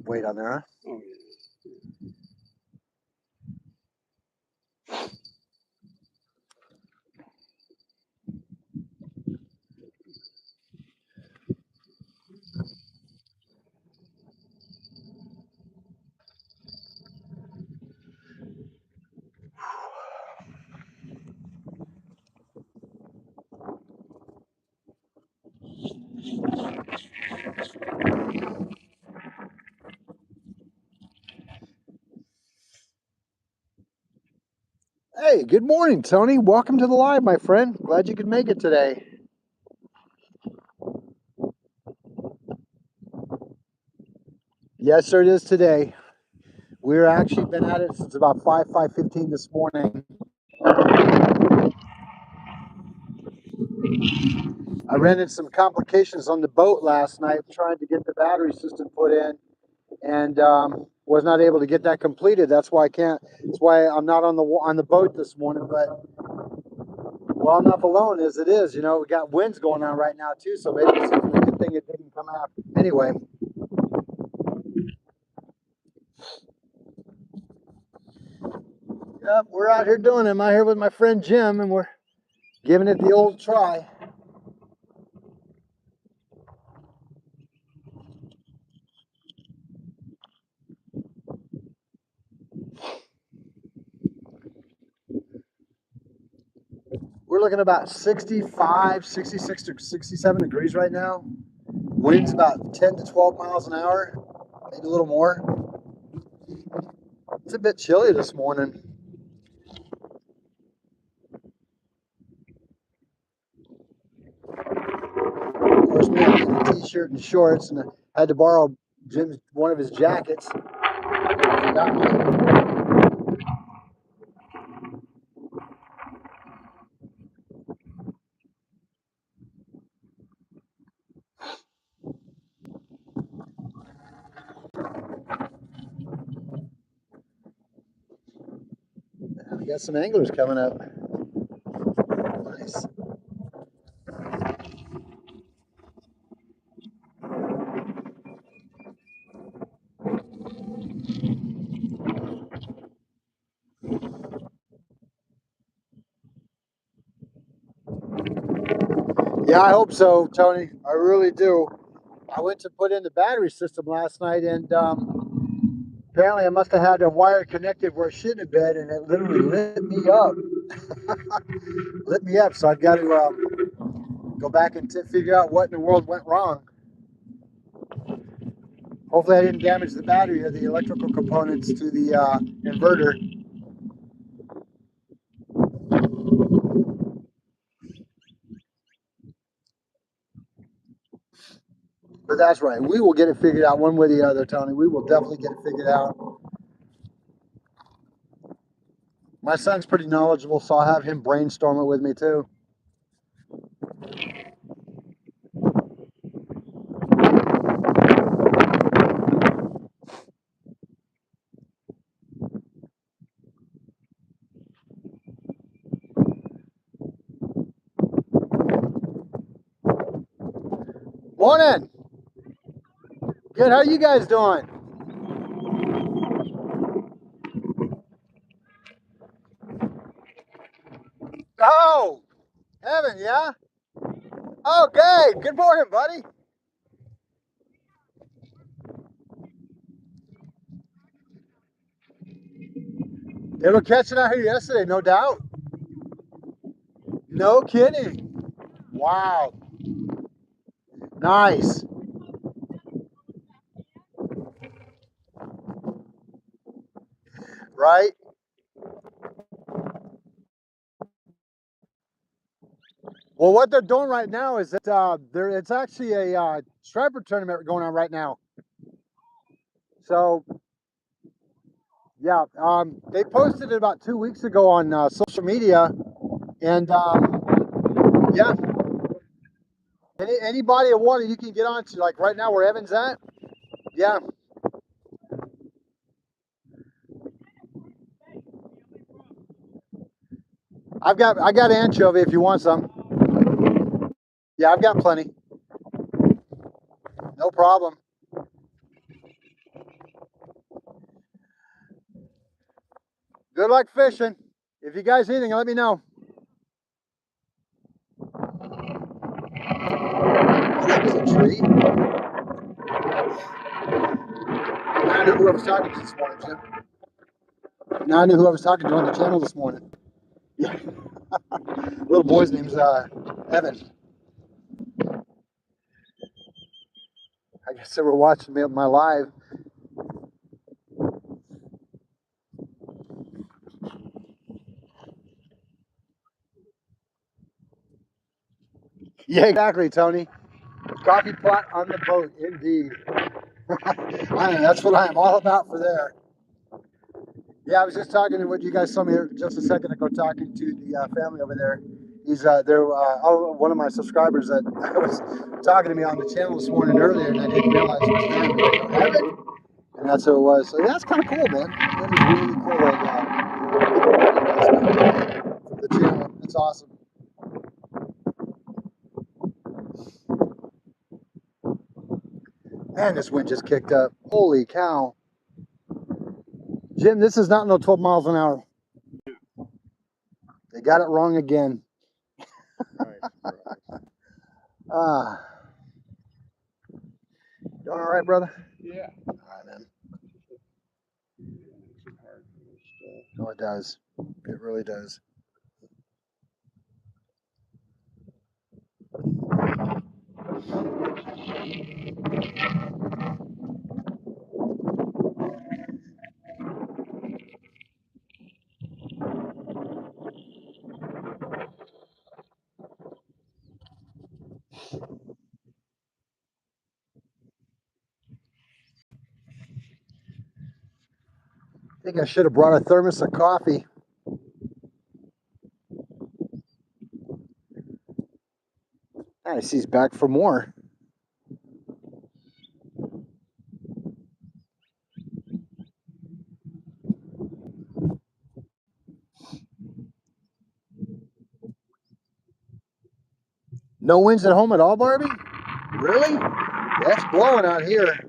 weight on there, huh? Oh, yeah. Hey, good morning, Tony. Welcome to the live, my friend. Glad you could make it today. Yes, sir, it is today. We're actually been at it since about 5:15 this morning. I ran into some complications on the boat last night trying to get the battery system put in, and was not able to get that completed. That's why I'm not on the boat this morning. But well enough alone as it is, you know, we got winds going on right now too, so maybe it's a good thing it didn't come out. Anyway. Yep, we're out here doing it. I'm out here with my friend Jim, and we're giving it the old try. We're looking about 65, 66 to 67 degrees right now. Wind's about 10 to 12 miles an hour, maybe a little more. It's a bit chilly this morning. Of course, me, I'm in a t-shirt and shorts, and I had to borrow Jim's one of his jackets. Forgot me. We got some anglers coming up. Nice. Yeah, I hope so, Tony. I really do. I went to put in the battery system last night, and apparently I must have had a wire connected where it shouldn't have been, and it literally lit me up. Lit me up, so I've got to go back and figure out what in the world went wrong. Hopefully I didn't damage the battery or the electrical components to the inverter. But that's right. We will get it figured out one way or the other, Tony. We will definitely get it figured out. My son's pretty knowledgeable, so I'll have him brainstorm it with me too. Morning. Good. How you guys doing? Oh, Evan, yeah? Okay. Good morning, buddy. They were catching out here yesterday, no doubt. No kidding. Wow. Nice. Right? Well, what they're doing right now is that it's actually a striper tournament going on right now. So yeah, they posted it about 2 weeks ago on social media, and yeah, any body of water you can get onto, like right now where Evan's at. Yeah, I got anchovy if you want some. Yeah, I've got plenty. No problem. Good luck fishing. If you guys need anything, let me know. Oh, that was a tree. Now I knew who I was talking to this morning, Jim. Now I knew who I was talking to on the channel this morning. Yeah. Little boy's name's Evan. I guess they were watching me on my live. Yeah, exactly, Tony. Coffee pot on the boat, indeed. That's what I am all about for there. Yeah, I was just talking to what you guys saw me just a second ago, talking to the family over there. He's one of my subscribers that was talking to me on the channel this morning earlier, and I didn't realize it was them. And I go, Evan? And that's who it was. So yeah, that's kind of cool, man. That is really cool. The channel, it's awesome. Man, this wind just kicked up. Holy cow. Jim, this is not no 12 miles an hour. They got it wrong again. Ah. Doing all right, brother? Yeah. All right, man. Makes it hard for this stuff. No, it does. It really does. I think I should have brought a thermos of coffee. I see he's back for more. No winds at home at all, Barbie? Really? That's blowing out here.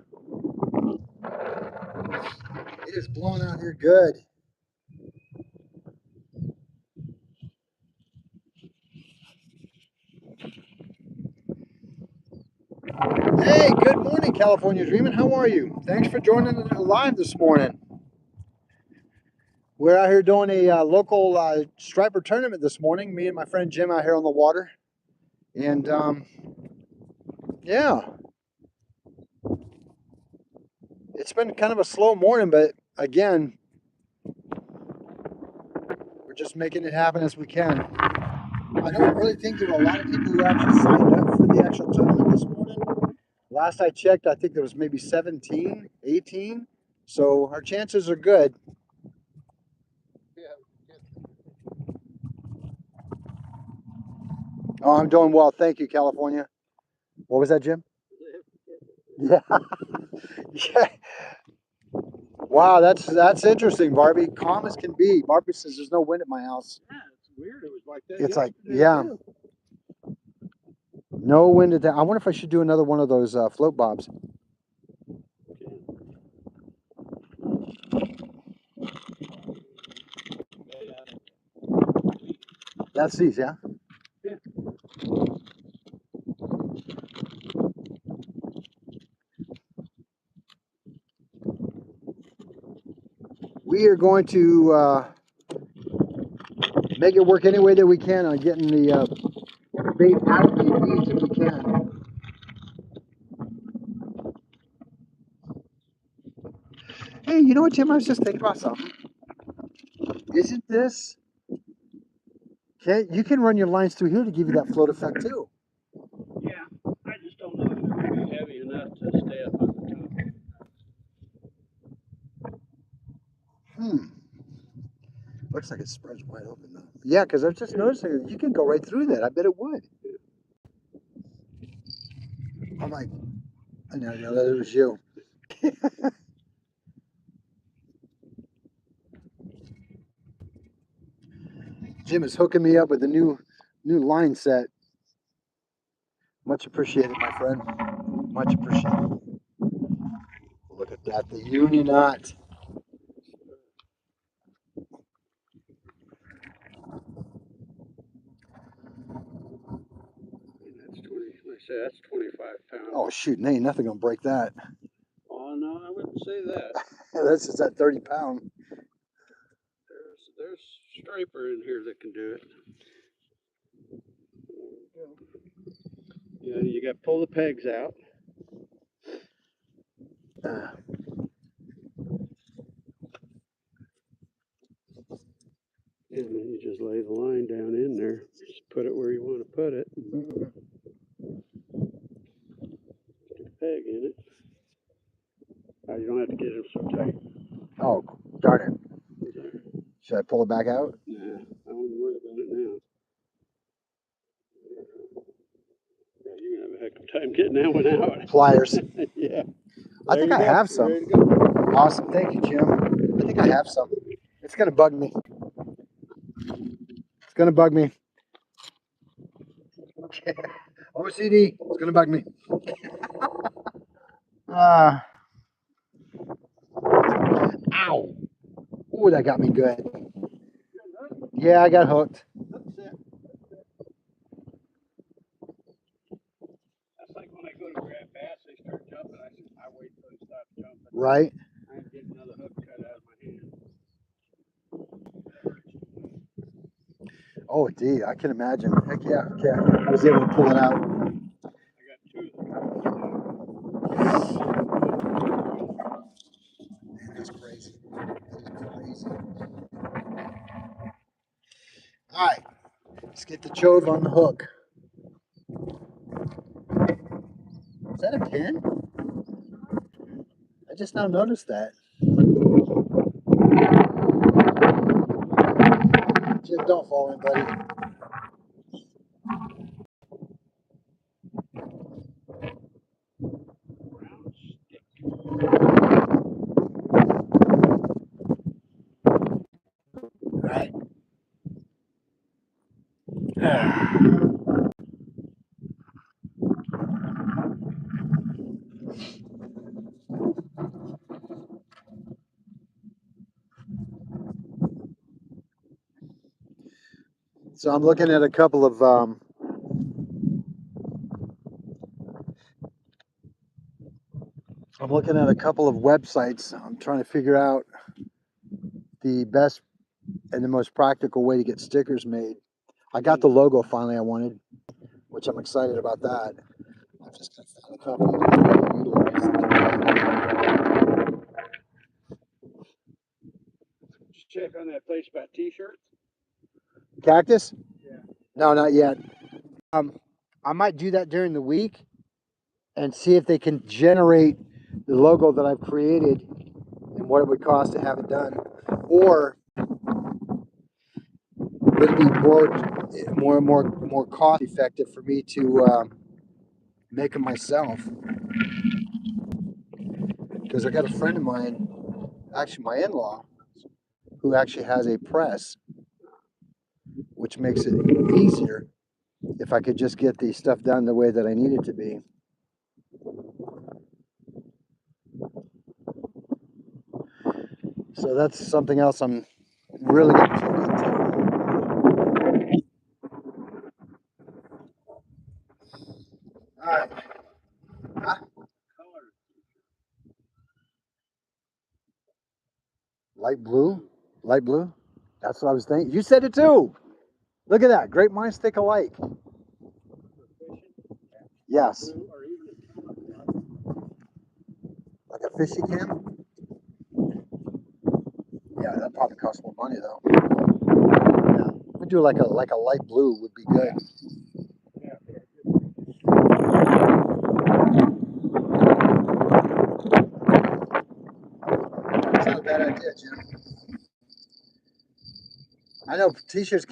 It is blowing out here good. Hey, good morning, California Dreaming. How are you? Thanks for joining the live this morning. We're out here doing a local striper tournament this morning. Me and my friend Jim out here on the water. And yeah, it's been kind of a slow morning, but again, we're just making it happen as we can. I don't really think there were a lot of people who actually signed up for the actual tournament this morning. Last I checked, I think there was maybe 17, 18. So our chances are good. Oh, I'm doing well. Thank you, California. What was that, Jim? Yeah. Yeah. Wow, that's interesting, Barbie. Calm as can be. Barbie says there's no wind at my house. Yeah, it's weird. It was like that. It's like, yesterday, yeah. too. No wind at that. I wonder if I should do another one of those float bobs. That's these, yeah? Yeah. We are going to make it work any way that we can on getting the bait out of the weeds if we can. Hey, you know what, Jim? I was just thinking about something. Isn't this You can run your lines through here to give you that float effect too. Yeah, I just don't know if they're gonna be heavy enough to stay up on the top. Looks like it spreads wide open though. Yeah, because I was just noticing you can go right through that. I bet it would. I'm like, I know that it was you. Jim is hooking me up with a new line set. Much appreciated, my friend. Much appreciated. Look at that, the Union knot. That's 20. Like I say, that's 25 pounds. Oh shoot, ain't nothing gonna break that. Oh no, I wouldn't say that. That's just that 30 pound. There's striper in here that can do it. Yeah, you got to pull the pegs out. And then you just lay the line down in there. Just put it where you want to put it. Stick a peg in it. You don't have to get it so tight. Oh, darn it. Should I pull it back out? Nah, I wouldn't worry about it now. Yeah, you're going to have a heck of a time getting that one out. Pliers. Yeah. I think I have some. Awesome. Thank you, Jim. I think I have some. It's going to bug me. It's going to bug me. OCD. It's going to bug me. Ow. Ooh, that got me good. Yeah, I got hooked. That's like when I go to grab bass, they start jumping. I wait till they stop jumping. Right. I get another hook cut out of my hand. Oh, gee, I can imagine. Heck yeah. Yeah. I was able to pull it out. I got two of them. Man, that's crazy. That is crazy. All right. Let's get the chove on the hook. Is that a pin? I just now noticed that. Jim, don't fall in, buddy. Right. So I'm looking at a couple of websites. I'm trying to figure out the best and the most practical way to get stickers made. I got the logo finally I wanted, which I'm excited about that. I've just got to find a company to utilize Just check on that place about t-shirts. Cactus? Yeah. No, not yet. I might do that during the week and see if they can generate the logo that I've created and what it would cost to have it done, or would it be more cost effective for me to make them myself? Because I got a friend of mine, actually my in-law, who actually has a press, which makes it easier if I could just get the stuff done the way that I need it to be. So that's something else I'm really going to look into. All right. Huh? Light blue? Light blue? That's what I was thinking. You said it too. Look at that. Great minds think alike. Yes. Like a fishy cam? Yeah, that probably costs more money though. Yeah. We do like a light blue would be good. Yeah. It's not a bad idea, Jim. I know t-shirts can